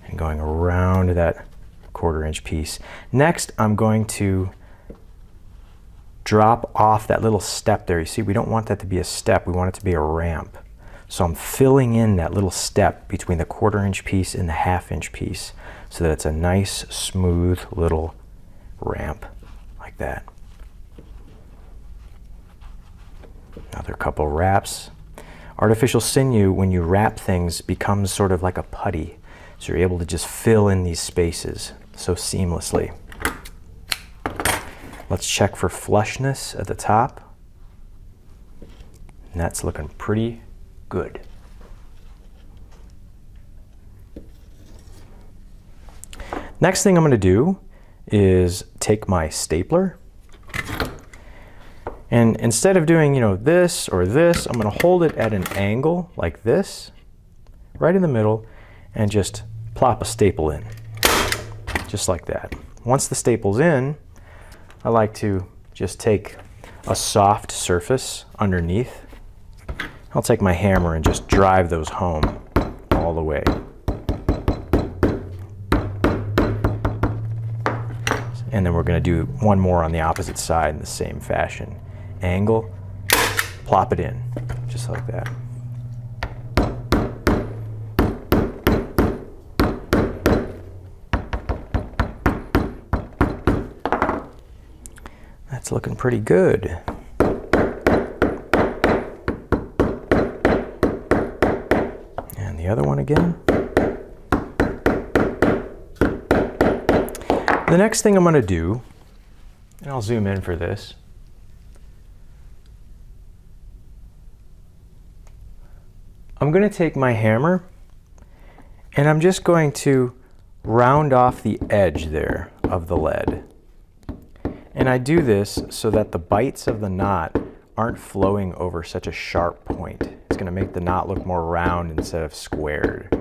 And going around that 1/4 inch piece. Next, I'm going to drop off that little step there. You see, we don't want that to be a step. We want it to be a ramp. So I'm filling in that little step between the 1/4 inch piece and the 1/2 inch piece so that it's a nice, smooth little ramp like that. Another couple wraps. Artificial sinew, when you wrap things, becomes sort of like a putty. So you're able to just fill in these spaces so seamlessly. Let's check for flushness at the top. And that's looking pretty good. Next thing I'm going to do is take my stapler, and instead of doing, you know, this or this, I'm going to hold it at an angle like this, right in the middle, and just plop a staple in, just like that. Once the staple's in, I like to just take a soft surface underneath. I'll take my hammer and just drive those home all the way. And then we're going to do one more on the opposite side in the same fashion. Angle, plop it in, just like that. That's looking pretty good. And the other one again. The next thing I'm going to do, and I'll zoom in for this, I'm going to take my hammer and I'm just going to round off the edge there of the lead. And I do this so that the bites of the knot aren't flowing over such a sharp point. It's going to make the knot look more round instead of squared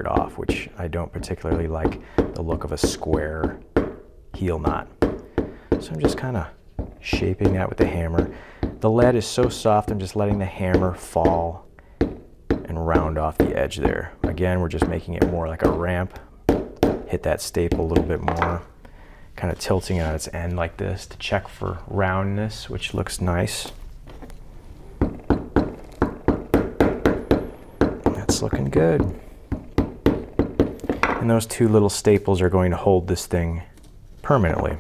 off, which I don't particularly like the look of a square heel knot. So I'm just kind of shaping that with the hammer. The lead is so soft, I'm just letting the hammer fall and round off the edge there. Again, we're just making it more like a ramp. Hit that staple a little bit more, kind of tilting it on its end like this to check for roundness, which looks nice. That's looking good. And those two little staples are going to hold this thing permanently.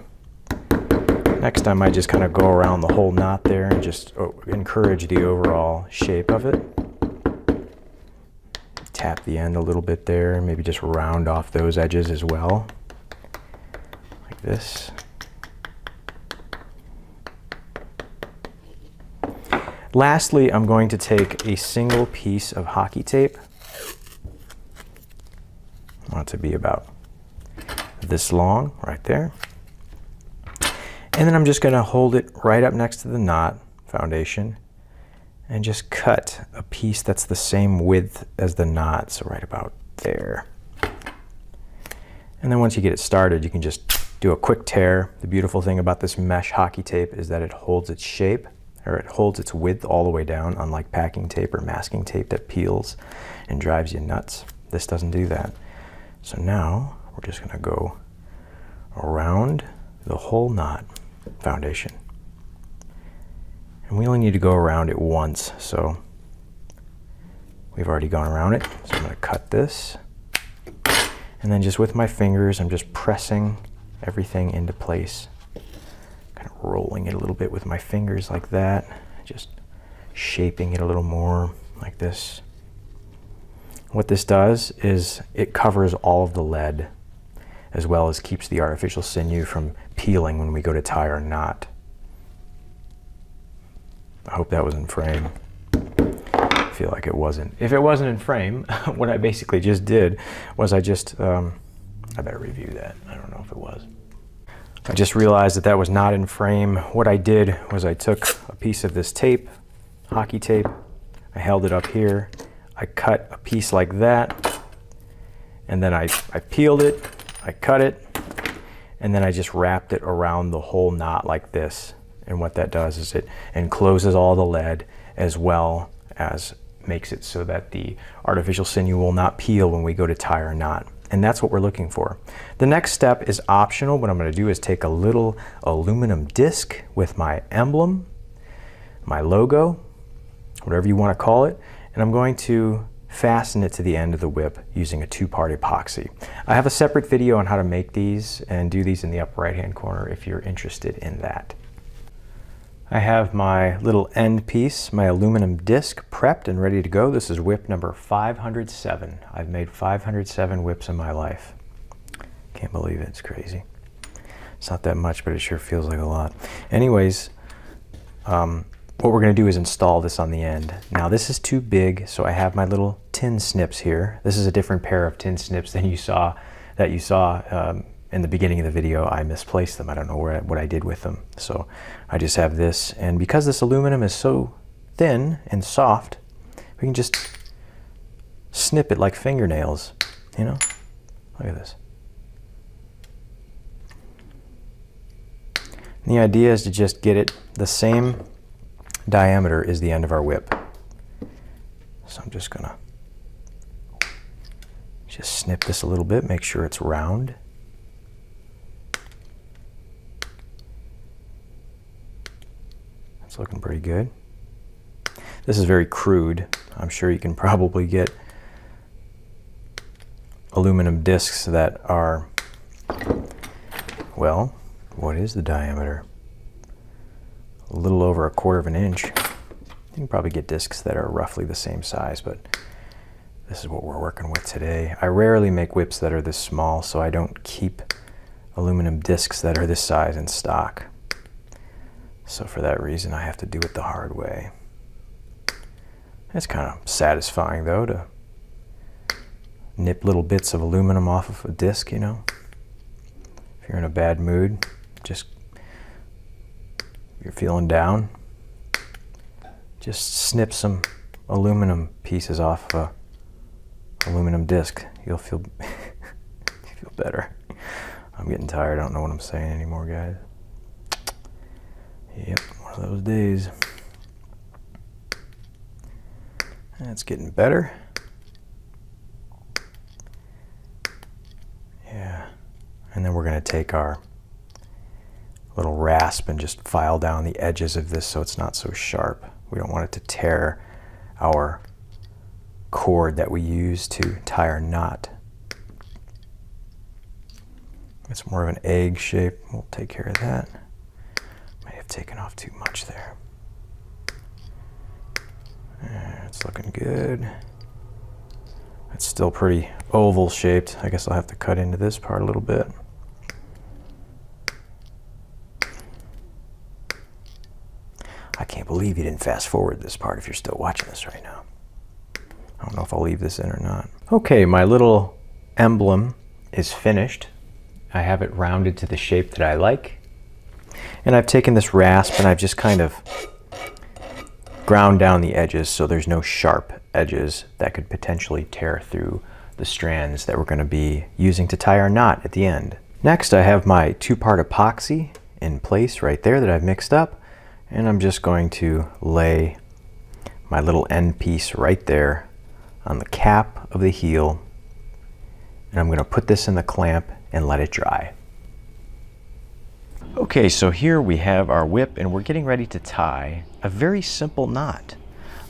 Next time I just kind of go around the whole knot there and just encourage the overall shape of it. Tap the end a little bit there and maybe just round off those edges as well, like this. Lastly, I'm going to take a single piece of hockey tape. I want it to be about this long right there. And then I'm just going to hold it right up next to the knot foundation and just cut a piece that's the same width as the knot, so right about there. And then once you get it started, you can just do a quick tear. The beautiful thing about this mesh hockey tape is that it holds its shape, or it holds its width all the way down, unlike packing tape or masking tape that peels and drives you nuts. This doesn't do that. So now we're just gonna go around the whole knot foundation. And we only need to go around it once, so we've already gone around it. So I'm gonna cut this. And then just with my fingers, I'm just pressing everything into place. Kind of rolling it a little bit with my fingers like that. Just shaping it a little more like this. What this does is it covers all of the lead, as well as keeps the artificial sinew from peeling when we go to tie our knot. I hope that was in frame. I feel like it wasn't. If it wasn't in frame, what I basically just did was I better review that. I don't know if it was. I just realized that that was not in frame. What I did was I took a piece of this tape, hockey tape, I held it up here, I cut a piece like that, and then I peeled it, I cut it, and then I just wrapped it around the whole knot like this. And what that does is it encloses all the lead, as well as makes it so that the artificial sinew will not peel when we go to tie our knot. And that's what we're looking for. The next step is optional. What I'm going to do is take a little aluminum disc with my emblem, my logo, whatever you want to call it, and I'm going to fasten it to the end of the whip using a 2-part epoxy. I have a separate video on how to make these and do these in the upper right hand corner if you're interested in that. I have my little end piece, my aluminum disc, prepped and ready to go. This is whip number 507. I've made 507 whips in my life. Can't believe it, it's crazy. It's not that much, but it sure feels like a lot. Anyways, what we're gonna do is install this on the end. Now this is too big, so I have my little tin snips here. This is a different pair of tin snips than you saw in the beginning of the video. I misplaced them. I don't know what I did with them. So I just have this, and because this aluminum is so thin and soft, we can just snip it like fingernails, you know? Look at this. And the idea is to just get it the same diameter as the end of our whip. So I'm just gonna just snip this a little bit, make sure it's round. It's looking pretty good. This is very crude. I'm sure you can probably get aluminum discs that are, well, what is the diameter? A little over 1/4 of an inch. You can probably get discs that are roughly the same size, but this is what we're working with today. I rarely make whips that are this small, so I don't keep aluminum discs that are this size in stock. So for that reason, I have to do it the hard way. It's kind of satisfying, though, to nip little bits of aluminum off of a disc, you know. If you're in a bad mood, just if you're feeling down, just snip some aluminum pieces off of a aluminum disc. You'll feel feel better. I'm getting tired. I don't know what I'm saying anymore, guys. Yep, one of those days. It's getting better. Yeah, and then we're going to take our little rasp and just file down the edges of this so it's not so sharp. We don't want it to tear our cord that we use to tie our knot. It's more of an egg shape. We'll take care of that. May have taken off too much there. It's looking good. It's still pretty oval shaped. I guess I'll have to cut into this part a little bit. I can't believe you didn't fast forward this part if you're still watching this right now. I don't know if I'll leave this in or not. Okay, my little emblem is finished. I have it rounded to the shape that I like. And I've taken this rasp and I've just kind of ground down the edges so there's no sharp edges that could potentially tear through the strands that we're going to be using to tie our knot at the end. Next, I have my 2-part epoxy in place right there that I've mixed up, and I'm just going to lay my little end piece right there on the cap of the heel, and I'm going to put this in the clamp and let it dry. Okay, so here we have our whip, and we're getting ready to tie a very simple knot.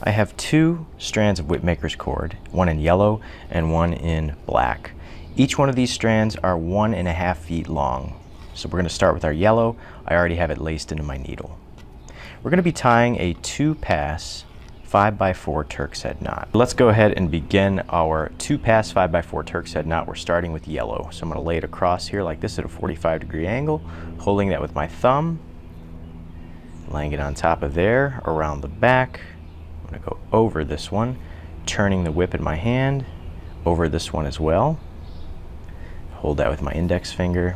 I have 2 strands of whipmaker's cord, one in yellow and one in black. Each one of these strands are 1.5 feet long. So we're going to start with our yellow. I already have it laced into my needle. We're going to be tying a 2-pass 5x4 Turk's head knot. Let's go ahead and begin our 2-pass 5x4 Turk's head knot. We're starting with yellow. So I'm going to lay it across here like this at a 45-degree angle, holding that with my thumb, laying it on top of there, around the back. I'm going to go over this one, turning the whip in my hand, over this one as well. Hold that with my index finger.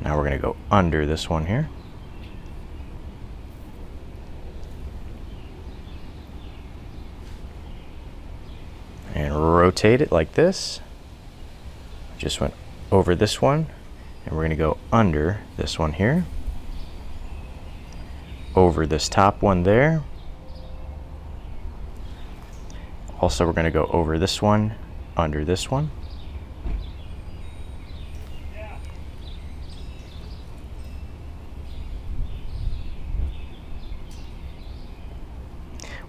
Now we're going to go under this one here. And rotate it like this. Just went over this one, and we're going to go under this one here. Over this top one there. Also, we're going to go over this one, under this one.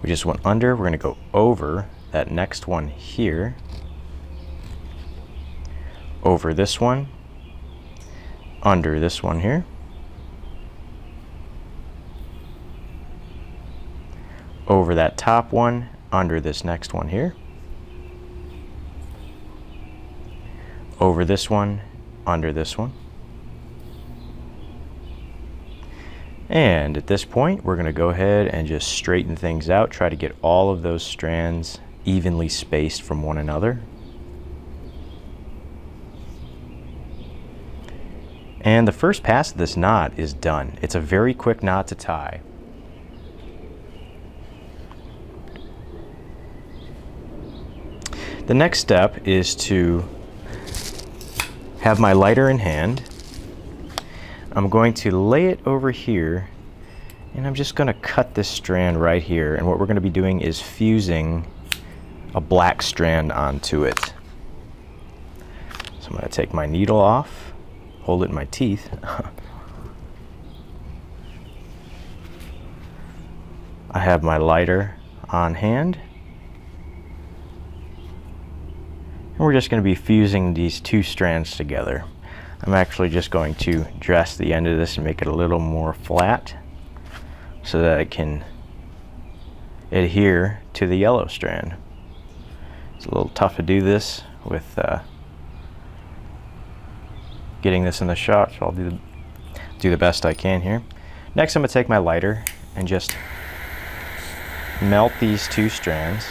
We just went under. We're going to go over that next one here, over this one, under this one here, over that top one, under this next one here, over this one, under this one. And at this point, we're going to go ahead and just straighten things out, try to get all of those strands evenly spaced from one another. And the first pass of this knot is done. It's a very quick knot to tie. The next step is to have my lighter in hand. I'm going to lay it over here, and I'm just going to cut this strand right here. And what we're going to be doing is fusing a black strand onto it. So I'm going to take my needle off, hold it in my teeth. I have my lighter on hand. And we're just going to be fusing these 2 strands together. I'm actually just going to dress the end of this and make it a little more flat so that it can adhere to the yellow strand. It's a little tough to do this with getting this in the shot, so I'll do the best I can here. Next, I'm going to take my lighter and just melt these 2 strands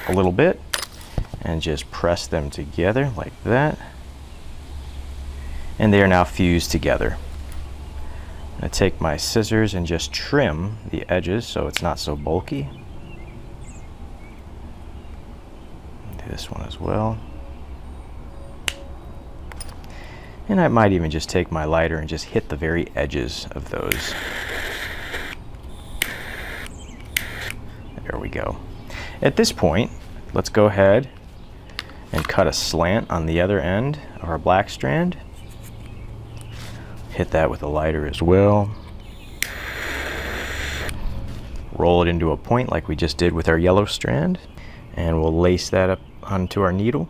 a little bit and just press them together like that. And they are now fused together. I'm going to take my scissors and just trim the edges so it's not so bulky. Do this one as well. And I might even just take my lighter and just hit the very edges of those. There we go. At this point, let's go ahead and cut a slant on the other end of our black strand. Hit that with a lighter as well. Roll it into a point like we just did with our yellow strand, and we'll lace that up onto our needle.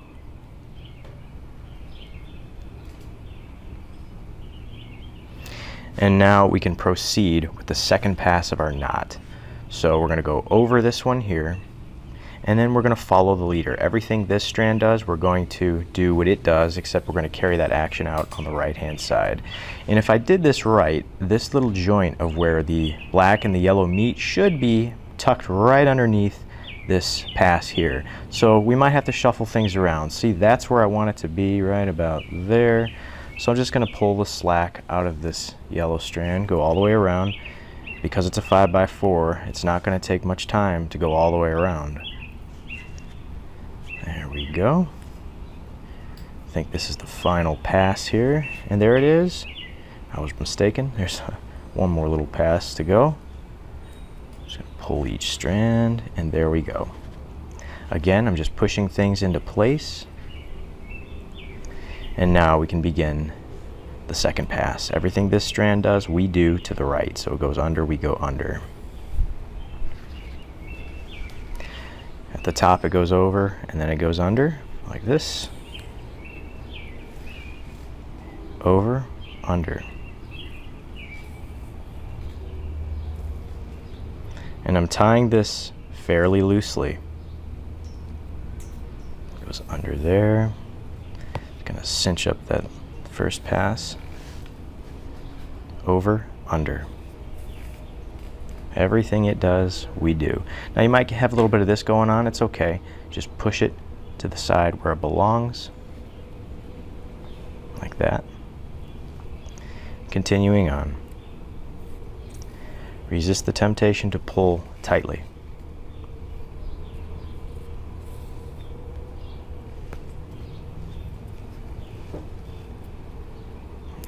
And now we can proceed with the second pass of our knot. So we're going to go over this one here, and then we're going to follow the leader. Everything this strand does, we're going to do what it does, except we're going to carry that action out on the right hand side. And if I did this right, this little joint of where the black and the yellow meet should be tucked right underneath this pass here. So we might have to shuffle things around. See, that's where I want it to be, right about there. So I'm just going to pull the slack out of this yellow strand, go all the way around, because it's a 5x4, it's not going to take much time to go all the way around. There we go. I think this is the final pass here, and there it is. I was mistaken. There's one more little pass to go. Just going to pull each strand, and there we go. Again, I'm just pushing things into place. And now we can begin the second pass. Everything this strand does, we do to the right. So it goes under, we go under. At the top it goes over, and then it goes under, like this. Over, under. And I'm tying this fairly loosely. It goes under there. Gonna cinch up that first pass. Over, under. Everything it does, we do. Now you might have a little bit of this going on, it's okay. Just push it to the side where it belongs. Like that. Continuing on. Resist the temptation to pull tightly.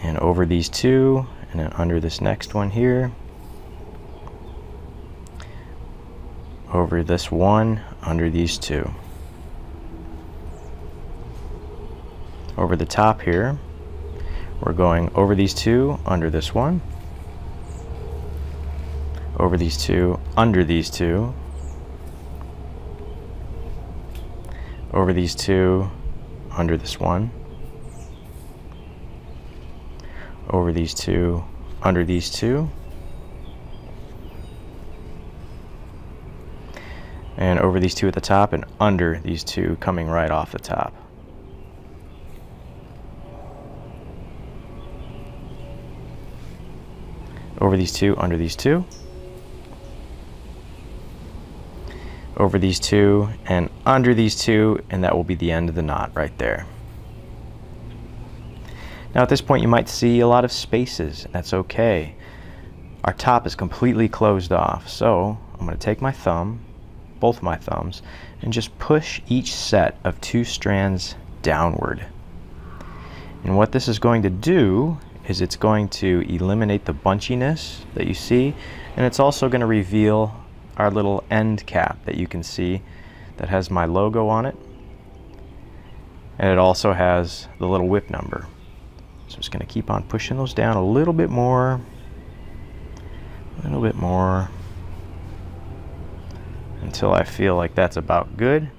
And over these two, and then under this next one here. Over this one, under these two. Over the top here, we're going over these two, under this one. Over these two, under these two. Over these two, under this one. Over these two, under these two. And over these two at the top, and under these two coming right off the top. Over these two, under these two. Over these two, and under these two, and that will be the end of the knot right there. Now at this point you might see a lot of spaces. That's okay. Our top is completely closed off, so I'm going to take my thumb, both my thumbs, and just push each set of two strands downward. And what this is going to do is it's going to eliminate the bunchiness that you see, and it's also going to reveal our little end cap that you can see that has my logo on it, and it also has the little whip number. So I'm just going to keep on pushing those down a little bit more, until I feel like that's about good.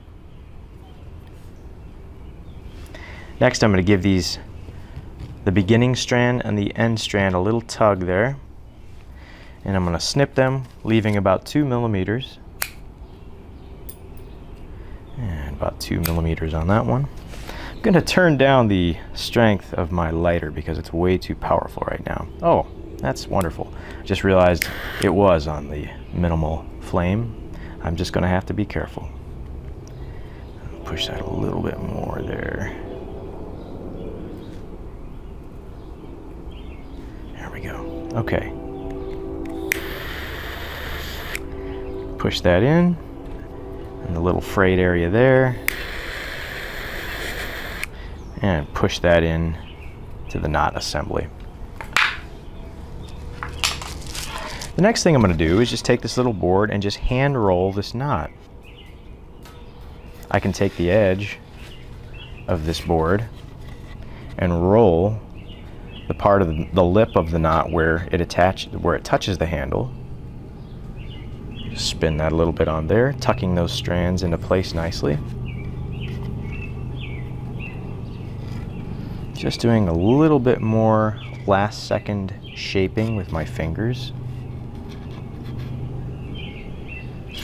Next I'm going to give these, the beginning strand and the end strand, a little tug there, and I'm going to snip them, leaving about 2 millimeters, and about 2 millimeters on that one. I'm going to turn down the strength of my lighter because it's way too powerful right now. Oh, that's wonderful. Just realized it was on the minimal flame. I'm just going to have to be careful. Push that a little bit more there. There we go. Okay. Push that in the little frayed area there, and push that in to the knot assembly. The next thing I'm going to do is just take this little board and just hand roll this knot. I can take the edge of this board and roll the part of the lip of the knot where it touches the handle. Just spin that a little bit on there, tucking those strands into place nicely. Just doing a little bit more last second shaping with my fingers.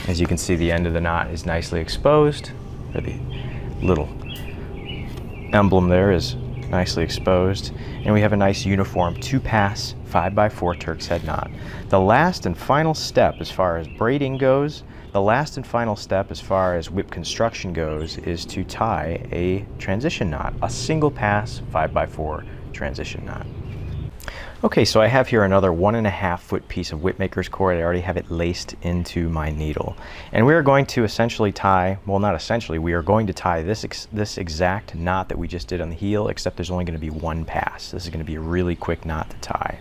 As you can see, the end of the knot is nicely exposed, or the little emblem there is nicely exposed, and we have a nice uniform 2-pass 5x4 Turks head knot. The last and final step as far as braiding goes, the last and final step as far as whip construction goes, is to tie a transition knot, a single pass 5x4 transition knot. Okay, so I have here another 1.5 foot piece of whipmaker's cord. I already have it laced into my needle. And we are going to essentially tie, well, not essentially, we are going to tie this exact knot that we just did on the heel, except there's only going to be one pass. This is going to be a really quick knot to tie.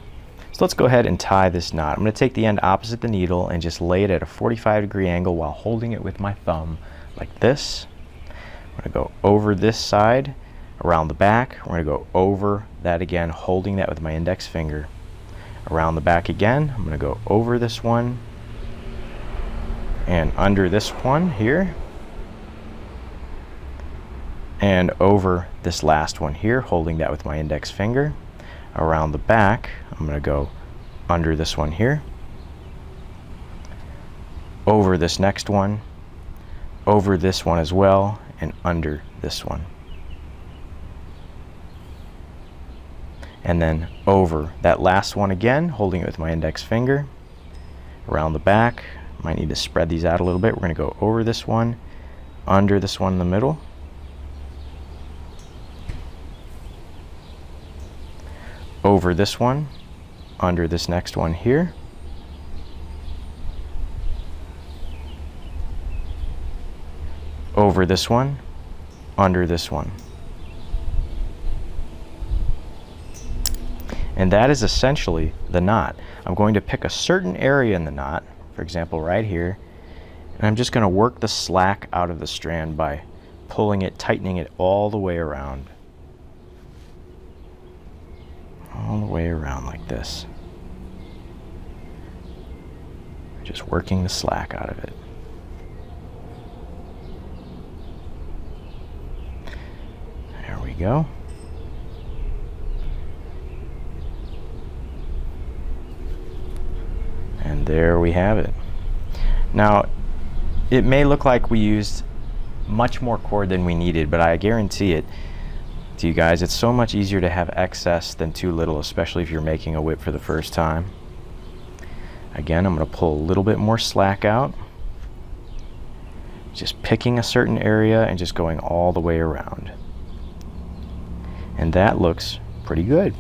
So let's go ahead and tie this knot. I'm going to take the end opposite the needle and just lay it at a 45-degree angle while holding it with my thumb like this. I'm going to go over this side, around the back. We're going to go over that again, holding that with my index finger. Around the back again, I'm going to go over this one and under this one here, and over this last one here, holding that with my index finger. Around the back, I'm going to go under this one here, over this next one, over this one as well, and under this one. And then over that last one again, holding it with my index finger. Around the back, might need to spread these out a little bit. We're going to go over this one, under this one in the middle, over this one, under this next one here, over this one, under this one. And that is essentially the knot. I'm going to pick a certain area in the knot, for example right here, and I'm just going to work the slack out of the strand by pulling it, tightening it all the way around. All the way around like this. Just working the slack out of it. There we go. And there we have it. Now, it may look like we used much more cord than we needed, but I guarantee it to you guys, it's so much easier to have excess than too little, especially if you're making a whip for the first time. Again, I'm going to pull a little bit more slack out, just picking a certain area and just going all the way around. And that looks pretty good.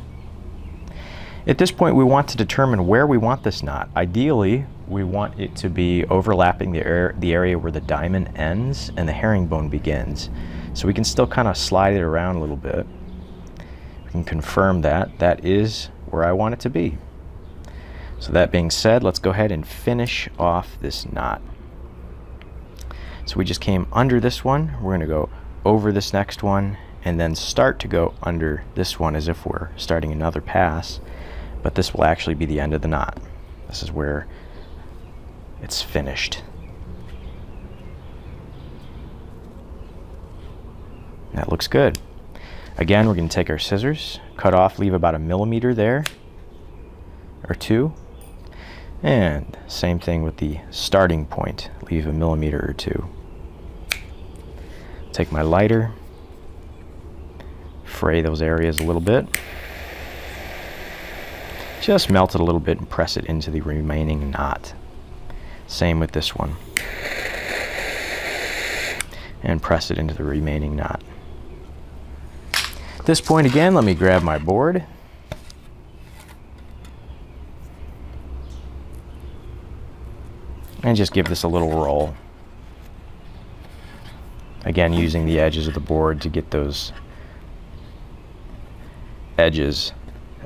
At this point, we want to determine where we want this knot. Ideally, we want it to be overlapping the area where the diamond ends and the herringbone begins. So we can still kind of slide it around a little bit. We can confirm that that is where I want it to be. So that being said, let's go ahead and finish off this knot. So we just came under this one. We're going to go over this next one and then start to go under this one as if we're starting another pass. But this will actually be the end of the knot. This is where it's finished. That looks good. Again, we're going to take our scissors, cut off, leave about 1 millimeter there, or 2. And same thing with the starting point, leave 1 millimeter or 2. Take my lighter, fray those areas a little bit. Just melt it a little bit and press it into the remaining knot. Same with this one. And press it into the remaining knot. At this point again, let me grab my board. And just give this a little roll. Again, using the edges of the board to get those edges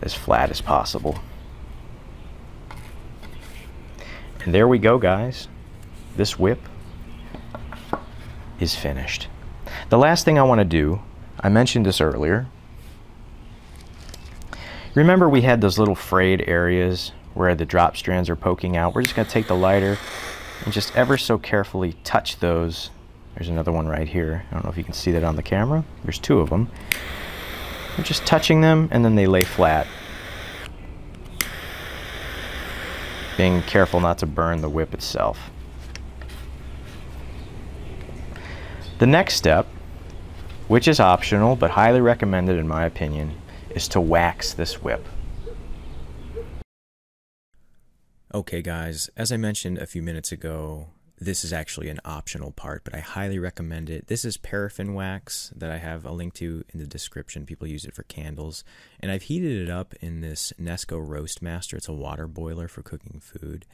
as flat as possible. And there we go, guys. This whip is finished. The last thing I want to do, I mentioned this earlier. Remember we had those little frayed areas where the drop strands are poking out? We're just going to take the lighter and just ever so carefully touch those. There's another one right here. I don't know if you can see that on the camera. There's 2 of them. We're just touching them and then they lay flat. Being careful not to burn the whip itself. The next step, which is optional but highly recommended in my opinion, is to wax this whip. Okay guys, as I mentioned a few minutes ago, this is actually an optional part, but I highly recommend it. This is paraffin wax that I have a link to in the description. People use it for candles. And I've heated it up in this Nesco Roastmaster. It's a water boiler for cooking food.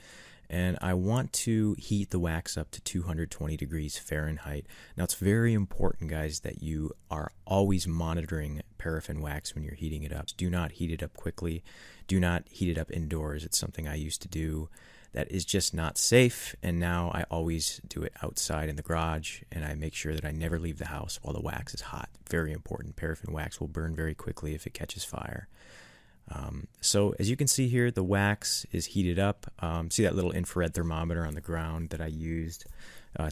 And I want to heat the wax up to 220 degrees Fahrenheit. Now, it's very important, guys, that you are always monitoring paraffin wax when you're heating it up. Do not heat it up quickly. Do not heat it up indoors. It's something I used to do that is just not safe, and now I always do it outside in the garage, and I make sure that I never leave the house while the wax is hot. Very important. Paraffin wax will burn very quickly if it catches fire. So as you can see here, the wax is heated up. See that little infrared thermometer on the ground that I used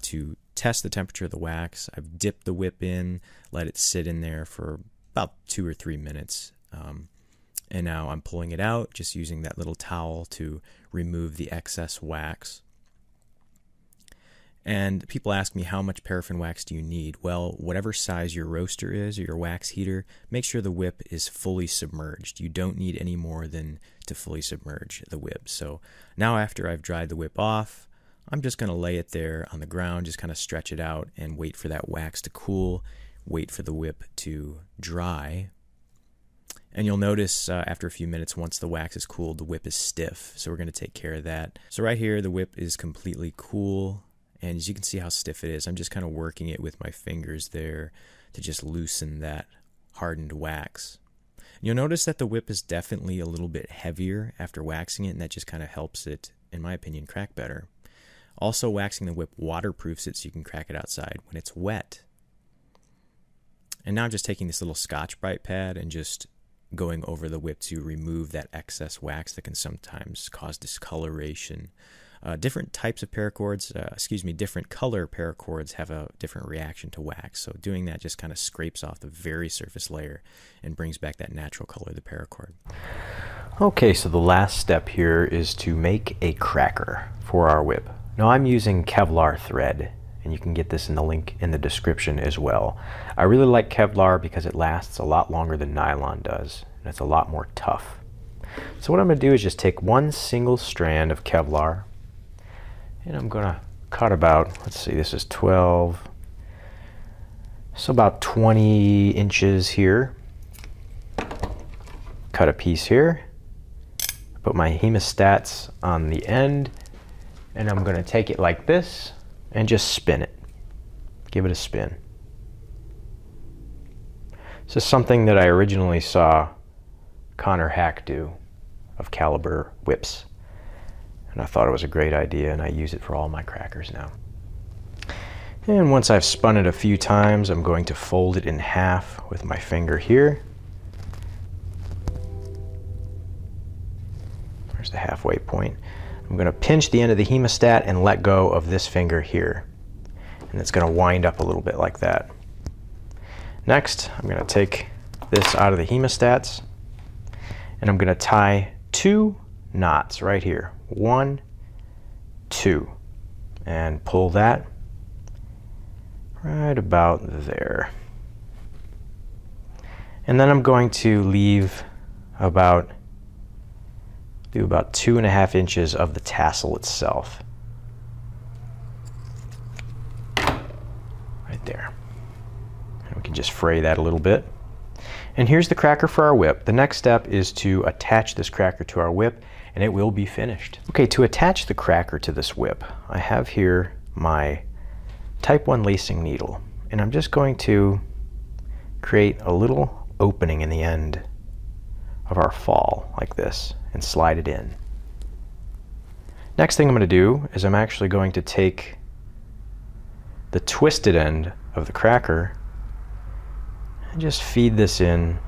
to test the temperature of the wax. I've dipped the whip in, let it sit in there for about 2 or 3 minutes. And now I'm pulling it out, just using that little towel to remove the excess wax. And people ask me, how much paraffin wax do you need? Well, whatever size your roaster is or your wax heater, make sure the whip is fully submerged. You don't need any more than to fully submerge the whip. So now after I've dried the whip off, I'm just going to lay it there on the ground, just kind of stretch it out and wait for that wax to cool, wait for the whip to dry. And you'll notice after a few minutes, once the wax is cooled, the whip is stiff. So we're going to take care of that. So right here, the whip is completely cool. And as you can see how stiff it is, I'm just kind of working it with my fingers there to just loosen that hardened wax. You'll notice that the whip is definitely a little bit heavier after waxing it, and that just kind of helps it, in my opinion, crack better. Also, waxing the whip waterproofs it so you can crack it outside when it's wet. And now I'm just taking this little Scotch-Brite pad and just going over the whip to remove that excess wax that can sometimes cause discoloration. Different types of paracords, different color paracords have a different reaction to wax. So doing that just kind of scrapes off the very surface layer and brings back that natural color of the paracord. Okay, so the last step here is to make a cracker for our whip. Now I'm using Kevlar thread, and you can get this in the link in the description as well. I really like Kevlar because it lasts a lot longer than nylon does, and it's a lot more tough. So what I'm going to do is just take one single strand of Kevlar, and I'm going to cut about, let's see, this is 12, so about 20 inches here. Cut a piece here, put my hemostats on the end, and I'm going to take it like this and just spin it. Give it a spin. This is something that I originally saw Connor Hack do of caliber whips. And I thought it was a great idea, and I use it for all my crackers now. And once I've spun it a few times, I'm going to fold it in half with my finger here. There's the halfway point. I'm going to pinch the end of the hemostat and let go of this finger here. And it's going to wind up a little bit like that. Next, I'm going to take this out of the hemostats, and I'm going to tie 2 knots right here. 1, 2, and pull that right about there. And then I'm going to leave about 2.5 inches of the tassel itself. Right there. And we can just fray that a little bit. And here's the cracker for our whip. The next step is to attach this cracker to our whip, and it will be finished. Okay, to attach the cracker to this whip, I have here my Type 1 lacing needle, and I'm just going to create a little opening in the end of our fall like this and slide it in. Next thing I'm going to do is I'm actually going to take the twisted end of the cracker and just feed this in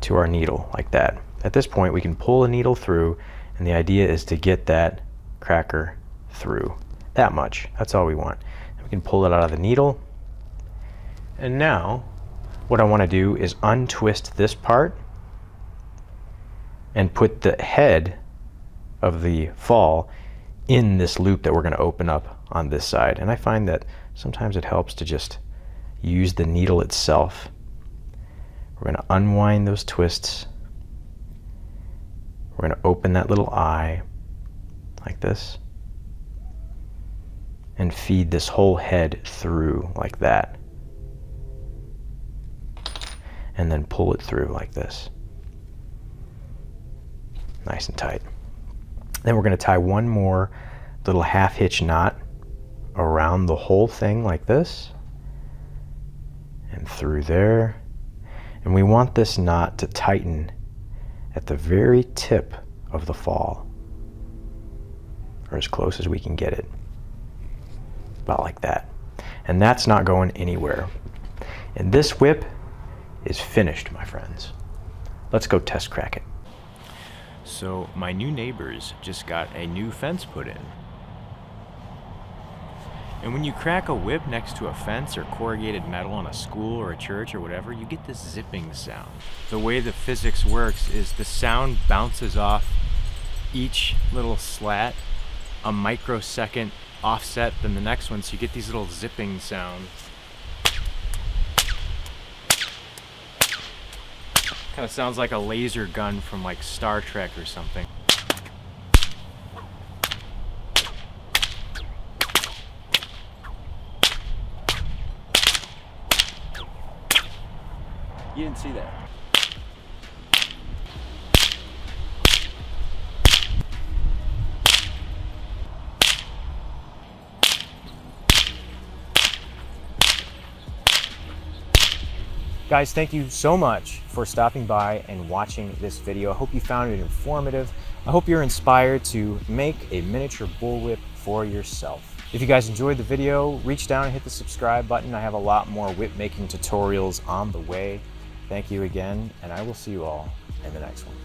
to our needle like that. At this point we can pull the needle through, and the idea is to get that cracker through. That much. That's all we want. And we can pull it out of the needle. And now what I want to do is untwist this part and put the head of the fall in this loop that we're going to open up on this side. And I find that sometimes it helps to just use the needle itself. We're going to unwind those twists. We're going to open that little eye like this. and feed this whole head through like that. And then pull it through like this. Nice and tight. Then we're going to tie one more little half hitch knot around the whole thing like this. And through there. And we want this knot to tighten at the very tip of the fall, or as close as we can get it. About like that. And that's not going anywhere. And this whip is finished, my friends. Let's go test crack it. So my new neighbors just got a new fence put in. And when you crack a whip next to a fence or corrugated metal in a school or a church or whatever, you get this zipping sound. The way the physics works is the sound bounces off each little slat a microsecond offset than the next one, so you get these little zipping sounds. Kind of sounds like a laser gun from like Star Trek or something. You didn't see that. Guys, thank you so much for stopping by and watching this video. I hope you found it informative. I hope you're inspired to make a miniature bullwhip for yourself. If you guys enjoyed the video, reach down and hit the subscribe button. I have a lot more whip making tutorials on the way. Thank you again, and I will see you all in the next one.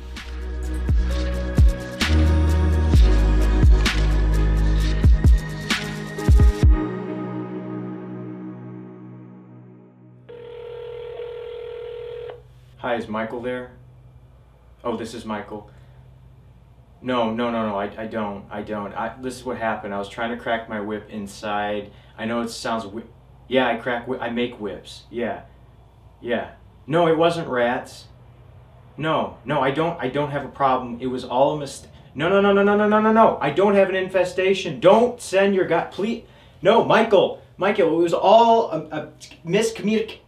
Hi, is Michael there? Oh, this is Michael. No, I don't. This is what happened. I was trying to crack my whip inside. I know it sounds yeah, I make whips. Yeah. No, it wasn't rats. No, I don't have a problem. It was all a mistake. No. I don't have an infestation. Don't send your guy, please. No, Michael, it was all a miscommunication.